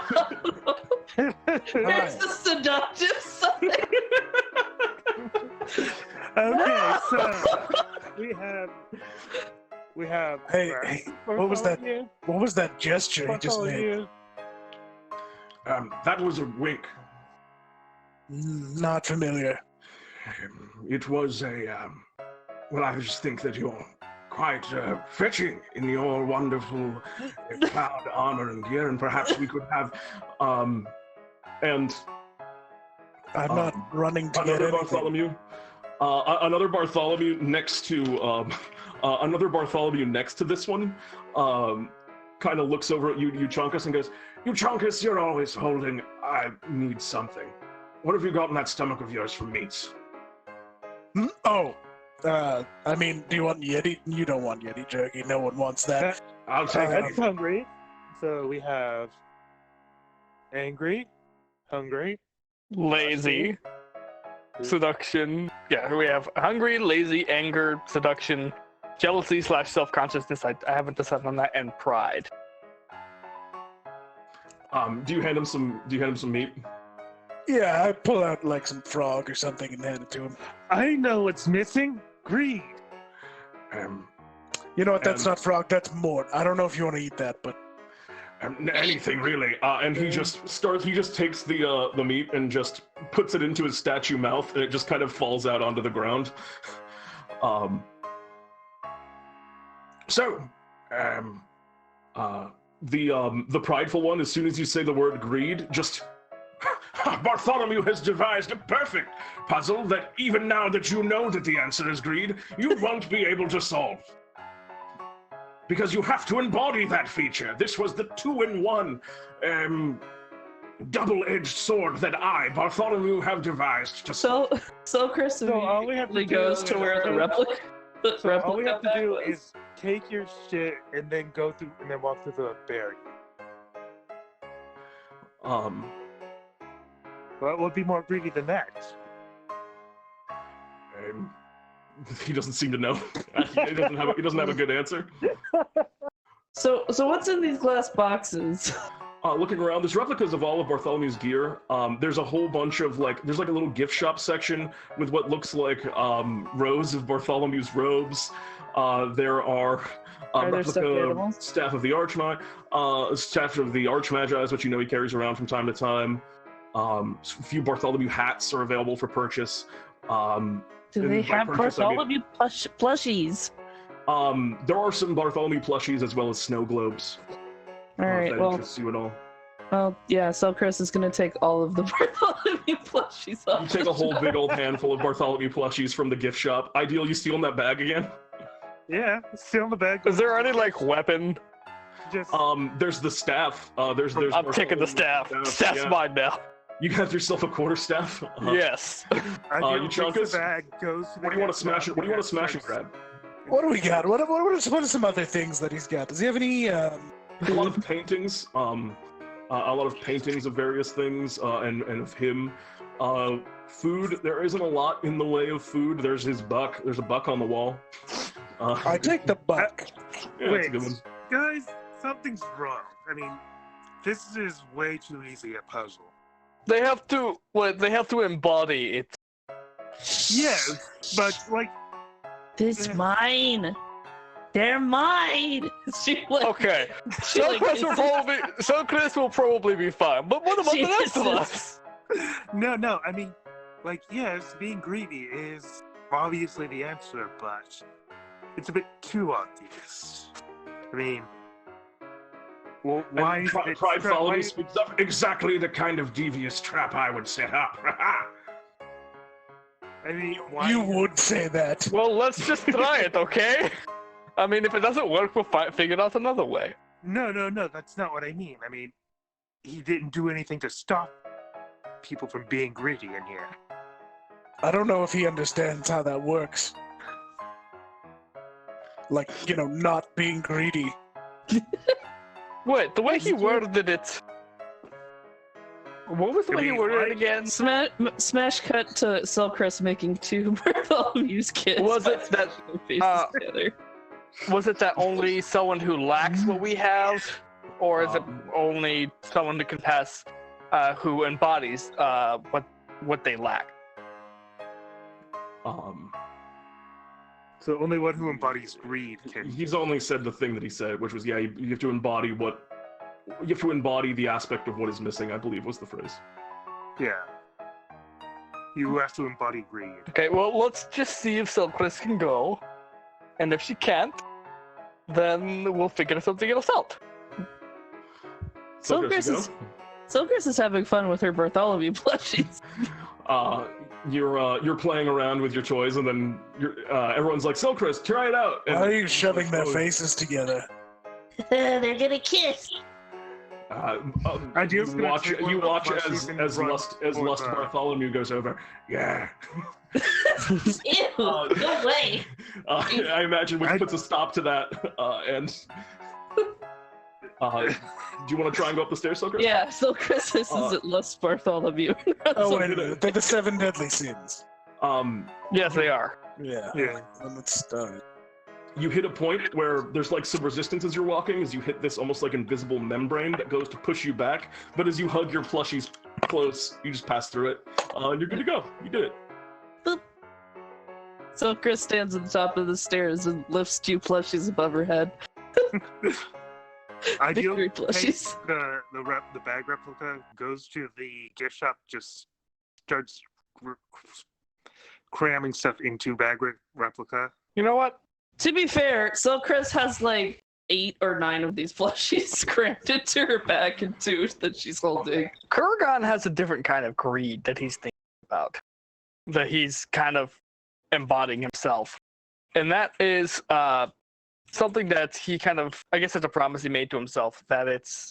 There's the seductive side. Okay, so we have. Hey, what was that? What was that gesture he just made? That was a wink. Not familiar. It was a, well, I just think that you're quite fetching in your wonderful cloud armor and gear, and perhaps we could have, and... I'm not running to get another anything. Bartholomew. Another Bartholomew next to, another Bartholomew next to this one, kind of looks over at Euchaunkas and goes, Euchaunkas, you're always holding, I need something. What have you got in that stomach of yours for meats? I mean, do you want Yeti? You don't want Yeti jerky. No one wants that. I'll take it. That's hungry. So we have angry, hungry, Lazy, seduction. Yeah, we have hungry, lazy, anger, seduction, jealousy / self-consciousness. I haven't decided on that, and pride. Do you hand him some meat? Yeah, I pull out like some frog or something and hand it to him. I know what's missing. Greed. You know what? That's not frog. That's mort. I don't know if you want to eat that, but anything really. And he just takes the meat and just puts it into his statue mouth, and it just kind of falls out onto the ground. The prideful one, as soon as you say the word greed, just... Bartholomew has devised a perfect puzzle that even now that you know that the answer is greed, you won't be able to solve. Because you have to embody that feature. This was the 2-in-1 double-edged sword that I, Bartholomew, have devised to solve. Selcress immediately goes to where the replica. All we have to do is take your shit and then go through and then walk through the barrier. What would be more greedy than that? He doesn't seem to know. He doesn't have a good answer. So what's in these glass boxes? Looking around, there's replicas of all of Bartholomew's gear. There's a whole bunch of there's like a little gift shop section with what looks like rows of Bartholomew's robes. There are replica staff of the Archmagi, which you know he carries around from time to time. A few Bartholomew hats are available for purchase. Do they have Bartholomew plushies? There are some Bartholomew plushies as well as snow globes. All right, that interests you at all. Well, yeah, Selcress is going to take all of the Bartholomew plushies off. You take a whole big old handful of Bartholomew plushies from the gift shop. Ideal, you stealing that bag again? Yeah, stealing the bag. Is there any weapon? Just... there's the staff. There's I'm taking the staff. Staff's mine now. You got yourself a quarterstaff. Yes. Euchaunkas? The bag, goes to the What do you want to guest smash? What do you want to smash and starts- grab? What do we got? What are some other things that he's got? Does he have any? A lot of paintings. A lot of paintings of various things, and of him. Food. There isn't a lot in the way of food. There's his buck. There's a buck on the wall. I take the buck. Yeah, that's a good one. Guys, something's wrong. I mean, this is way too easy a puzzle. They have to. They have to embody it. Yes, but like, This mine. They're mine. She like, Okay. she like Selcress will probably be fine. But what about the rest of Jesus. us? no. I mean, like, yes, being greedy is obviously the answer, but it's a bit too obvious. I mean, well, why is it? Pride why- Bartholomew speaks up. Exactly the kind of devious trap I would set up. I mean, why? You would say that. Well, let's just try it, okay? I mean, if it doesn't work, we'll figure out another way. No. That's not what I mean. I mean, he didn't do anything to stop people from being greedy in here. I don't know if he understands how that works. Like, not being greedy. Wait, the way he worded it. What was the way he worded it again? Smash cut to Selcress making 2 Bartholomew's kids. Was it that? Faces together. Was it that only someone who lacks what we have, or is it only someone who can pass, who embodies what they lack? So only one who embodies greed can. He's only said the thing that he said, which was, yeah, you have to embody the aspect of what is missing, I believe was the phrase. Yeah. You have to embody greed. Okay, well, let's just see if Selcress can go, and if she can't, then we'll figure something else out. Selcress is having fun with her Bartholomew plushies. You're playing around with your toys, and then everyone's like, Selcress, try it out. And, Why are you shoving their faces together? They're gonna kiss. Ideal's you gonna watch take one of the plushies and as run Lust towards, Bartholomew goes over. Yeah. Ew, no way. I imagine which puts a stop to that. And do you want to try and go up the stairs, Selcress? Yeah, Selcress isn't Lust Bartholomew. Oh, wait a minute. They're the 7 deadly sins. Yes, they are. Yeah. Yeah. Let's start. You hit a point where there's like some resistance as you're walking, as you hit this almost like invisible membrane that goes to push you back. But as you hug your plushies close, you just pass through it, and you're good to go. You did it. Boop. Selcress stands at the top of the stairs and lifts 2 plushies above her head. Ideal Victory takes plushies. the bag replica, goes to the gift shop, just starts cramming stuff into bag replica. You know what? To be fair, Selcress has like 8 or 9 of these plushies crammed into her back and 2 that she's holding. Kurogan has a different kind of greed that he's thinking about, that he's kind of embodying himself. And that is something that he kind of, I guess it's a promise he made to himself, that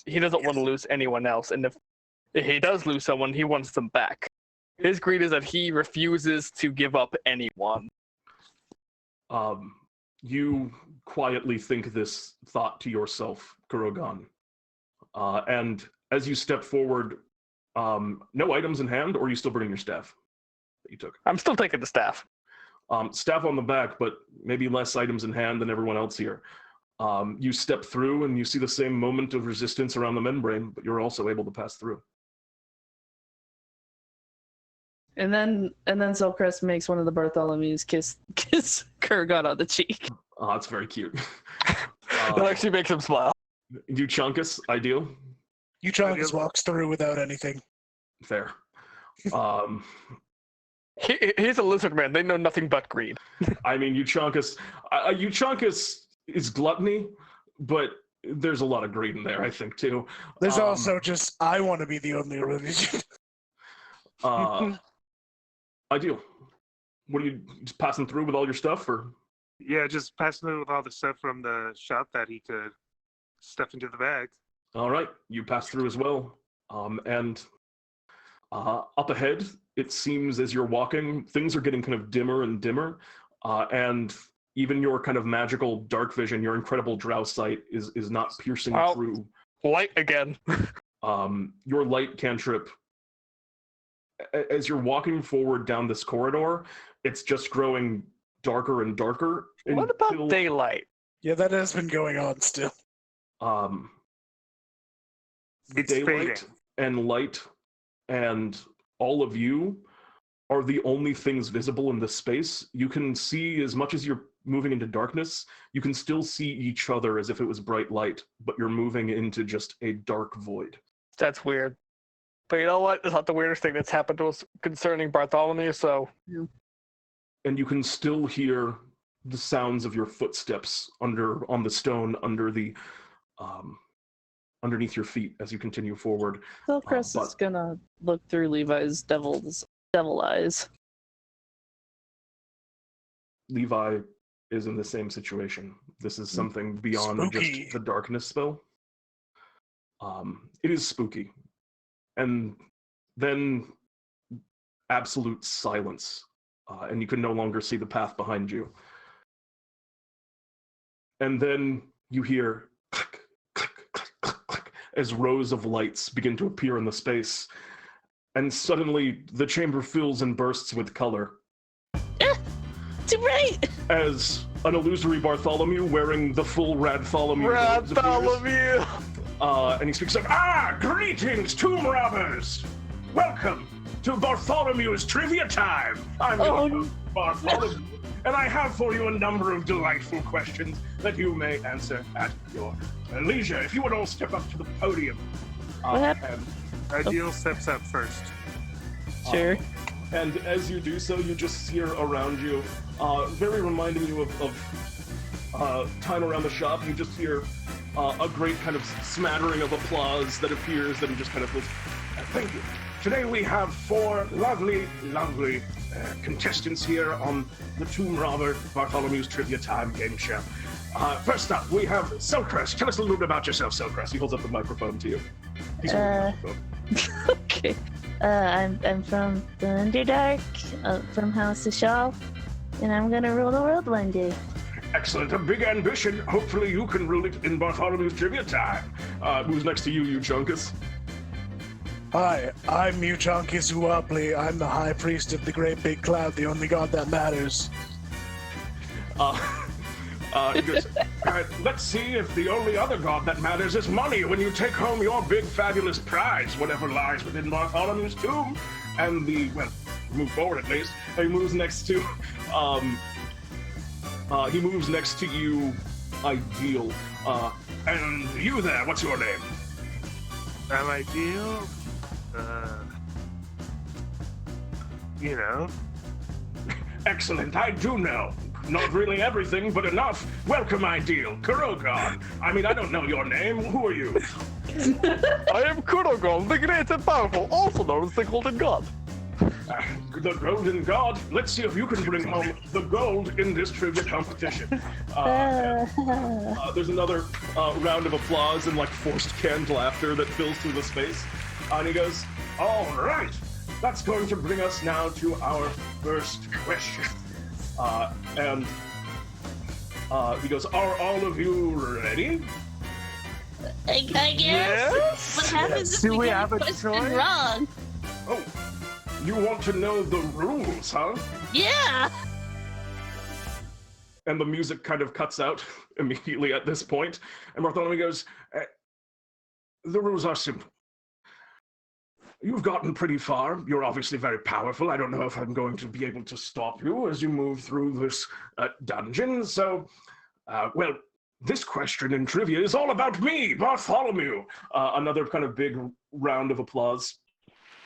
he doesn't want to lose anyone else. And if he does lose someone, he wants them back. His greed is that he refuses to give up anyone. You quietly think this thought to yourself, Kurogan. And as you step forward, no items in hand, or are you still bringing your staff that you took? I'm still taking the staff. Staff on the back, but maybe less items in hand than everyone else here. You step through and you see the same moment of resistance around the membrane, but you're also able to pass through. And then Selcress makes one of the Bartholomews kiss Kurogan on the cheek. Oh, that's very cute. That actually makes him smile. Euchaunkas, ideal? Euchaunkas walks through without anything. Fair. He's a lizard man. They know nothing but greed. I mean, Euchaunkas is gluttony, but there's a lot of greed in there, I think, too. There's also just, I want to be the only religion. Ideal. What are you just passing through with all your stuff, or? Yeah, just passing it with all the stuff from the shop that he could stuff into the bag. All right, you pass through as well, and Up ahead, it seems as you're walking, things are getting kind of dimmer and dimmer, and even your kind of magical dark vision, your incredible drow sight is not piercing through. Light again. Your light cantrip, as you're walking forward down this corridor, it's just growing darker and darker. What about daylight? Yeah, that has been going on still. It's Daylight fading. and light and all of you are the only things visible in this space. You can see, as much as you're moving into darkness, you can still see each other as if it was bright light, but you're moving into just a dark void. That's weird. But you know what? It's not the weirdest thing that's happened to us concerning Bartholomew, so... And you can still hear the sounds of your footsteps on the stone under the underneath your feet as you continue forward. Selcress is gonna look through Levi's devil eyes. Levi is in the same situation. This is something beyond Spooky. just the darkness spell. It is spooky. And then absolute silence. And you can no longer see the path behind you. And then you hear click, click, click, click, click, as rows of lights begin to appear in the space. And suddenly the chamber fills and bursts with color. Too bright! As an illusory Bartholomew wearing the full Radtholomew. Bartholomew! And he speaks like, greetings, tomb robbers! Welcome to Bartholomew's Trivia Time! I'm your host, Bartholomew, and I have for you a number of delightful questions that you may answer at your leisure. If you would all step up to the podium. Ideal steps up first. Sure. And as you do so, you just hear around you, very reminding you of time around the shop, you just hear a great kind of smattering of applause that appears, that he just kind of goes, thank you. Today we have 4 lovely contestants here on the Tomb Robber Bartholomew's Trivia Time game show. First up, we have Selcress. Tell us a little bit about yourself, Selcress. He holds up the microphone to you. He's holding the microphone. Okay. I'm from the Underdark, from House of Shaw, and I'm gonna rule the world one day. Excellent. A big ambition. Hopefully you can rule it in Bartholomew's Trivia Time. Who's next to you, Euchaunkas? Hi, I'm Euchaunkas Ouwoupli. I'm the High Priest of the Great Big Cloud, the only god that matters. He goes, let's see if the only other god that matters is money when you take home your big fabulous prize, whatever lies within Bartholomew's tomb. And move forward at least. He moves next to, you, Ideal. And you there, what's your name? I'm Ideal. You know. Excellent, I do know. Not really everything, but enough. Welcome, Ideal. Kurogan. I mean, I don't know your name. Who are you? I am Kurogan, the great and powerful, also known as the Golden God. The Golden God. Let's see if you can bring home the gold in this trivia competition. There's another round of applause and forced canned laughter that fills through the space. And he goes, all right. That's going to bring us now to our first question. He goes, are all of you ready? I guess. Yes. What happens if Do we we get have a a question choice? wrong? Oh, you want to know the rules, huh? Yeah. And the music kind of cuts out immediately at this point. And Bartholomew goes, the rules are simple. You've gotten pretty far. You're obviously very powerful. I don't know if I'm going to be able to stop you as you move through this dungeon. So, this question in trivia is all about me, Bartholomew. Another kind of big round of applause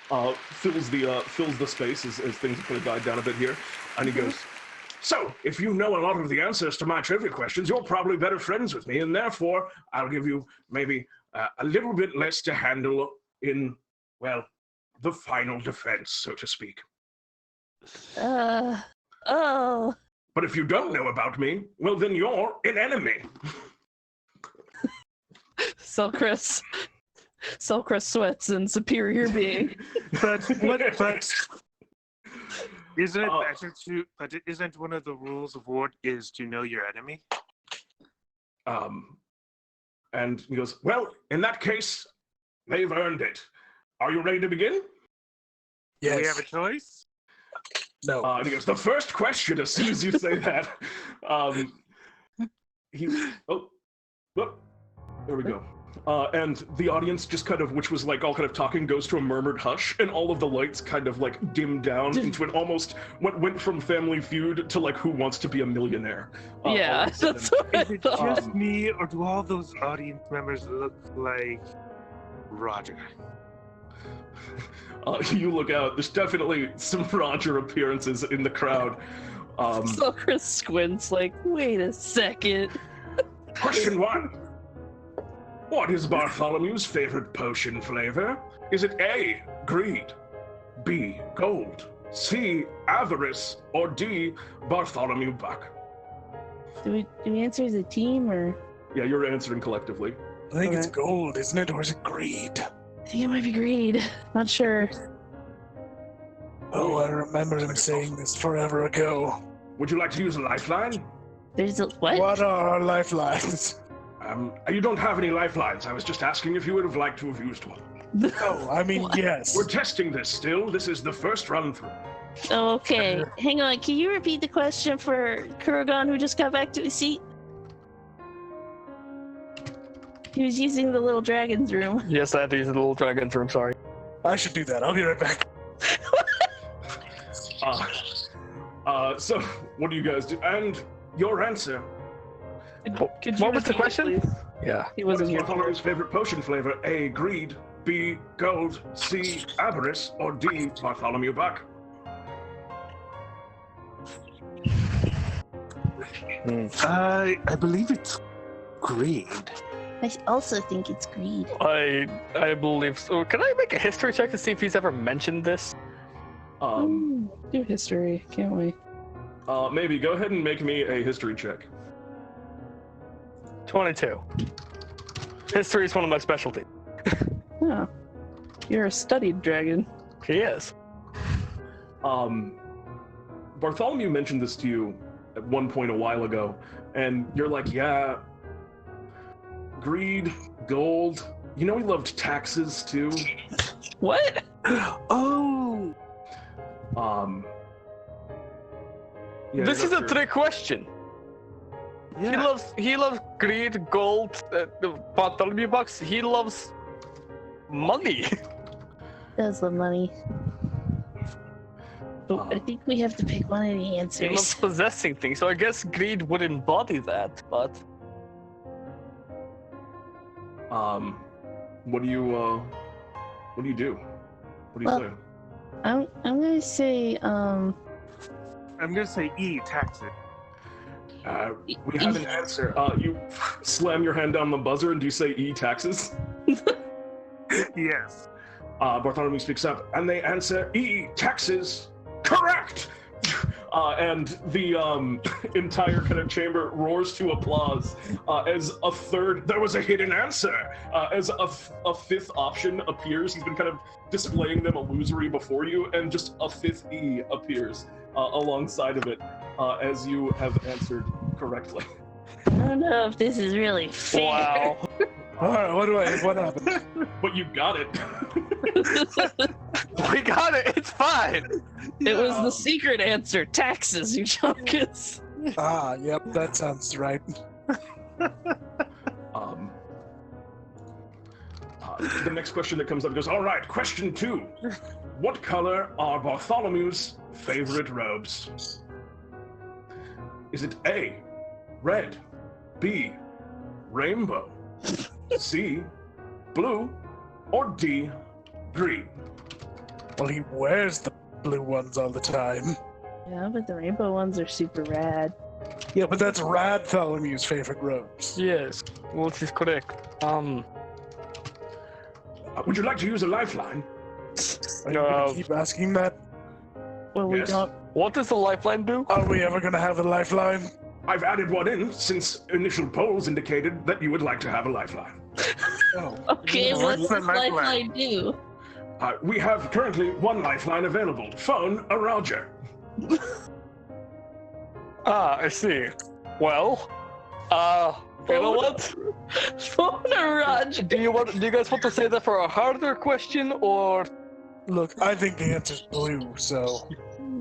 fills the space as things kind of died down a bit here. And he goes, so, if you know a lot of the answers to my trivia questions, you're probably better friends with me, and therefore, I'll give you maybe a little bit less to handle in, the final defense, so to speak. Oh. But if you don't know about me, well, then you're an enemy. Selcress Selcress sweats in superior being. But isn't it better to? But isn't one of the rules of war is to know your enemy? And he goes, well, in that case, they've earned it. Are you ready to begin? Do we Yes. have a choice? No. And he goes, the first question, as soon as you say that, there we go. And the audience just kind of, which was like all kind of talking, goes to a murmured hush, and all of the lights kind of like dim down into an almost, what went from Family Feud to like Who Wants to Be a Millionaire. Yeah, all of a sudden. that's what I Is it thought. just me, or do all those audience members look like Roger? You look out, there's definitely some Roger appearances in the crowd. Selcress squints like, wait a second. Question 1. What is Bartholomew's favorite potion flavor? Is it A, greed, B, gold, C, avarice, or D, Bartholomew buck? Do we answer as a team or? Yeah, you're answering collectively. I think it's Okay. gold, isn't it? Or is it greed? I think it might be greed. Not sure. Oh, I remember him saying this forever ago. Would you like to use a lifeline? There's a what? What are our lifelines? You don't have any lifelines. I was just asking if you would have liked to have used one. No, I mean, yes. We're testing this still. This is the first run through. Oh, okay. Hang on. Can you repeat the question for Kurogan, who just got back to his seat? He was using the little dragon's room. Yes, I had to use the little dragon's room, sorry. I should do that. I'll be right back. So what do you guys do? And your answer. Could you What was the repeat it, question? please? Yeah. He What wasn't is here. Bartholomew's favorite potion flavor? A, greed, B, gold, C, avarice, or D, Bartholomew buck? I believe it's greed. I also think it's greed. I believe so. Can I make a history check to see if he's ever mentioned this? Do history, can't we? Maybe go ahead and make me a history check. 22. History is one of my specialties. Yeah. You're a studied dragon. He is. Bartholomew mentioned this to you at one point a while ago, and you're like, yeah, greed, gold. You know he loved taxes too. What? Oh! Yeah, This is a that's trick question. Yeah. He loves greed, gold, Bartholomew bucks. He loves money. Does love money. But I think we have to pick one of the He loves answers. possessing things. So I guess greed would embody that, but What do you do? What do you Well- say? I'm gonna say I'm gonna say E, taxes. We have an answer. You slam your hand down the buzzer, and do you say E, taxes? Yes. Bartholomew speaks up, and they answer E, taxes. Correct. And the entire kind of chamber roars to applause as a third. There was a hidden answer. As a fifth option appears, he's been kind of displaying them illusory before you, and just a fifth E appears alongside of it as you have answered correctly. I don't know if this is really fair. wow. All right, what happened? But you got it. We got it. It's fine. It was the secret answer. Taxes, Euchaunkas. Ah, yep, that sounds right. The next question that comes up goes, all right, question 2. What color are Bartholomew's favorite robes? Is it A, red, B, rainbow, C, blue, or D, green? Well, he wears the blue ones all the time. Yeah, but the rainbow ones are super rad. Yeah, but that's Bartholomew's favorite robes. Yes. Well, she's correct. Would you like to use a lifeline? Are you gonna keep asking that? Well, we Yes. don't. What does the lifeline do? Are we ever gonna have a lifeline? I've added one in since initial polls indicated that you would like to have a lifeline. Oh, Okay, what's the this lifeline do? We have currently one lifeline available. Phone a Roger. I see. Well, you know what? Phone a Roger. Do you guys want to say that for a harder question, or look, I think the answer's blue, so...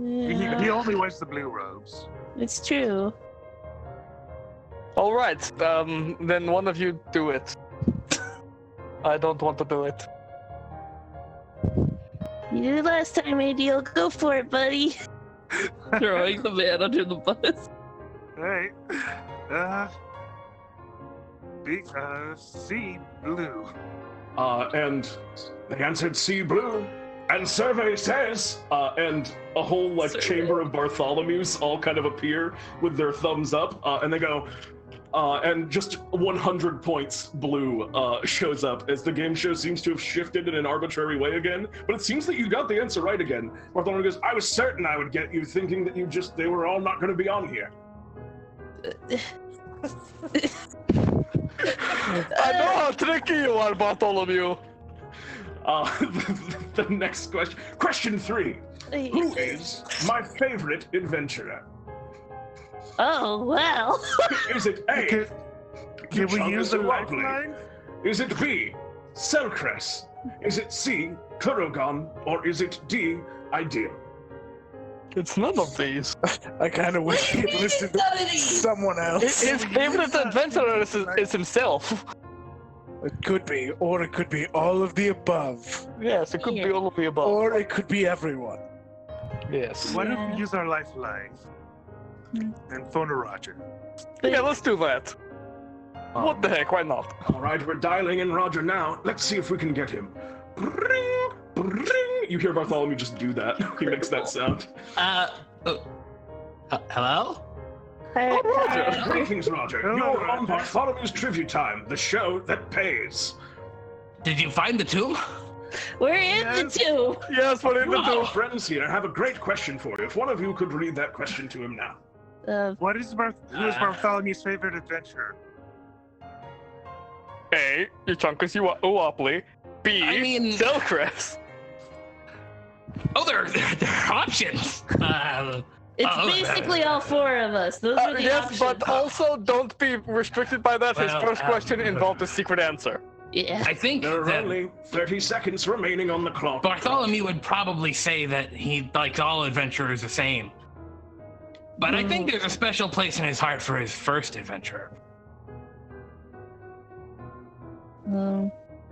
Yeah, He only wears the blue robes. it's true. all right? Then one of you do it. I don't want to do it. You did it last time, ADL. Go for it, buddy. Throwing the man under the bus. Right. C blue. And they answered C blue. And survey says, and a whole chamber of Bartholomews all kind of appear with their thumbs up, and they go, and just 100 points blue shows up as the game show seems to have shifted in an arbitrary way again. But it seems that you got the answer right again. Bartholomew goes, I was certain I would get you, thinking that they were all not going to be on here. I know how tricky you are, Bartholomew. The next question. Question 3. Who is my favorite adventurer? Oh, well. Is it A? Can we Euchaunkas use the Ouwoupli? lifeline? Is it B? Selcress? Is it C? Kurogan? Or is it D? Ideal? It's none of these. I kind of wish he'd listed someone else. His favorite adventurer is himself. It could be, or it could be all of the above, Yes, it could be all of the above. or it could be everyone. Yes. Why don't Yeah. we use our lifeline and phone a Roger? Yeah, let's do that. What the heck? Why not? All right, we're dialing in Roger now. Let's see if we can get him. Bring, bring. You hear Bartholomew just do that. He makes that sound. Hello? Greetings, Roger. You're on Bartholomew's Trivia Time, the show that pays. Did you find the tomb? We're in the tomb. Yes, we're in the Our tomb. friends here have a great question for you. If one of you could read that question to him now. Who is Bartholomew's favorite adventurer? A. Euchaunkas Ouwoupli. B. I mean- Selcress. Oh, there are options. It's Oh, basically all 4 of us. Those are the Yes, options. but also don't be restricted by that. His Well, first question involved a secret answer. Yeah. I think There are that only 30 seconds remaining on the clock. Bartholomew would probably say that he likes all adventurers the same. But I think there's a special place in his heart for his first adventurer.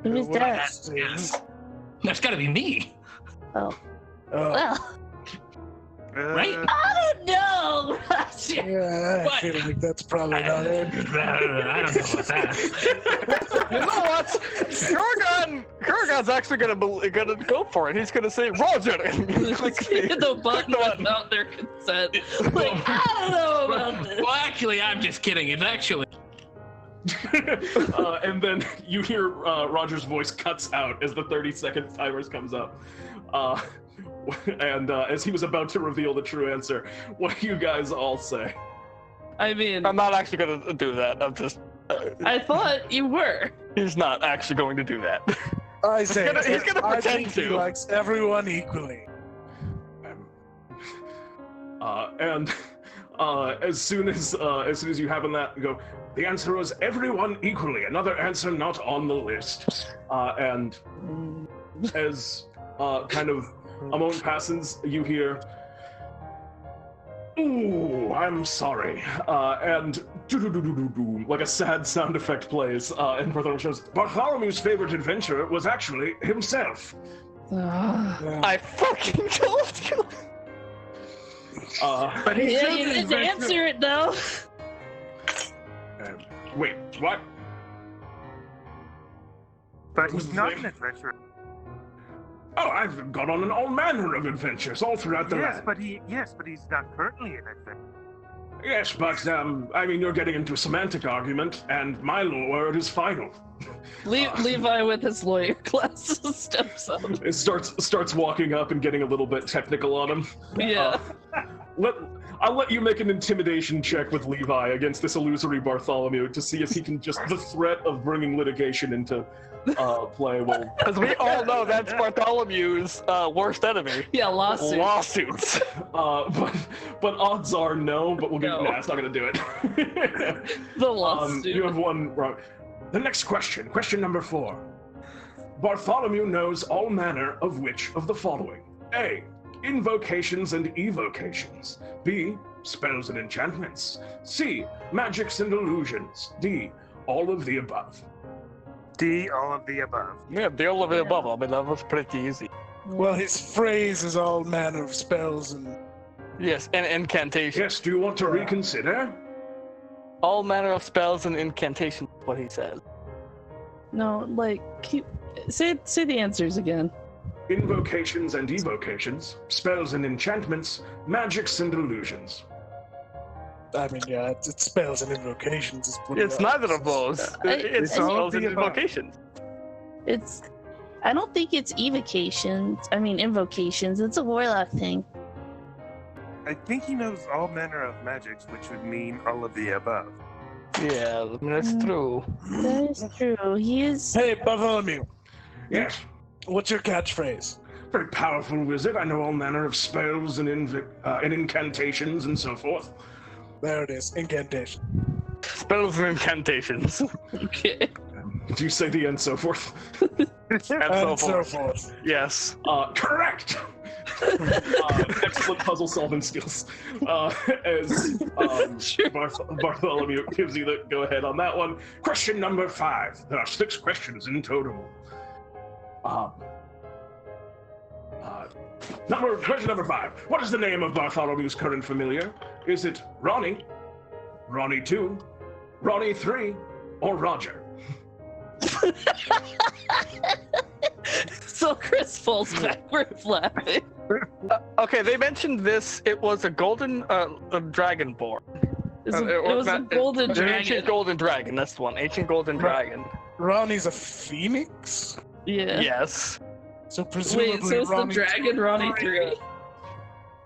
Who's that? Yes. That's gotta be me, Well, right? I don't know, Roger. Yeah, I What? feel like that's probably not it. I don't know about that. You know what? Kurogan's actually gonna go for it. He's gonna say Roger. And click The button without their consent. Like, I don't know about this. Well, actually, I'm just kidding. It's actually And then you hear Roger's voice cuts out as the 30-second timer comes up. And as he was about to reveal the true answer, what do you guys all say? I mean, I'm not actually gonna do that. I'm just. I thought you were. He's not actually going to do that. I say, He's gonna I pretend think he to. likes everyone equally. And as soon as you have in that, you go, the answer was everyone equally. Another answer not on the list. And as kind of a moment passes, you hear, ooh, I'm sorry. And do-do-do-do-do-do, like a sad sound effect plays. And Bartholomew shows, Bartholomew's favorite adventure was actually himself. I fucking told you. But he Yeah, said you the didn't adventure- answer it though. Wait, what? But he's not an adventurer. Oh, I've gone on all manner of adventures all throughout the land. But he's not currently an adventurer. Yes, but I mean, you're getting into a semantic argument, and my word is final. Levi with his lawyer glasses steps up. It starts walking up and getting a little bit technical on him. Yeah. I'll let you make an intimidation check with Levi against this illusory Bartholomew to see if he can just the threat of bringing litigation into play will. Because we all know that's Bartholomew's worst enemy. Yeah, lawsuit. Lawsuits. But odds are no. But we'll get. No. Nah, it's not gonna do it. The lawsuit. You have one wrong. The next question, question number 4. Bartholomew knows all manner of which of the following? A. Invocations and evocations. B. Spells and enchantments. C. Magics and illusions. D. All of the above. D, all of the above. Yeah, the all of the above. I mean, that was pretty easy. Well, his phrase is all manner of spells and... Yes, and incantations. Yes, do you want to reconsider? All manner of spells and incantations, what he said. No, like, say the answers again. Invocations and evocations. Spells and enchantments. Magics and illusions. I mean, yeah, it's spells and invocations. Is what It's it neither is. of those. It's all spells and the above. invocations. I don't think it's evocations. I mean, invocations. It's a warlock thing. I think he knows all manner of magics, which would mean all of the above. Yeah, I mean, that's true. That is true. He is. Hey, Bartholomew, Yes. what's your catchphrase? Very powerful wizard. I know all manner of spells and incantations and so forth. There it is, incantation. Spells and incantations. Okay. Do you say the and so forth? and so forth. forth. Yes. Correct. Excellent puzzle solving skills. As Bartholomew gives you the go ahead on that one. Question number 5. There are 6 questions in total. Question number 5. What is the name of Bartholomew's current familiar? Is it Ronnie, Ronnie 2, Ronnie 3, or Roger? So Chris falls backwards laughing. Okay, they mentioned this. It was a golden dragonborn. It was a golden An dragon. ancient golden dragon. That's the one. Ancient golden dragon. Ronnie's a phoenix? Yeah. Yes. So presumably Wait, so it's the Ronnie dragon Ronnie 3?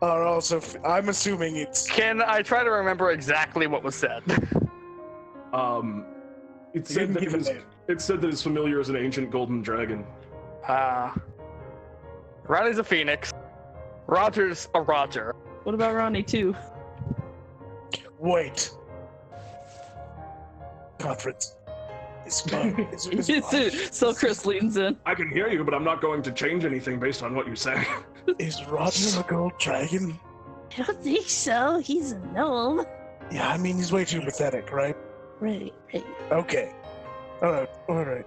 are also... I'm assuming it's... Can I try to remember exactly what was said? It said that give a his, name. it said that his familiar is an ancient golden dragon. Ronnie's a phoenix. Roger's a Roger. What about Ronnie 2? Wait. Conference. So Chris leans in. I can hear you, but I'm not going to change anything based on what you say. Is Roger a gold dragon? I don't think so. He's a gnome. Yeah, I mean, he's way too pathetic, right? Right. Okay. Alright.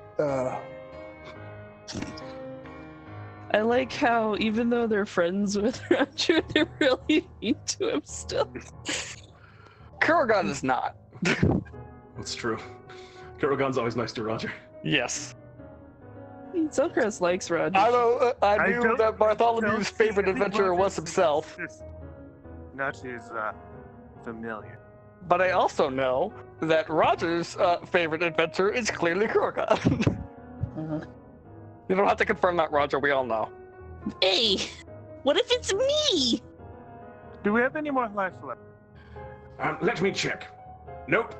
I like how even though they're friends with Roger, they're really mean to him still. Kurogan is not. That's true. Kurogan's always nice to Roger. Yes. Selcress likes Roger. I know. I knew don't- that Bartholomew's don't favorite see adventurer anyone was himself, Not his familiar. but I also know that Roger's favorite adventurer is clearly Kurogan. Uh-huh. You don't have to confirm that, Roger. We all know. Hey, what if it's me? Do we have any more life left? Let me check. Nope.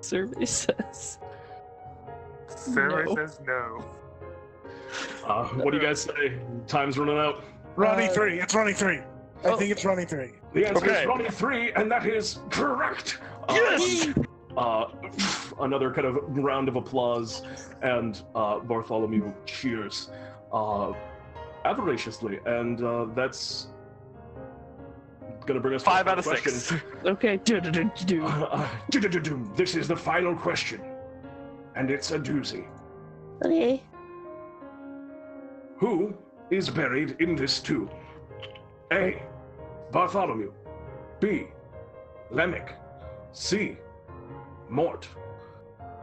Survey says. Survey No. says no. What do you guys say? Time's running out. Ronnie 3. It's Ronnie 3. I Oh. think it's Ronnie 3. The answer Okay. is Ronnie 3, and that is correct. Yes! Another kind of round of applause, and Bartholomew cheers avariciously, and that's gonna bring us to 5 the out of question. 6. Okay. Do. This is the final question, and it's a doozy. Okay. Who is buried in this tomb? A. Bartholomew. B. Lemick. C. Mort.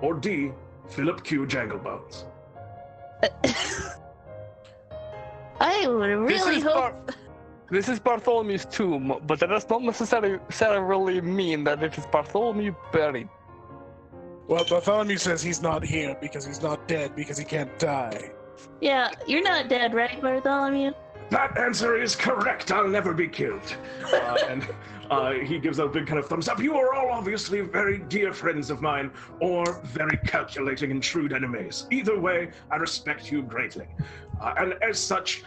Or D. Philip Q. Janglebones. I would really hope. This is Bartholomew's tomb, but that does not necessarily mean that it is Bartholomew buried. Well, Bartholomew says he's not here because he's not dead because he can't die. Yeah, you're not dead, right, Bartholomew? That answer is correct. I'll never be killed. And he gives a big kind of thumbs up. You are all obviously very dear friends of mine, or very calculating and shrewd enemies. Either way, I respect you greatly. And as such,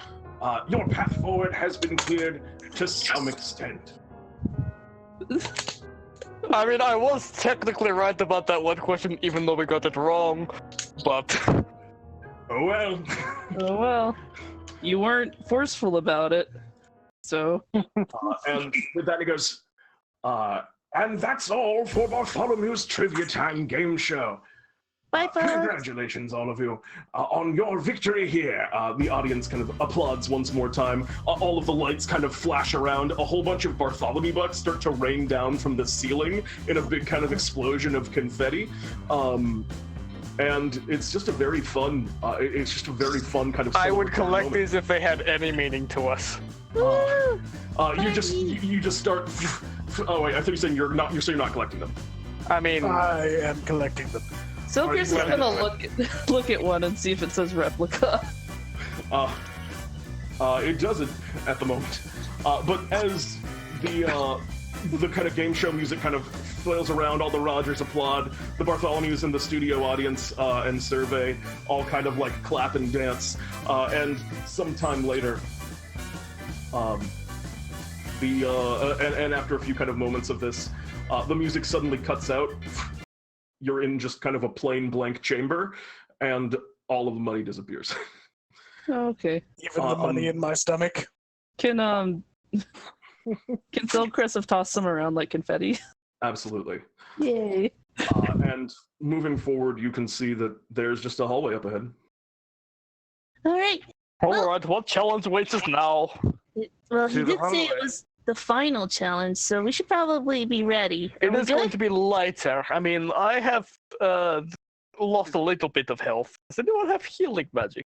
your path forward has been cleared to some extent. I mean, I was technically right about that one question, even though we got it wrong, but... Oh well. Oh well. You weren't forceful about it, so... And with that he goes, and that's all for Bartholomew's Trivia Time game show. Bye, folks. Congratulations, all of you, on your victory here. The audience kind of applauds once more time. All of the lights kind of flash around. A whole bunch of Bartholomew bucks start to rain down from the ceiling in a big kind of explosion of confetti. And it's just a very fun, it's just a very fun kind of... I would collect moment. these if they had any meaning to us. You just start... Oh wait, I think you're saying you're not collecting them. I mean... I am collecting them. Selcress is gonna look at one and see if it says replica. It doesn't at the moment. But as the kind of game show music kind of flails around, all the Rogers applaud, the Bartholomews in the studio audience and survey all kind of like clap and dance, and sometime later, and after a few kind of moments of this, the music suddenly cuts out. You're in just kind of a plain blank chamber, and all of the money disappears. Okay. Even the money in my stomach. Can Selcress have tossed some around like confetti? Absolutely. Yay. And moving forward, you can see that there's just a hallway up ahead. All right. Alright, what challenge waits us now? Well, he To the did say it hallway. was the final challenge, so we should probably be ready. It Are we is going good? to be lighter. I mean, I have lost a little bit of health. Does anyone have healing magic?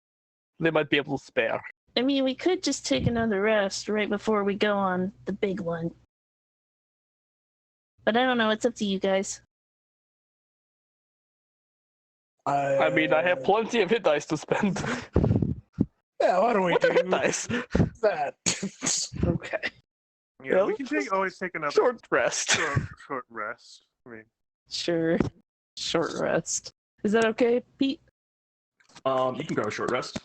They might be able to spare. I mean, we could just take another rest right before we go on the big one. But I don't know. It's up to you guys. I mean, I have plenty of hit dice to spend. Yeah, why don't we What are do hit dice? that? Okay. Yeah, we can always take another Short rest. short rest. I mean, Sure. Short rest. Is that okay, Pete? You can grab a short rest.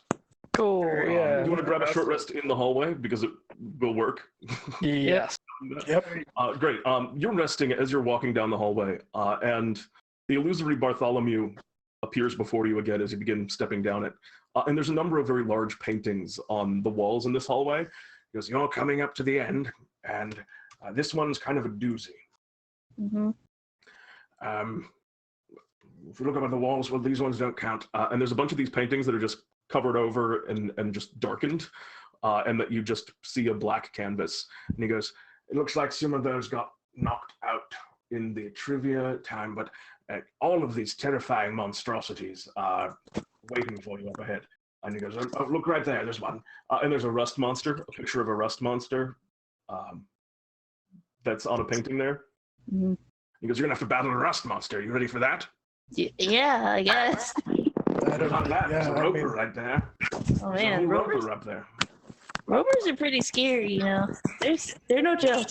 Cool, Do yeah. you want to grab a short rest in the hallway because it will work? Yes. Yep. Great. You're resting as you're walking down the hallway, and the illusory Bartholomew appears before you again as you begin stepping down it. And there's a number of very large paintings on the walls in this hallway. He goes, you're coming up to the end, and this one's kind of a doozy. Mm-hmm. If you look up at the walls, well, these ones don't count. And there's a bunch of these paintings that are just covered over and just darkened, and that you just see a black canvas. And he goes, it looks like some of those got knocked out in the trivia time, but all of these terrifying monstrosities are waiting for you up ahead. And he goes, oh, look right there, there's one. And there's a rust monster, a picture of a rust monster that's on a painting there. Mm-hmm. He goes, you're gonna have to battle a rust monster. You ready for that? Yeah, I guess. I don't Not know. that, there's Yeah, a I roper mean, right there. Oh There's a man, whole rovers, roper up there. rovers are pretty scary, you know. They're no joke.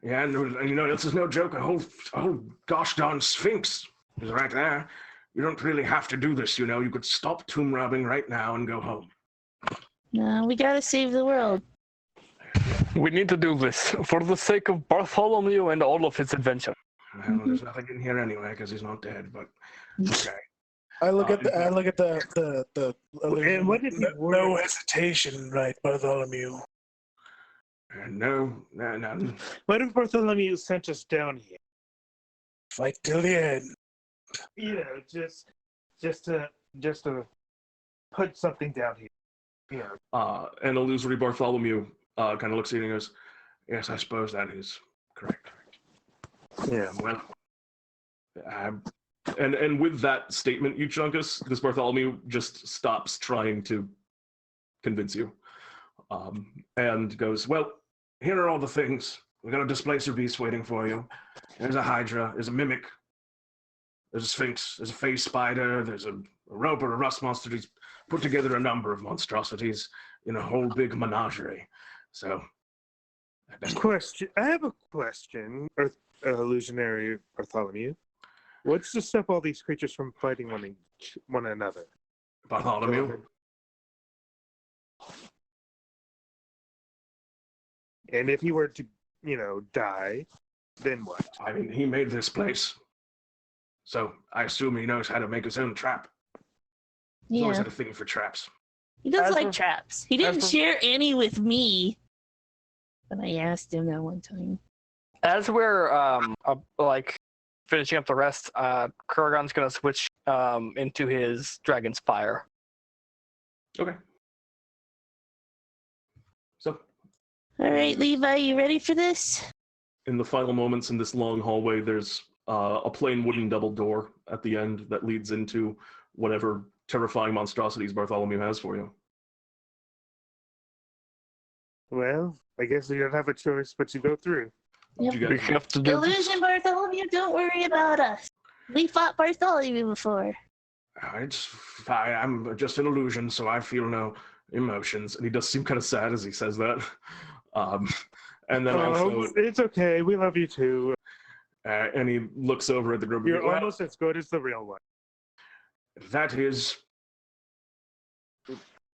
Yeah, and you know, this is no joke. A whole gosh darn sphinx is right there. You don't really have to do this, you know. You could stop tomb robbing right now and go home. No, we gotta save the world. We need to do this for the sake of Bartholomew and all of his adventure. Well, there's nothing in here anyway because he's not dead. But okay. I look at the And what if you were- no hesitation, right, Bartholomew? No. what if Bartholomew sent us down here? Fight till the end. You know, just to put something down here. You know. And illusory Bartholomew kind of looks at you and goes, "Yes, I suppose that is correct." Yeah. Well, and with that statement, Euchaunkas, this Bartholomew just stops trying to convince you, and goes, "Well, here are all the things. We got a displacer beast waiting for you. There's a hydra. There's a mimic. There's a sphinx. There's a phase spider. There's a roper, a rust monster. He's put together a number of monstrosities, in a whole big menagerie. So, Question. I have a question, illusionary Bartholomew. What's to stop all these creatures from fighting one another? Bartholomew. And if he were to, die, then what? I mean, he made this place, so I assume he knows how to make his own trap. He's always Yeah, had a thing for traps. he does As like for- traps. He didn't for- share any with me, but I asked him that one time. As we're finishing up the rest, Kurogan's gonna switch into his Dragon's Fire. Okay. So, All right, Levi, you ready for this? in the final moments in this long hallway, there's a plain wooden double door at the end that leads into whatever terrifying monstrosities Bartholomew has for you. Well, I guess we don't have a choice but to go through. What you We guys have to do this. Illusion Bartholomew, don't worry about us. We fought Bartholomew before. I'm just an illusion, so I feel no emotions. And he does seem kind of sad as he says that. And then also, It's okay. We love you too. and he looks over at the group. You're "Well, almost as good as the real one. that is,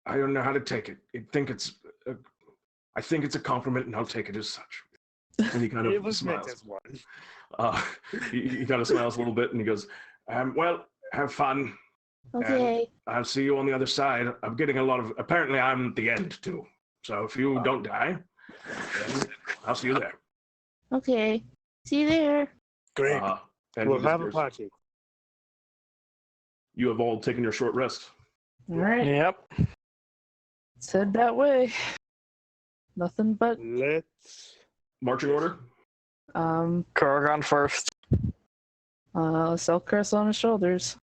I don't know how to take it. I think it's a compliment, and I'll take it as such." And he kind of It was meant smiles. as one. He kind of smiles a little bit, and he goes, "Well, have fun. Okay. I'll see you on the other side. I'm getting a lot of. Apparently, I'm at the end too. So if you don't die, then I'll see you there." Okay. See you there. Great. And We'll he have a disappears. party. You have all taken your short rest. All right, Yep. let's head that way. Nothing but Let's. Marching order. Kurogan first. Selcress on his shoulders.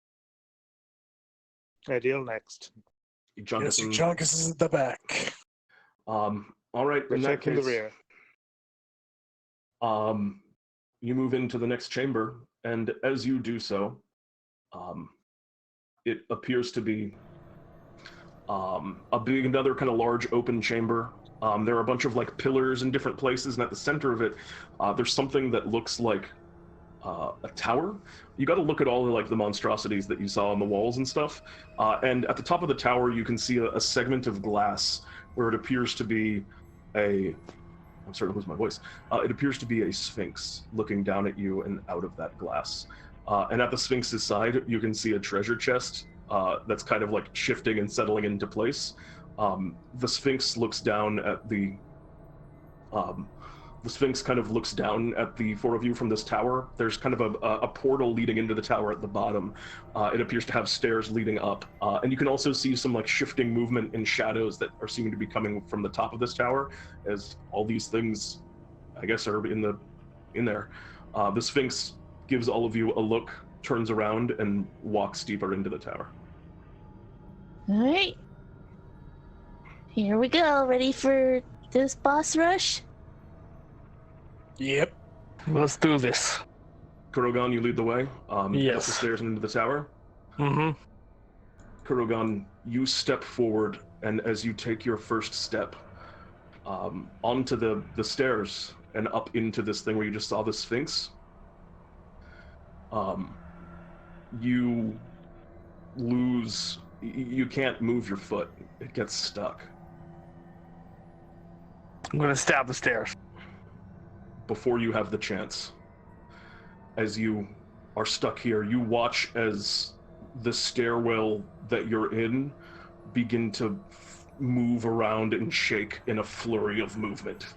Ideal next. Yes, Euchaunkas. Euchaunkas is at the back. All right. In that Protecting the case, rear. you move into the next chamber, and as you do so, it appears to be another kind of large open chamber. There are a bunch of like pillars in different places, and at the center of it, there's something that looks like a tower. You got to look at all the monstrosities that you saw on the walls and stuff. And at the top of the tower, you can see a segment of glass where it appears to be I'm starting to lose my voice. It appears to be a sphinx looking down at you and out of that glass. And at the sphinx's side, you can see a treasure chest that's kind of like shifting and settling into place. The sphinx looks down at the sphinx kind of looks down at the four of you from this tower. There's kind of a portal leading into the tower at the bottom. It appears to have stairs leading up, and you can also see some like shifting movement in shadows that are seeming to be coming from the top of this tower, as all these things, I guess, are in there. The sphinx gives all of you a look, turns around, and walks deeper into the tower. All right. Here we go. Ready for this boss rush? Yep. Let's do this. Kurogan, you lead the way. Up the Yes. stairs and into the tower. Mm-hmm. Kurogan, you step forward, and as you take your first step onto the stairs and up into this thing where you just saw the Sphinx, you can't move your foot. It gets stuck. I'm gonna stab the stairs. Before you have the chance, as you are stuck here, you watch as the stairwell that you're in begin to move around and shake in a flurry of movement.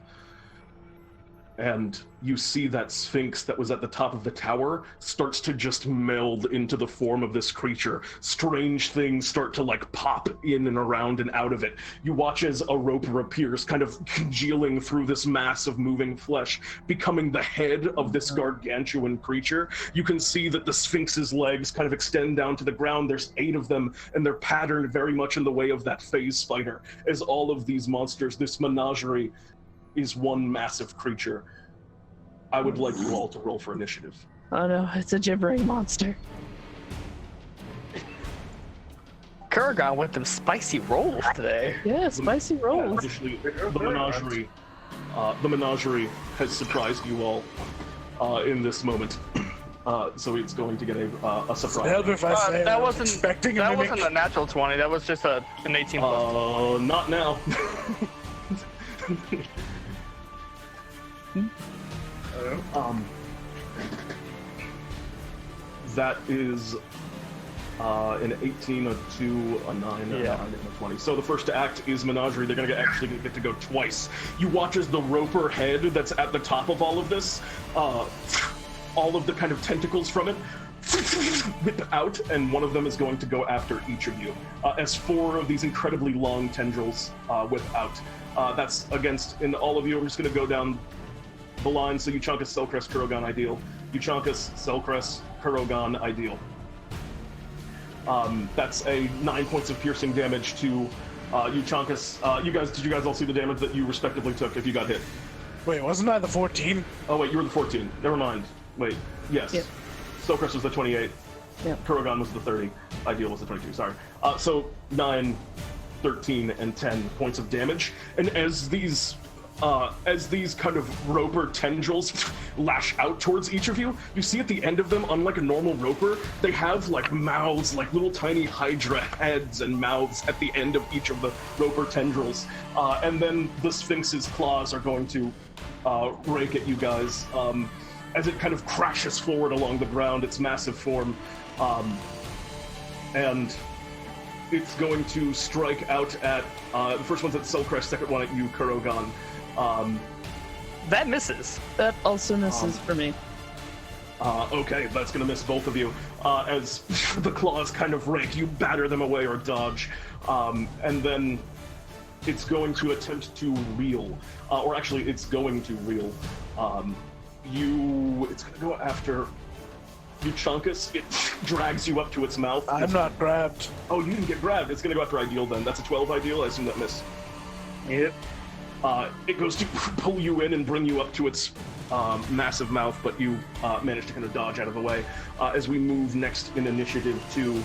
And you see that Sphinx that was at the top of the tower starts to just meld into the form of this creature. Strange things start to like pop in and around and out of it. You watch as a rope appears, kind of congealing through this mass of moving flesh, becoming the head of this gargantuan creature. You can see that the Sphinx's legs kind of extend down to the ground. There's 8 of them, and they're patterned very much in the way of that phase spider. As all of these monsters, this menagerie, is one massive creature. I would like you all to roll for initiative. Oh no, it's a gibbering monster. As Kurogan with them spicy rolls today. Yeah, spicy rolls. Actually, the menagerie has surprised you all in this moment. So it's going to get a surprise. Never if I say That I was wasn't expecting a that mimic. wasn't a natural 20. That was just an 18 plus. Not now. That is an 18, a 2, a 9, a 9, and a 20. So the first to act is Menagerie. They're gonna actually get to go twice. You watch as the roper head that's at the top of all of this, all of the kind of tentacles from it whip out, and one of them is going to go after each of you. As 4 of these incredibly long tendrils whip out. That's against, in all of you, I'm just gonna go down the line. So Euchaunkas, Selcress, Kurogan, ideal. Euchaunkas, Selcress, Kurogan, ideal. That's a 9 points of piercing damage to Euchaunkas. Did you guys all see the damage that you respectively took if you got hit? Wait, wasn't I the 14? Oh wait, you were the 14. Never mind. Wait, yes. Yep. Selcress was the 28. Yep. Kurogan was the 30. Ideal was the 22, sorry. So 9, 13, and 10 points of damage. And as these kind of roper tendrils lash out towards each of you, you see at the end of them, unlike a normal roper, they have like mouths, like little tiny hydra heads and mouths at the end of each of the roper tendrils. And then the Sphinx's claws are going to rake at you guys as it kind of crashes forward along the ground, its massive form. And it's going to strike out at, the first one's at Selcress, second one at you, Kurogan. That misses. That also misses for me. Okay, that's gonna miss both of you. As the claws kind of rake, you batter them away or dodge. And then it's going to attempt to reel. Or actually, it's going to reel. It's gonna go after Euchaunkas. It drags you up to its mouth. I'm not grabbed. Oh, you didn't get grabbed. It's gonna go after Ideal then. That's a 12 Ideal. I assume that missed. Yep. It goes to pull you in and bring you up to its massive mouth, but you manage to kind of dodge out of the way. As we move next in initiative to,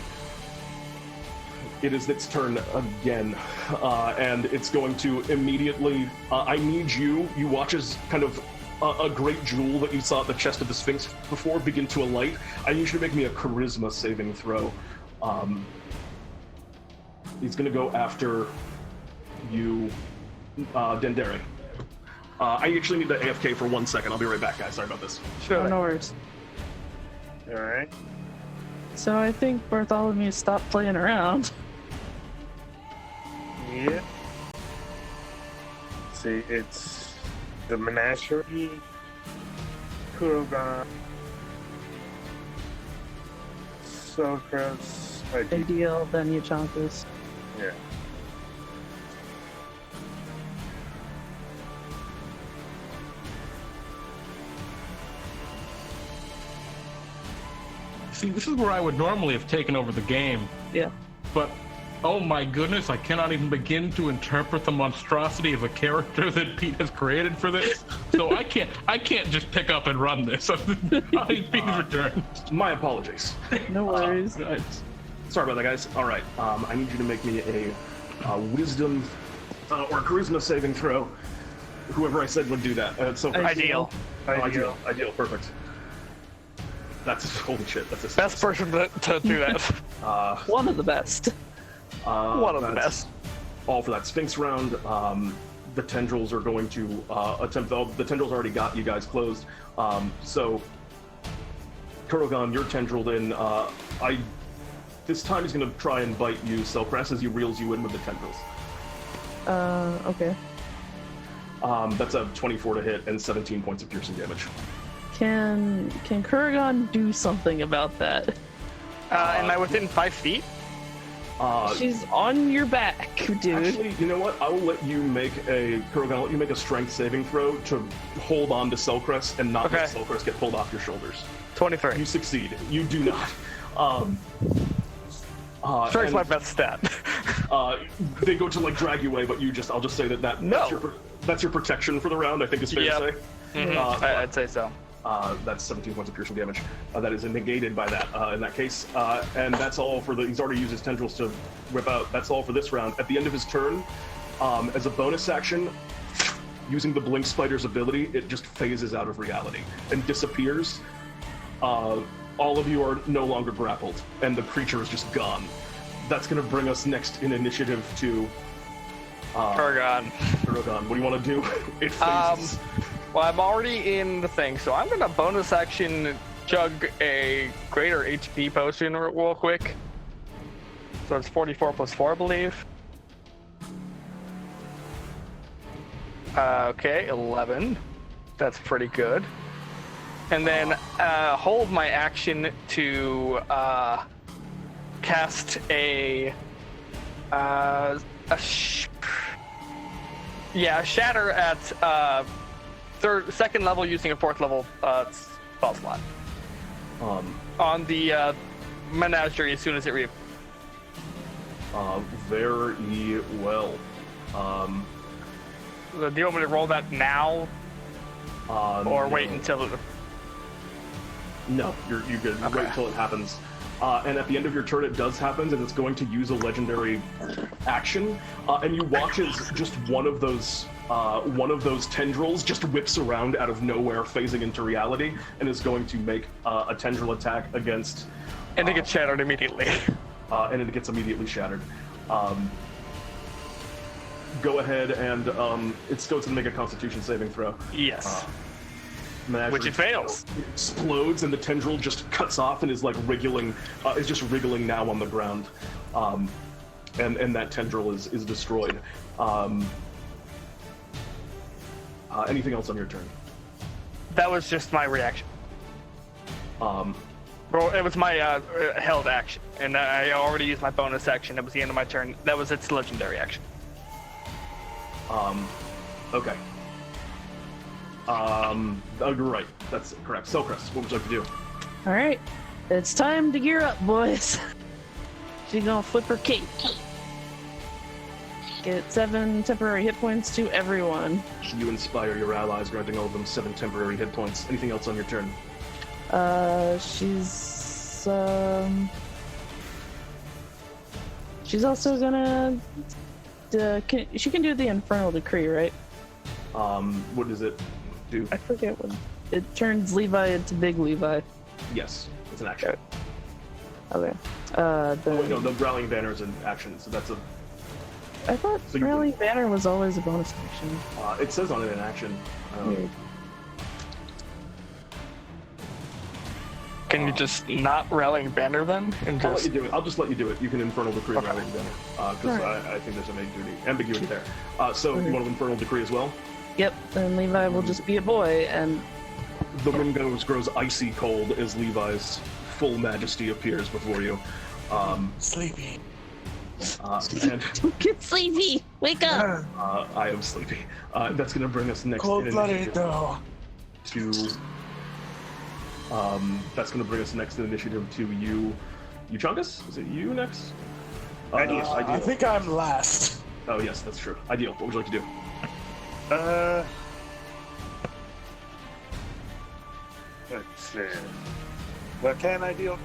it is its turn again, and it's going to immediately, I need you watch as kind of a great jewel that you saw at the chest of the Sphinx before begin to alight. I need you to make me a charisma saving throw. He's gonna go after you, Dendere. I actually need to AFK for 1 second. I'll be right back, guys. Sorry about this. Sure. No worries. Alright. So I think Bartholomew stopped playing around. Yep. See, it's the Menagerie, Kurogan, Selcress, Ideal, then Euchaunkas. Yeah. See, this is where I would normally have taken over the game. Yeah. But, oh my goodness, I cannot even begin to interpret the monstrosity of a character that Pete has created for this. So I can't just pick up and run this. He's being returned. My apologies. No worries. Sorry about that, guys. All right, I need you to make me a wisdom or charisma saving throw. Whoever I said would do that. So Ideal. Ideal. Perfect. That's holy shit. That's a Best person to do that. One of the best. One of the best. All for that Sphinx round. The tendrils are going to attempt. The tendrils already got you guys closed. So, Kurogan, you're tendrilled in. This time he's going to try and bite you, Selcress, as he reels you in with the tendrils. Okay. That's a 24 to hit and 17 points of piercing damage. Can Kurogan do something about that? Am I within 5 feet? She's on your back, dude. Actually, you know what? I will let you make Kurogan, I'll let you make a strength saving throw to hold on to Selcress and not let Selcress get pulled off your shoulders. 23. You succeed. You do not. Strength's my best stat. They go to like drag you away, but I'll just say that's your protection for the round. I think is fair to say. Mm-hmm. I'd say so. That's 17 points of piercing damage. That is negated by that in that case. And that's all for he's already used his tendrils to whip out. That's all for this round. At the end of his turn, as a bonus action, using the Blink Spider's ability, it just phases out of reality and disappears. All of you are no longer grappled, and the creature is just gone. That's going to bring us next in initiative to Kurogan. Kurogan. What do you want to do? It phases. Well, I'm already in the thing, so I'm gonna bonus action chug a greater HP potion real quick. So it's 44 plus 4, I believe. Okay, 11. That's pretty good. And then hold my action to cast a shatter at second level using a 4th level spell slot. On the menagerie as soon as it reappears. Very well. Do you want me to roll that now? Or wait until... No, you're good. Okay. Wait until it happens. And at the end of your turn, it does happen, and it's going to use a legendary action. And you watch as just one of those tendrils just whips around out of nowhere, phasing into reality, and is going to make a tendril attack against. And it gets shattered immediately. And it gets immediately shattered. Go ahead and it's going to make a Constitution saving throw. Yes. Which it fails. Explodes, and the tendril just cuts off and is like wriggling, is just wriggling now on the ground, and that tendril is destroyed. Anything else on your turn? That was just my reaction. Well, it was my held action, and I already used my bonus action. It was the end of my turn. That was its legendary action. Okay. You're right. That's correct. Selcress, what would you like to do? All right, it's time to gear up, boys. She's gonna flip her cape. Get 7 temporary hit points to everyone. You inspire your allies, granting all of them 7 temporary hit points. Anything else on your turn? She's also gonna. She can do the Infernal Decree, right? What does it do? I forget what. It turns Levi into Big Levi. Yes, it's an action. Okay. No, the Rallying Banner is an action, so that's a. I thought So you- Rallying Banner was always a bonus action. It says on it in action. Weird. Can you just not rallying banner then? And I'll let just you do it. I'll just let you do it. You can Infernal Decree Rallying Banner, because I think there's an ambiguity there. So you want to Infernal Decree as well? Yep, and Levi will just be a boy, and The room grows icy cold as Levi's full majesty appears before you. Sleepy. And Get sleepy. Wake up. I am sleepy. That's going to bring us next in Cold-blooded initiative though. to. That's going to bring us next in initiative to Euchaunkas? Is it you next? Ideal. I think I'm last. Oh yes, that's true. Ideal. What would you like to do? Let's see. What can I do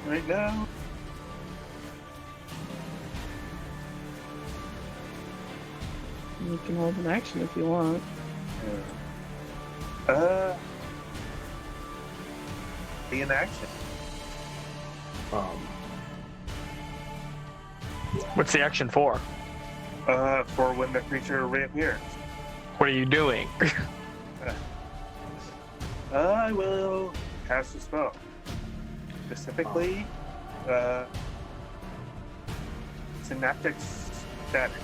right now? you can hold an action if you want. Be in action. what's the action for? For when the creature reappears. What are you doing? I will cast a spell. Specifically, Synaptic Static.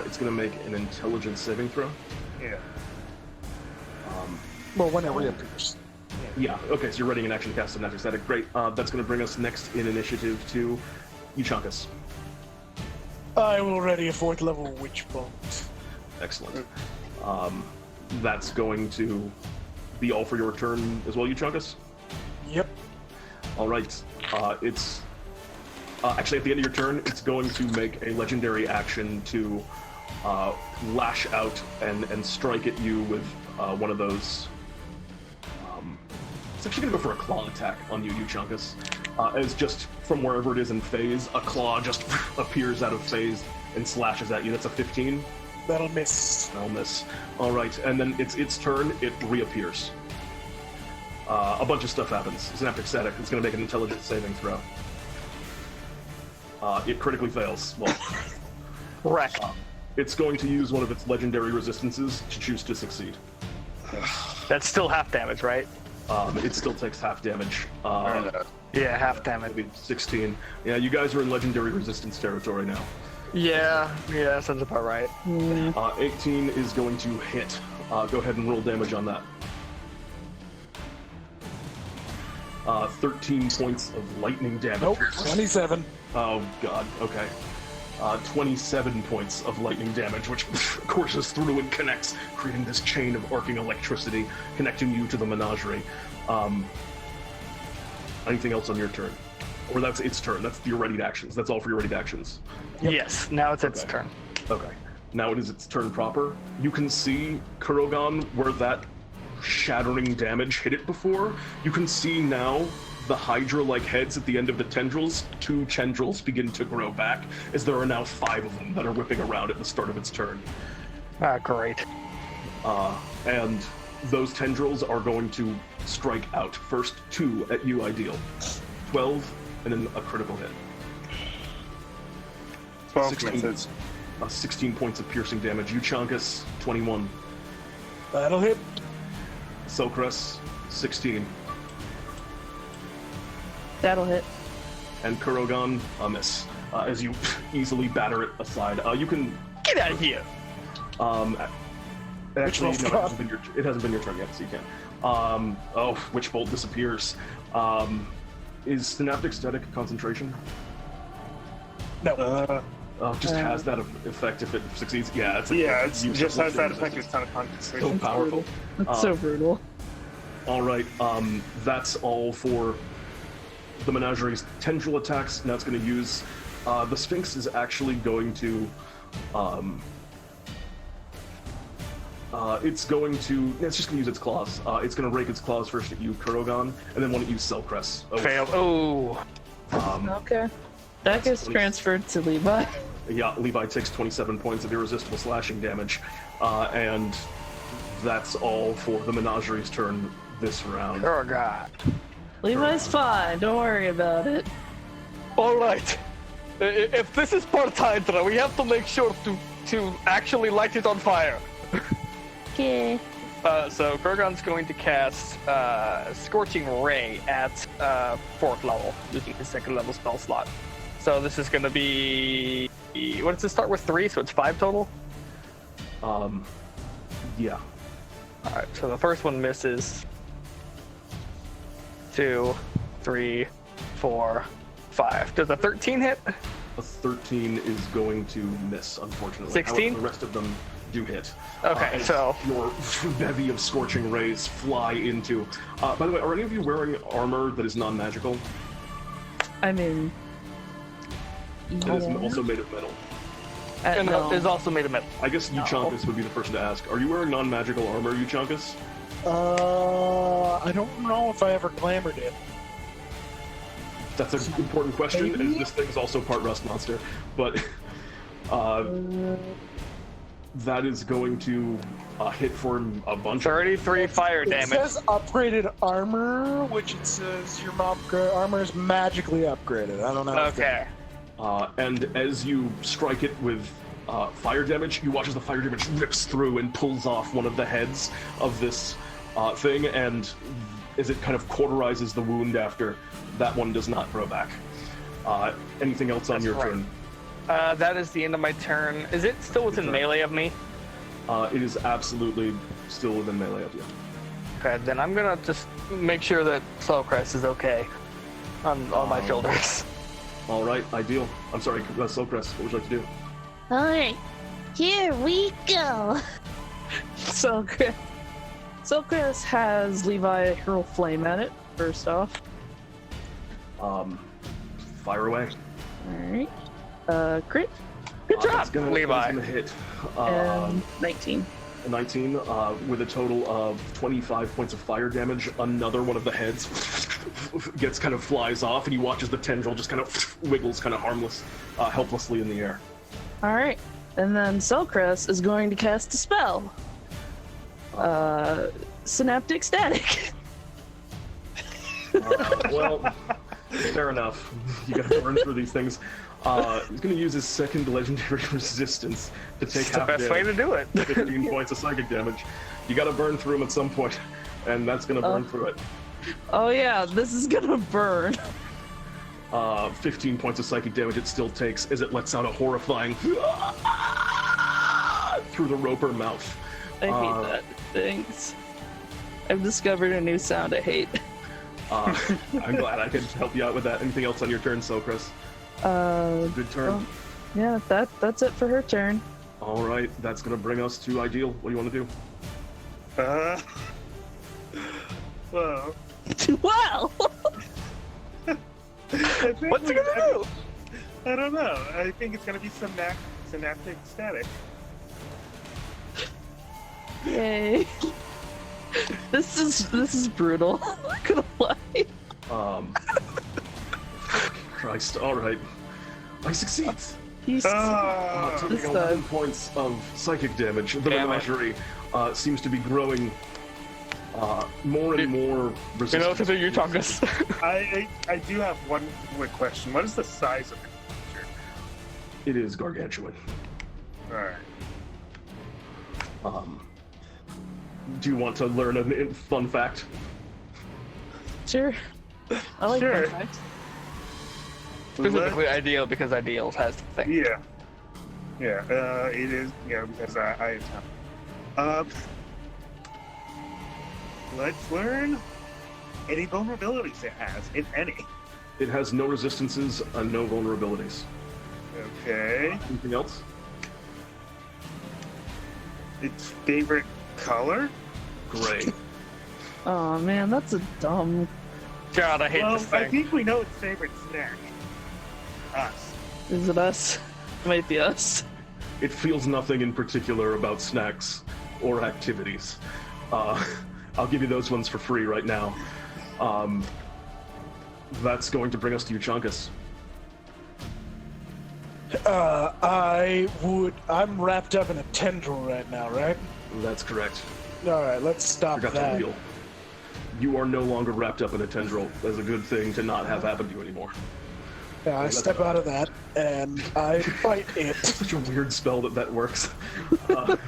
It's going to make an intelligence saving throw. Yeah. Well, when it reappears. Yeah, okay, so you're readying an action to cast Synaptic Static. Great. That's going to bring us next in initiative to Euchaunkas. I will ready a 4th level Witch Bolt. Excellent. That's going to be all for your turn as well, Euchaunkas? Yep. All right. It's actually at the end of your turn, it's going to make a legendary action to lash out and strike at you with one of those It's actually gonna go for a claw attack on you, Euchaunkas. As just from wherever it is in phase, a claw just appears out of phase and slashes at you. That's a 15. That'll miss. That'll miss. All right, and then it's its turn. It reappears. A bunch of stuff happens. Synaptic static. It's going to make an intelligence saving throw. It critically fails. Well, Wreck. it's going to use one of its legendary resistances to choose to succeed. That's still half damage, right? It still takes half damage. Yeah, half damage. Maybe 16. Yeah, you guys are in legendary resistance territory now. Yeah, sounds about right. 18 is going to hit. Go ahead and roll damage on that. 13 points of lightning damage. Nope, 27. Oh god, okay. 27 points of lightning damage, which courses through and connects, creating this chain of arcing electricity, connecting you to the menagerie. Anything else on your turn? Or that's its turn. That's your readied actions. That's all for your readied actions. Yep. Yes, now it's its Okay. turn. Okay. Now it is its turn proper. You can see Kurogan where that shattering damage hit it before. You can see now the Hydra-like heads at the end of the tendrils. 2 tendrils begin to grow back, as there are now 5 of them that are whipping around at the start of its turn. Ah, great. And those tendrils are going to strike out. First 2 at you, Ideal. 12, and then a critical hit. 12 16. misses. 16 points of piercing damage. Euchaunkas, 21. That'll hit. Selcress, 16. That'll hit. And Kurogan, a miss. As you easily batter it aside. You can... Get out of here! Actually, Witch no, Bolt. it hasn't been your turn yet, so you can't. Witch Bolt disappears. Is Synaptic Static concentration? No. Just has that effect if it succeeds. Yeah, it's It useless just has that resistance. effect. It's not a So concentration. powerful. That's so brutal. All right, that's all for the menagerie's tendril attacks. Now it's going to use... the Sphinx is actually going to... it's just going to use its claws. It's going to rake its claws first at you, Kurogan, and then one at you, Selcress. Fail. Oh. Okay. That gets 20. transferred to Levi. Yeah, Levi takes 27 points of irresistible slashing damage, and that's all for the menagerie's turn this round. Oh, God. Levi's fine. Don't worry about it. All right. If this is part Hydra, we have to make sure to actually light it on fire. Okay. So Kurogan's going to cast Scorching Ray at 4th level, using his 2nd level spell slot. So this is going to be... What does it start with? 3, so it's 5 total? Yeah. Alright, so the first one misses. 2, 3, 4, 5. Does a 13 hit? A 13 is going to miss, unfortunately. 16? However, the rest of them do hit. Okay, As so... your bevy of scorching rays fly into... by the way, are any of you wearing armor that is non-magical? I mean... It is also made of metal. And no. is also made of metal. I guess Euchaunkas would be the person to ask. Are you wearing non-magical armor, Euchaunkas? I don't know if I ever glamored it. That's an important question, as this thing is also part rust monster. But that is going to hit for a bunch of... 33 fire It damage. says upgraded armor, which it says your armor is magically upgraded. I don't know. if Okay. And as you strike it with fire damage, you watch as the fire damage rips through and pulls off one of the heads of this thing, and as it kind of cauterizes the wound after, that one does not grow back. Anything else on That's your right. turn? That is the end of my turn. Is it still within turn. melee of me? It is absolutely still within melee of you. Okay, then I'm gonna just make sure that Selcress is okay on my shoulders. All right, ideal. I'm sorry, Selcress, what would you like to do? All right. Here we go. Selcress has Levi hurl flame at it, first off. Fire away. Alright. Crit. Good job, That's gonna Levi. hit. And 19. a 19 with a total of 25 points of fire damage. Another one of the heads gets kind of flies off, and he watches the tendril just kind of wiggles kind of helplessly in the air. All right, and then Selcress is going to cast a spell. Synaptic static. Well, fair enough. You gotta burn through these things. He's gonna use his second legendary resistance to take half Best way to damage. do it. 15 points of psychic damage. You gotta burn through him at some point, and that's gonna burn through it. Oh yeah, this is gonna burn. 15 points of psychic damage it still takes as it lets out a horrifying through the roper mouth. I hate that. Thanks. I've discovered a new sound I hate. I'm glad I could help you out with that. Anything else on your turn, Selcress? Good turn. Well, yeah, that's it for her turn. All right, that's gonna bring us to Ideal. What do you want to do? Well, Wow! What's he gonna do? I don't know. I think it's gonna be synaptic static. Yay! This is brutal. I'm not gonna lie. Christ. All right. I succeed. He's Taking this 11 time. points of psychic damage. The Damn it. menagerie seems to be growing more and more resistant. You know what to do, Euchaunkas. I do have one quick question. What is the size of the creature? It is gargantuan. Alright. Do you want to learn a fun fact? Sure. I like Sure. fun facts. Specifically Ideal, because Ideal has the thing. Yeah. Yeah, it is, because I have time. Let's learn any vulnerabilities it has, if any. It has no resistances and no vulnerabilities. Okay. Anything else? Its favorite color? Gray. Oh man, that's a dumb. God, I hate Well, this I thing. think we know its favorite snack. Us. Is it us? It might be us. It feels nothing in particular about snacks or activities. I'll give you those ones for free right now. That's going to bring us to Euchaunkas. I'm wrapped up in a tendril right now, right? That's correct. Alright, let's stop Forgot that. to wheel. You are no longer wrapped up in a tendril. That's a good thing to not have happen to you anymore. Yeah, I step out of that and I fight it. Such a weird spell that works. Go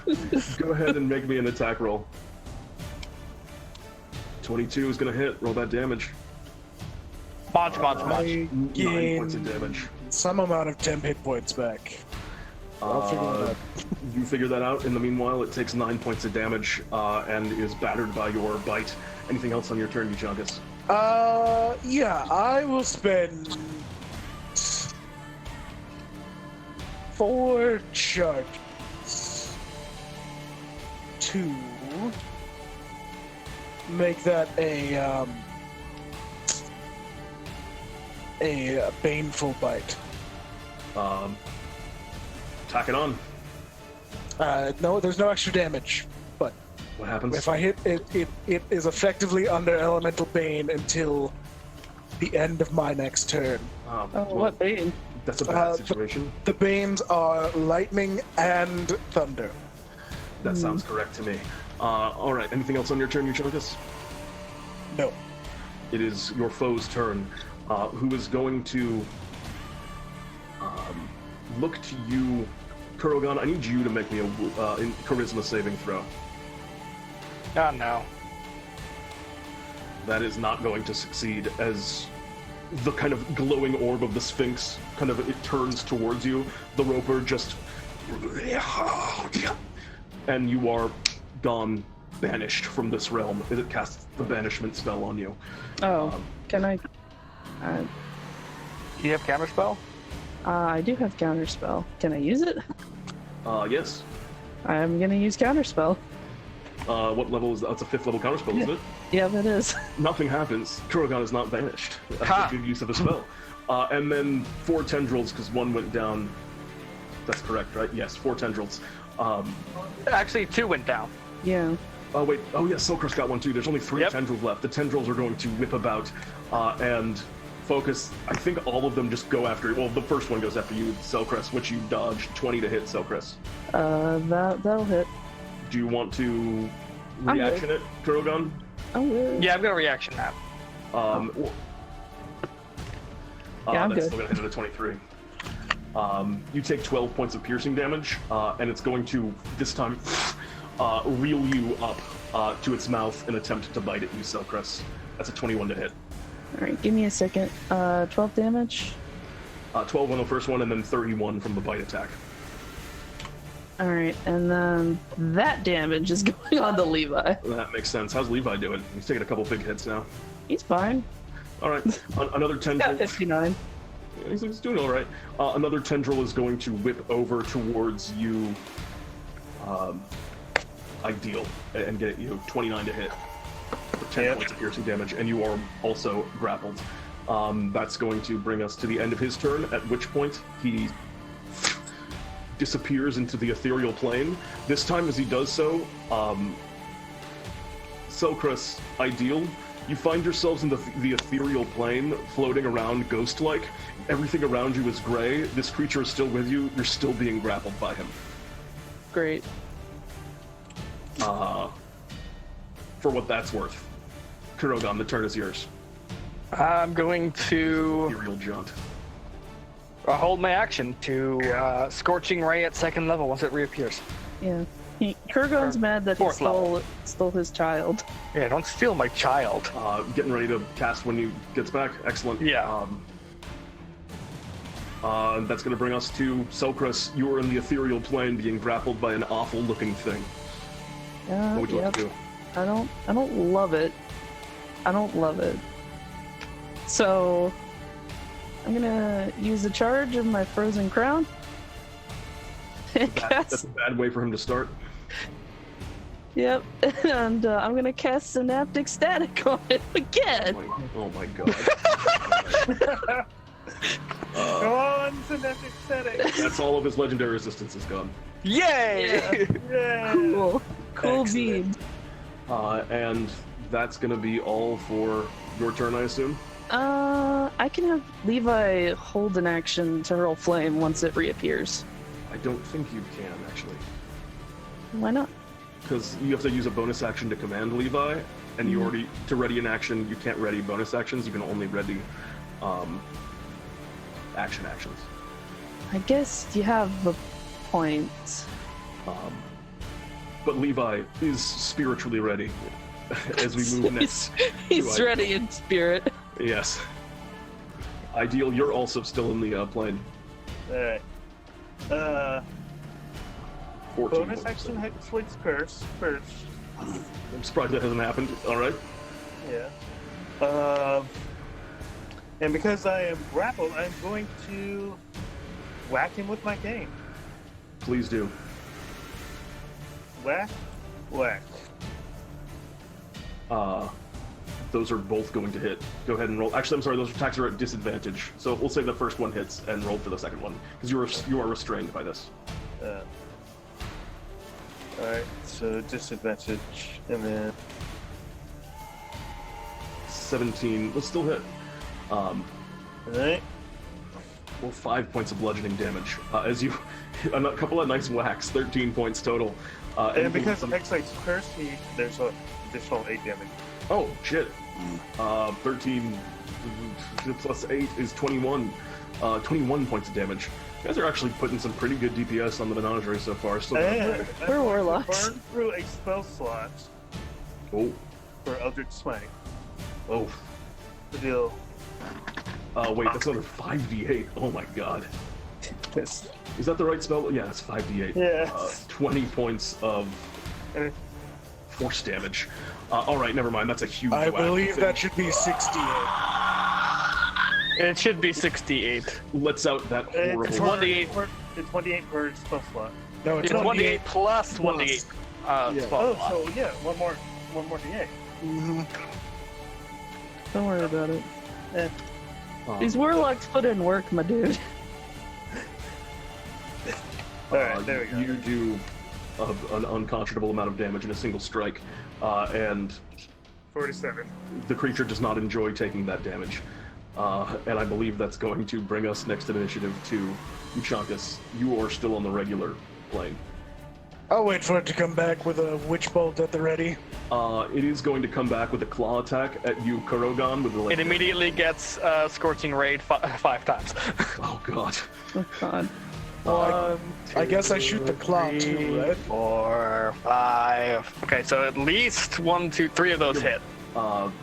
ahead and make me an attack roll. 22 is going to hit. Roll that damage. Munch. I 9 gain points of damage. some amount of temp hit points back. I'll figure it out. You figure that out. In the meanwhile, it takes 9 points of damage and is battered by your bite. Anything else on your turn, Euchaunkas? Yeah, I will spend 4 charges to make that a baneful bite. Tack it on. No, there's no extra damage, but What happens? if I hit it, it is effectively under elemental bane until the end of my next turn. Oh, Well, what bane? That's a bad situation. The banes are lightning and thunder. That sounds correct to me. All right. Anything else on your turn, Euchaunkas? No. It is your foe's turn, who is going to look to you. Kurogan, I need you to make me a charisma saving throw. God, no. That is not going to succeed as the kind of glowing orb of the Sphinx it turns towards you. The roper just... And you are gone, banished from this realm as it casts the banishment spell on you. Oh, can I? You have counterspell? I do have counterspell. Can I use it? Yes. I'm gonna use counterspell. What level is that? That's a 5th level counterspell, isn't it? Yeah, that is. Nothing happens. Kurogan is not banished. That's Ha! a good use of a spell. And then 4 tendrils, because one went down. That's correct, right? Yes, 4 tendrils. Actually, 2 went down. Yeah. Oh wait, oh yeah, Selcress got one too. There's only 3 Yep. tendrils left. The tendrils are going to whip about and focus. I think all of them just go after. Well, the first one goes after you, Selcress, which you dodged. 20 to hit, Selcress. That'll hit. Do you want to I'm good. reaction it, Kurogan? I'm good. Yeah, I've got a reaction now. Yeah, I'm that's good. still gonna hit it at 23. You take 12 points of piercing damage, and it's going to this time reel you up to its mouth and attempt to bite at you, Selcress. That's a 21 to hit. All right, give me a second. 12 damage. 12 on the first one, and then 31 from the bite attack. All right, and then that damage is going on to Levi. That makes sense. How's Levi doing? He's taking a couple big hits now. He's fine. All right, another Got tendril. 59. He's doing all right. Another tendril is going to whip over towards you, Ideal, and get you 29 to hit for 10 points of piercing damage, and you are also grappled. That's going to bring us to the end of his turn, at which point he disappears into the ethereal plane. This time, as he does so, Selcress, Ideal, you find yourselves in the ethereal plane, floating around ghost-like. Everything around you is gray. This creature is still with you. You're still being grappled by him. Great. For what that's worth. Kurogan, the turn is yours. I'm going to Ethereal jaunt. hold my action to Scorching Ray at 2nd level once it reappears. Yeah. Kurogan's mad that he 4th stole his child. Yeah, don't steal my child. Getting ready to cast when he gets back. Excellent. Yeah. That's going to bring us to Selcress. You are in the ethereal plane being grappled by an awful-looking thing. What would you like to do? I don't love it. I don't love it. So I'm gonna use the charge of my frozen crown. That's a bad way for him to start. Yep, and I'm gonna cast Synaptic Static on it again. Oh my god. Go on, Synaptic Static! That's all of his legendary resistance is gone. Yay! Yeah. Cool Excellent. bead. And that's going to be all for your turn, I assume? I can have Levi hold an action to hurl flame once it reappears. I don't think you can, actually. Why not? Because you have to use a bonus action to command Levi, and you already, to ready an action, you can't ready bonus actions, you can only ready actions. I guess you have a point. But Levi is spiritually ready as we move next. He's ready in spirit. Yes. Ideal, you're also still in the plane. Alright. 14 Bonus points. action hit Switch Curse first. I'm surprised that hasn't happened. Alright. Yeah. And because I am grappled, I'm going to whack him with my cane. Please do. Whack, whack. Those are both going to hit. Go ahead and roll. Actually, I'm sorry, those attacks are at disadvantage. So we'll say the first one hits and roll for the second one. Because you are restrained by this. Alright, so disadvantage, and then 17. Let's still hit. alright. Well, 5 points of bludgeoning damage. As you... a couple of nice whacks. 13 points total. And because of X-Light's curse, there's an additional 8 damage. Oh, shit. 13 plus 8 is 21. 21 points of damage. You guys are actually putting some pretty good DPS on the menagerie so far. Still And We're I'm going to warlocks. burn through a spell slot Oh. for Eldritch Smite Oh. to deal. Wait, that's another 5d8. Oh my god. This. Is that the right spell? Yeah, it's 5d8. Yes. 20 points of Eh. force damage. Alright, never mind. That's a huge I whack. believe that should be 68. It should be 68. Lets out that horrible... It's 28. It's 28 per spell slot. No, It's 1d8 plus 1d8 Yeah. spell Oh, slot. so yeah, one more d8. Mhm. Don't worry about it. These Um, warlocks put in work, my dude. Alright, there we go. You do an unconscionable amount of damage in a single strike, and 47. the creature does not enjoy taking that damage. And I believe that's going to bring us next in initiative to Euchaunkas. You are still on the regular plane. I'll wait for it to come back with a witch bolt at the ready. It is going to come back with a claw attack at you, Kurogan, with the It immediately gets Scorching Raid 5 times. Oh god. Oh god. I guess I shoot the claw too, right? 4, 5. Okay, so at least 1, 2, 3 of those hit.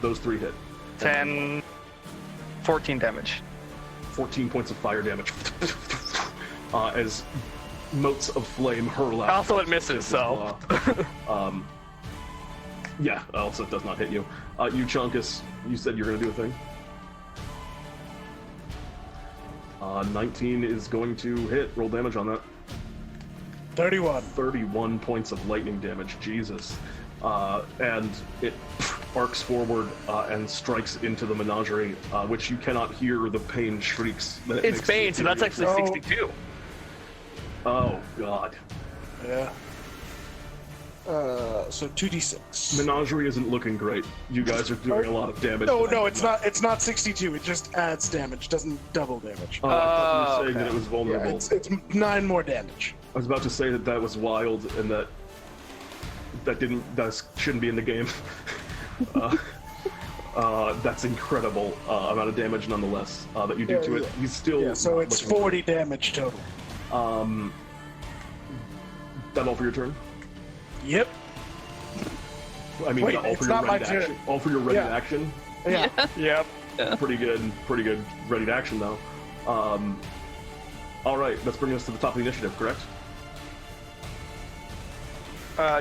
Those 3 hit. 10, 14 damage. 14 points of fire damage. As motes of flame hurl out. Also, it misses, so. Yeah, also it does not hit you. Euchaunkas, you said you're going to do a thing? 19 is going to hit. Roll damage on that. 31. 31 points of lightning damage. Jesus. And it arcs forward and strikes into the menagerie, which you cannot hear the pain shrieks. That it It's makes Bane, so that's actually 62. Oh, God. Yeah. So 2d6. Menagerie isn't looking great. You guys are doing a lot of damage. No, it's not. It's not 62. It just adds damage, doesn't double damage. I thought you were saying okay. that it was Yeah, vulnerable. it's 9 more damage. I was about to say that was wild and that shouldn't be in the game. That's incredible amount of damage nonetheless that you do to it. He's still. Yeah, so it's 40 damage total. That all for your turn? Yep. I mean, Wait, all for it's your not my ready turn. action. All for your ready Yeah. action. Yeah. Yep. Pretty good ready to action though. All right, let's bring us to the top of the initiative. Correct?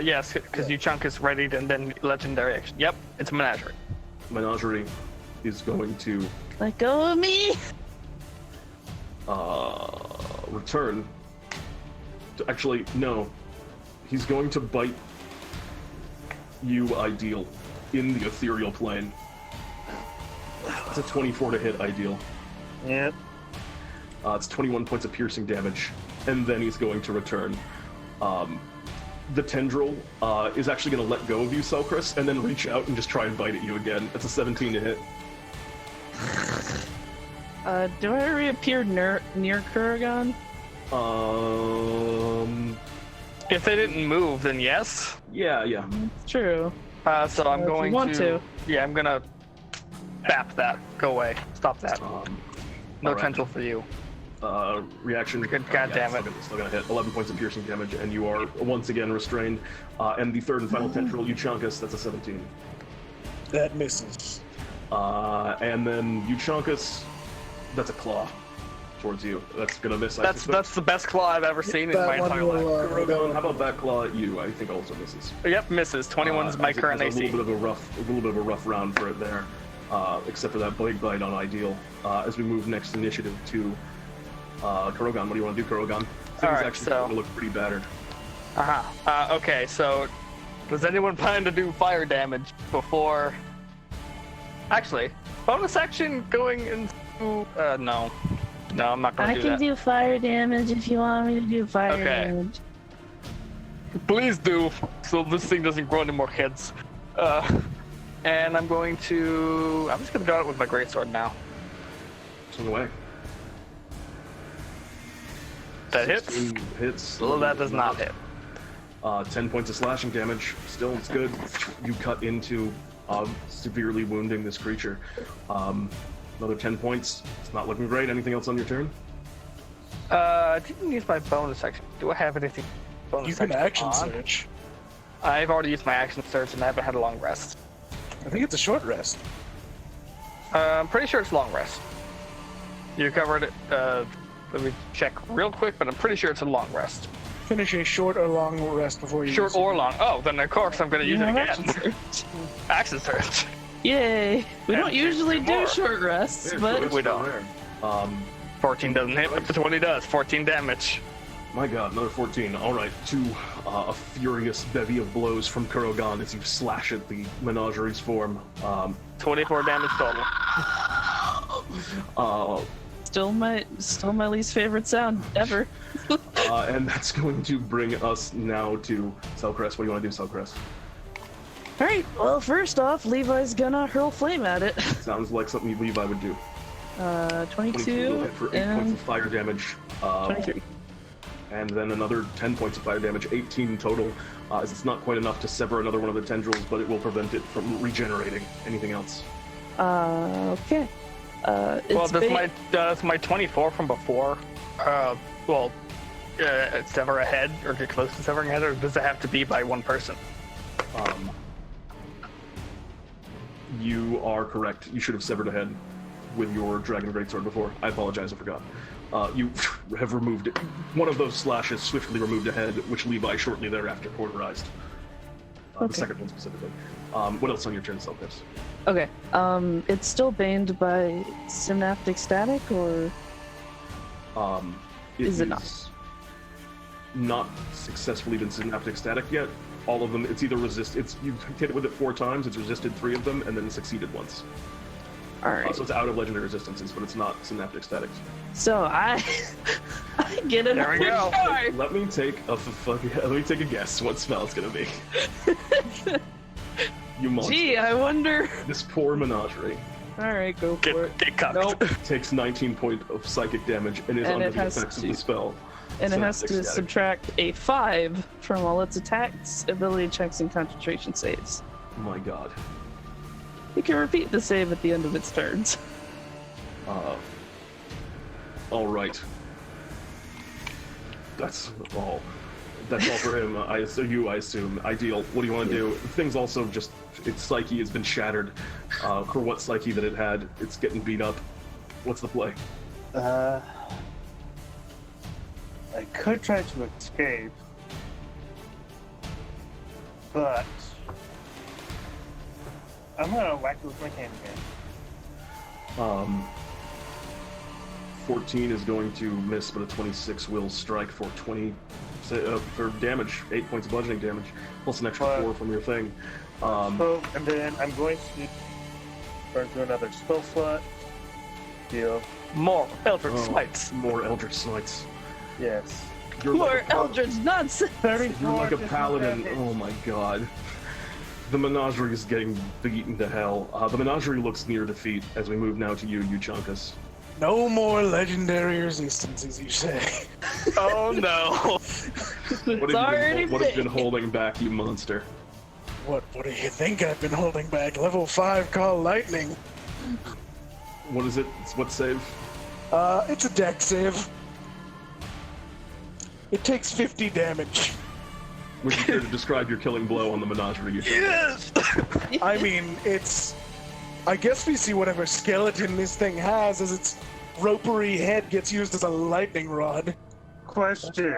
Yes, because Euchaunkas readied and then legendary action. Yep, it's a menagerie. Menagerie is going to Let go of me. return. Actually, no. He's going to bite you, Ideal, in the ethereal plane. It's a 24 to hit, Ideal. Yep. It's 21 points of piercing damage, and then he's going to return. The tendril is actually going to let go of you, Selcress, and then reach out and just try and bite at you again. It's a 17 to hit. Do I reappear near Kurogan? If they didn't move, then yes. Yeah. It's true. So I'm if you going want to. Yeah, I'm gonna bap that. Go away. Stop that. No alright. tendril for you. Reaction. God damn it. Still gonna hit. 11 points of piercing damage, and you are once again restrained. And the third and final tendril, Euchaunkas, that's a 17. That misses. And then Euchaunkas, that's a claw towards you. That's gonna miss. I suspect. That's the best claw I've ever seen in That my one entire will, life. Kurogan, how about that claw at you? I think also misses. Yep, misses. 21 is my It's current a AC. little bit of a rough round for it there, except for that big bite on Ideal. As we move next initiative to Kurogan, what do you want to do, Kurogan? Things Alright, actually so- starting to look pretty battered. Okay, so does anyone plan to do fire damage before? Actually, bonus action going into no, I'm not gonna I do can that. do fire damage if you want me to do fire Okay. damage. Please do, so this thing doesn't grow any more heads. And I'm just gonna go out with my greatsword now. It's on the way. That hits. 16 hits. Well, that does not hit. 10 points of slashing damage. Still, it's good. You cut into, severely wounding this creature. Another 10 points. It's not looking great. Anything else on your turn? I didn't use my bonus action. Do I have anything? Bonus You can action on? search. I've already used my action search and I haven't had a long rest. I think it's a short rest. I'm pretty sure it's long rest. You covered it. Let me check real quick, but I'm pretty sure it's a long rest. Finish a short or long rest before you Short use it. or long. Oh, then of course I'm gonna use it have again. action search. Action search. Yay! We don't And usually do more. short rests, but We don't. 14 doesn't hit, but the 20 does. 14 damage. My god, another 14. Alright, to a furious bevy of blows from Kurogan as you slash at the menagerie's form. 24 damage total. still my least favorite sound ever. And that's going to bring us now to Selcress. What do you want to do, Selcress? Alright, well, first off, Levi's gonna hurl flame at it. Sounds like something Levi would do. 22 will hit for 8 points of fire damage. 23. And then another 10 points of fire damage, 18 total. As it's not quite enough to sever another one of the tendrils, but it will prevent it from regenerating. Anything else? Okay. Well, does my 24 from before, sever a head or get close to severing a head, or does it have to be by one person? You are correct. You should have severed a head with your Dragon Greatsword before. I apologize, I forgot. You have removed it. One of those slashes swiftly removed a head, which Levi shortly thereafter cauterized. The second one specifically. What else on your turn, Selcress? Okay. It's still banned by synaptic static, or is it not? Not successfully been synaptic static yet. All of them, it's either you've hit it with it 4 times, it's resisted 3 of them, and then succeeded once. Alright. So it's out of legendary resistances, but it's not synaptic static. So I get it. There we go. Let me take a guess what spell it's gonna be. You monster. Gee, I wonder. This poor menagerie. Alright, go for it. Get cucked. Nope. Takes 19 points of psychic damage and is under the effects of the spell. And it has to Synaptic static. subtract a 5 from all its attacks, ability checks, and concentration saves. Oh my god. You can repeat the save at the end of its turns. Alright. That's all. That's all for him. I assume. Ideal. What do you want to do? Things also just... Its psyche has been shattered. For what psyche that it had, it's getting beat up. What's the play? I could try to escape, but I'm gonna whack it with my hand again. 14 is going to miss, but a 26 will strike for 20 for damage, 8 points of bludgeoning damage, plus an extra 4 from your thing. And then I'm going to burn through another spell slot. Deal. More Eldritch Smites. More Eldritch Smites. Yes. You're More like Eldritch nonsense! You're like a paladin. Oh my god. The menagerie is getting beaten to hell. The menagerie looks near defeat as we move now to you, Euchaunkas. No more legendary resistances, you say? Oh no! What have you been holding back, you monster? What do you think I've been holding back? Level 5 Call Lightning. What is it? What save? It's a dex save. It takes 50 damage. Would you care to describe your killing blow on the menagerie, Euchaunkas? Yes! I mean, I guess we see whatever skeleton this thing has as its ropery head gets used as a lightning rod. Question.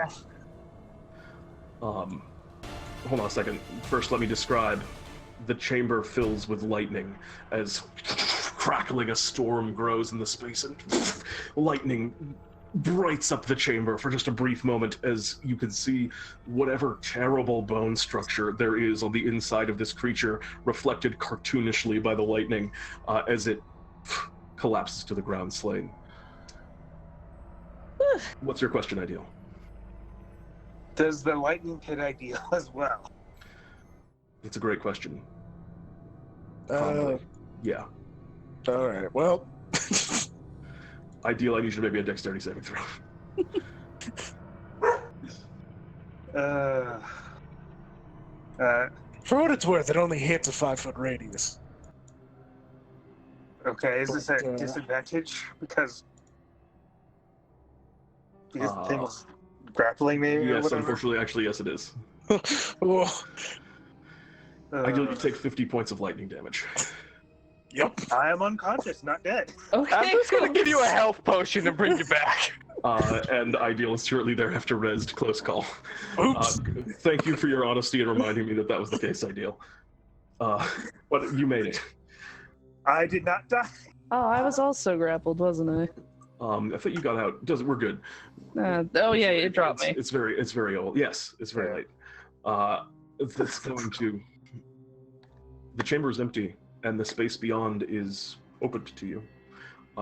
Hold on a second. First, let me describe. The chamber fills with lightning as crackling a storm grows in the space, and lightning brights up the chamber for just a brief moment as you can see whatever terrible bone structure there is on the inside of this creature reflected cartoonishly by the lightning as it collapses to the ground slain. What's your question, Ideal? Does the lightning hit Ideal as well? It's a great question. Probably. Yeah. Alright, well... Ideal, I need you to maybe a dexterity saving throw. For what it's worth, it only hits a 5-foot radius. Okay, is this a disadvantage? Because the thing was grappling me or Yes, whatever? unfortunately, actually, yes, it is. Oh, Ideal, you take 50 points of lightning damage. yep. I am unconscious, not dead. Okay. I'm just gonna give you a health potion and bring you back. And Ideal is shortly thereafter rezzed. Close call. Oops. Thank you for your honesty and reminding me that that was the case, Ideal. But you made it. I did not die. Oh, I was also grappled, wasn't I? I thought you got out. We're good. Oh yeah, it dropped me. It's very old. Yes, it's very late. That's going to. The chamber is empty, and the space beyond is opened to you.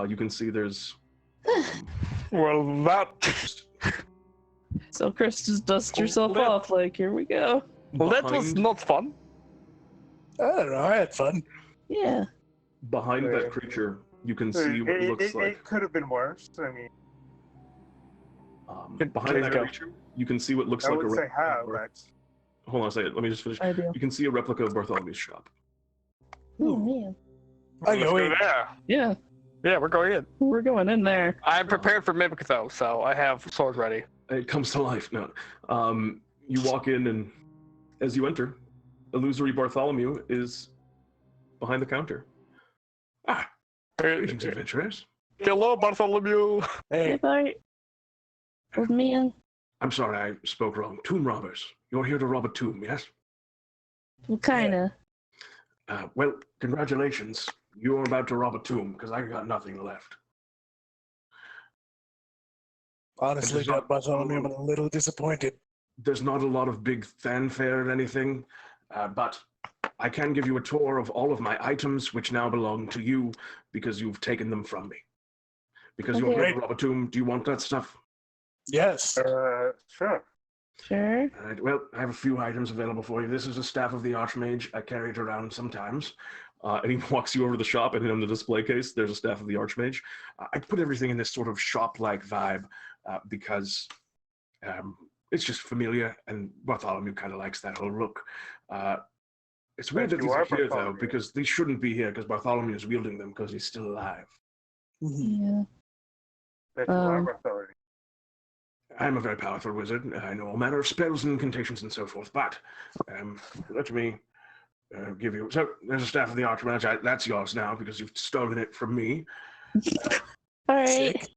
You can see there's. Well, that So Chris just dusts yourself that- off, like, here we go. Well, that was Behind- not fun. I don't know. I had fun. Yeah. Behind that creature, you can see what looks like. It could have been worse. I mean, Behind that go. creature, you can see what looks I like would a say how, but Hold on a second. Let me just finish. I do. You can see a replica of Bartholomew's shop. Oh, man. I go in. there. Yeah, Yeah, we're going in. we're going in there. I'm prepared for mimic though, so I have sword ready. It comes to life. No. You walk in, and as you enter, illusory Bartholomew is behind the counter. Ah, greetings, adventurers. Hello, Bartholomew. Hey, Hey, Bart. Old man. I'm sorry, I spoke wrong. Tomb robbers. You're here to rob a tomb, yes? Well, kinda. Well, congratulations. You're about to rob a tomb, because I got nothing left. honestly, It does not- Bartholomew, I'm a little disappointed. There's not a lot of big fanfare or anything, but I can give you a tour of all of my items, which now belong to you, because you've taken them from me. Because you're here to rob a tomb, do you want that stuff? Yes. sure. Sure. All right, well, I have a few items available for you. This is a staff of the Archmage. I carry it around sometimes. And he walks you over to the shop, and in the display case, there's a staff of the Archmage. I put everything in this sort of shop-like vibe because it's just familiar, and Bartholomew kind of likes that whole look. It's weird that You these are are here, though, Bartholomew. because they shouldn't be here, because Bartholomew is wielding them because he's still alive. Yeah. That you are Um, Bartholomew. I'm a very powerful wizard. I know all manner of spells and incantations and so forth, but let me give you... So, there's a staff of the Archmage. That's yours now, because you've stolen it from me. All right. Sick.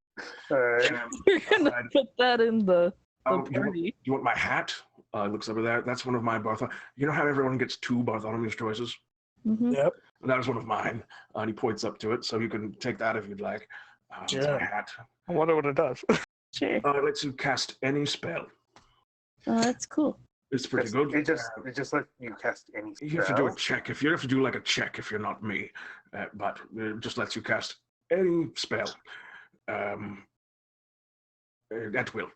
Alright. You're gonna put that in the Oh, party. you want my hat? Looks over there. That's one of my Bartholomew. You know how everyone gets two Bartholomew's choices? Mm-hmm. Yep. That was one of mine. And he points up to it, so you can take that if you'd like. It's Sure. my hat. I wonder what it does. Sure. It lets you cast any spell. Oh, that's cool. It's pretty good. It just let you cast any spell. You have to do a check. You have to do like a check if you're not me. But it just lets you cast any spell. At will.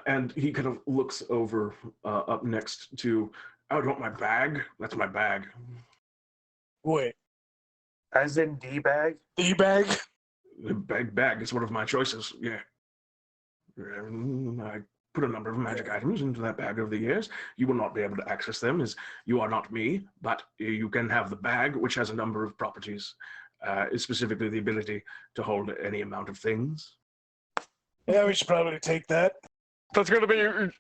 And he kind of looks over up next to, oh, do you want my bag? That's my bag. Wait. As in D-bag? D-bag? The bag is one of my choices, yeah. I put a number of magic items into that bag over the years. You will not be able to access them as you are not me, but you can have the bag, which has a number of properties, specifically the ability to hold any amount of things. Yeah, we should probably take that. That's going to be We're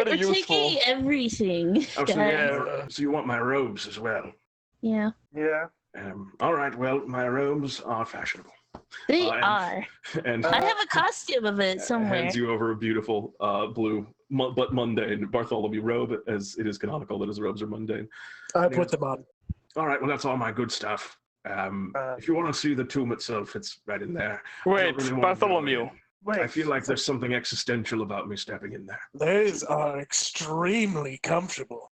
very useful. taking everything. Oh, so, guys. so you want my robes as well? Yeah. Yeah. All right, well, my robes are fashionable. They and- are. And I have a costume of it somewhere. hands you over a beautiful blue but mundane Bartholomew robe, as it is canonical that his robes are mundane. I put them on. All right, well, that's all my good stuff. If you want to see the tomb itself, it's right in there. I Wait, don't really wanna go Bartholomew. in. Wait. I feel like there's something existential about me stepping in there. These are extremely comfortable.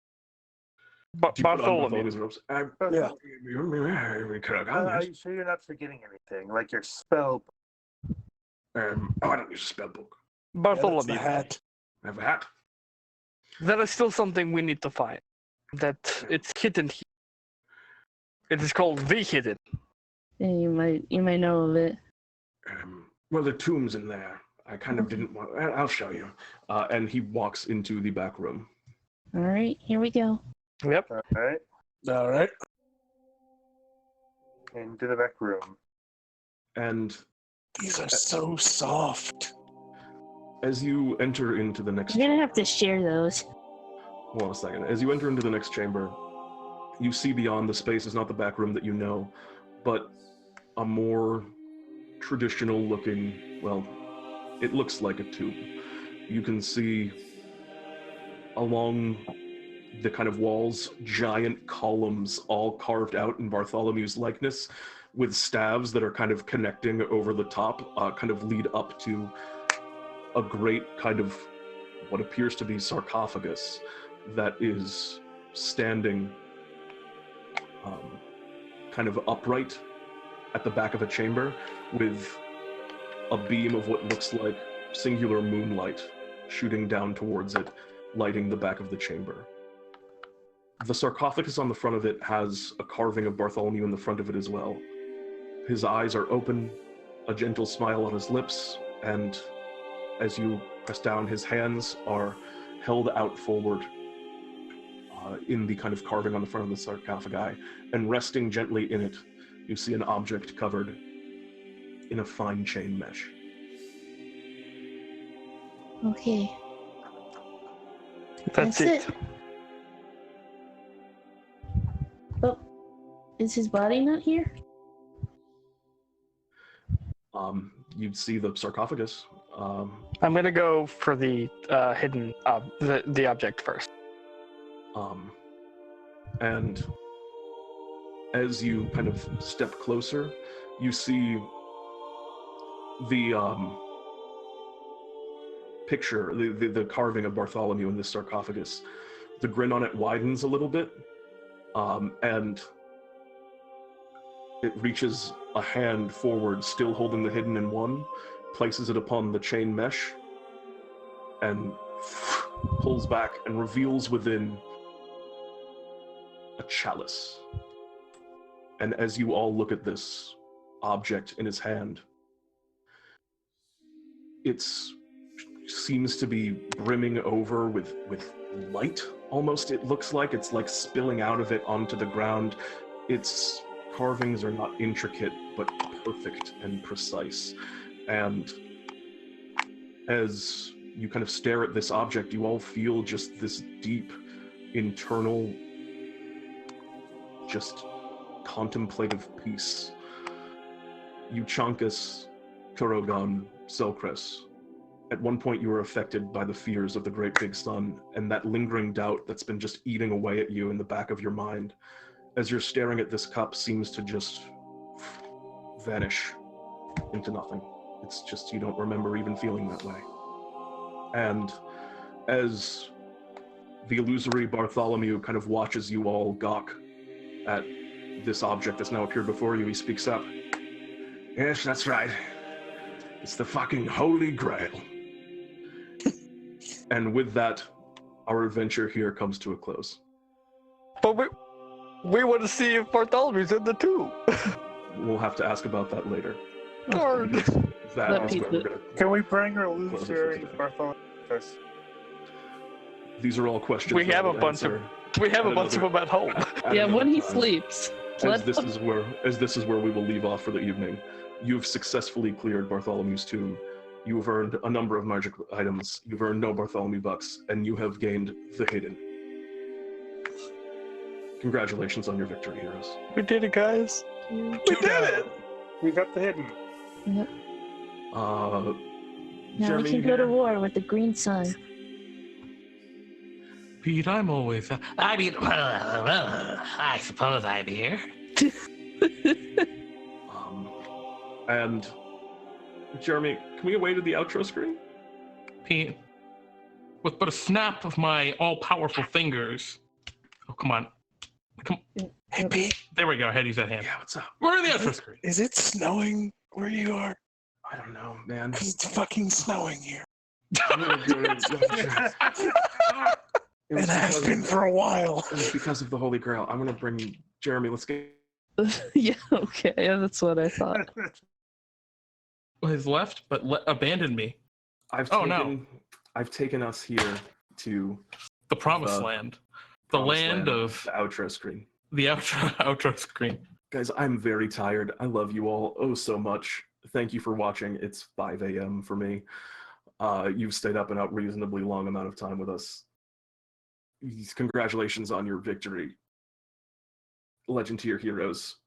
Do you put on Bartholomew. Bartholomew's robes? Yeah. Kurogan, Are yes. you sure you're not forgetting anything? Like your spell? I don't use a spell book. Yeah, that's the Bartholomew. hat. I have a hat. There is still something we need to find. That it's hidden here. It is called the hidden. Yeah, you might know of it. Well, the tomb's in there. I kind of didn't want... I'll show you. And he walks into the back room. All right, here we go. Yep. Alright. All right. Into the back room. And These are so soft. as you enter into the next You're gonna have to share those. Hold on a second. As you enter into the next chamber, you see beyond the space is not the back room that you know, but a more traditional looking, well, it looks like a tomb. You can see along the kind of walls, giant columns all carved out in Bartholomew's likeness with staves that are kind of connecting over the top, kind of lead up to a great kind of what appears to be sarcophagus that is standing kind of upright at the back of a chamber with a beam of what looks like singular moonlight shooting down towards it, lighting the back of the chamber. The sarcophagus on the front of it has a carving of Bartholomew in the front of it as well. His eyes are open, a gentle smile on his lips, and as you press down, his hands are held out forward in the kind of carving on the front of the sarcophagi, and resting gently in it, you see an object covered in a fine chain mesh. Okay. That's it. Oh, is his body not here? You'd see the sarcophagus. I'm gonna go for the hidden the object first. And as you kind of step closer, you see the picture, the carving of Bartholomew in this sarcophagus. The grin on it widens a little bit, and it reaches a hand forward, still holding the hidden in one, places it upon the chain mesh, and pulls back and reveals within a chalice. And as you all look at this object in his hand, it seems to be brimming over with light, almost. It looks like it's like spilling out of it onto the ground. Its carvings are not intricate, but perfect and precise. And as you kind of stare at this object, you all feel just this deep, internal, just contemplative peace. Euchaunkas, Kurogan, Selcress. At one point you were affected by the fears of the great big sun, and that lingering doubt that's been just eating away at you in the back of your mind. As you're staring at this cup, seems to just vanish into nothing. It's just you don't remember even feeling that way. And as the illusory Bartholomew kind of watches you all gawk at this object that's now appeared before you, he speaks up. Yes, that's right. It's the fucking Holy Grail. And with that, our adventure here comes to a close. But we want to see if Bartholomew's in the tomb. We'll have to ask about that later. Darn. That is where we're gonna Can we bring our close it for illusory today. Bartholomew with us? These are all questions. We that have a we'll bunch of answer We have a at bunch of another- them at home. at Yeah, another when he time. sleeps. As this is where we will leave off for the evening. You have successfully cleared Bartholomew's tomb. You have earned a number of magic items. You've earned no Bartholomew bucks, and you have gained the hidden. Congratulations on your victory, heroes. We did it, guys. We did it. We got the hidden. Yep. Jeremy, Now we can go to war with the green sun. Pete, I'm always. I mean, I suppose I'm here. And Jeremy, can we away to the outro screen? Pete, with but a snap of my all-powerful fingers. Oh, come on. Hey, Pete, There we go. He's at hand. Yeah, what's up? We're in the outro screen. is it snowing where you are? I don't know, man. Because it's fucking snowing here. It was And has because- been for a while. It was because of the Holy Grail. I'm gonna bring Jeremy. Let's get. Yeah, okay, that's what I thought. Has left, but abandoned me. I've Oh, taken us here to The promised The land. The promised land of the outro screen. the outro screen. Guys, I'm very tired. I love you all oh so much. Thank you for watching. It's 5 a.m. for me. You've stayed up an unreasonably long amount of time with us. Congratulations on your victory. Legend to your heroes.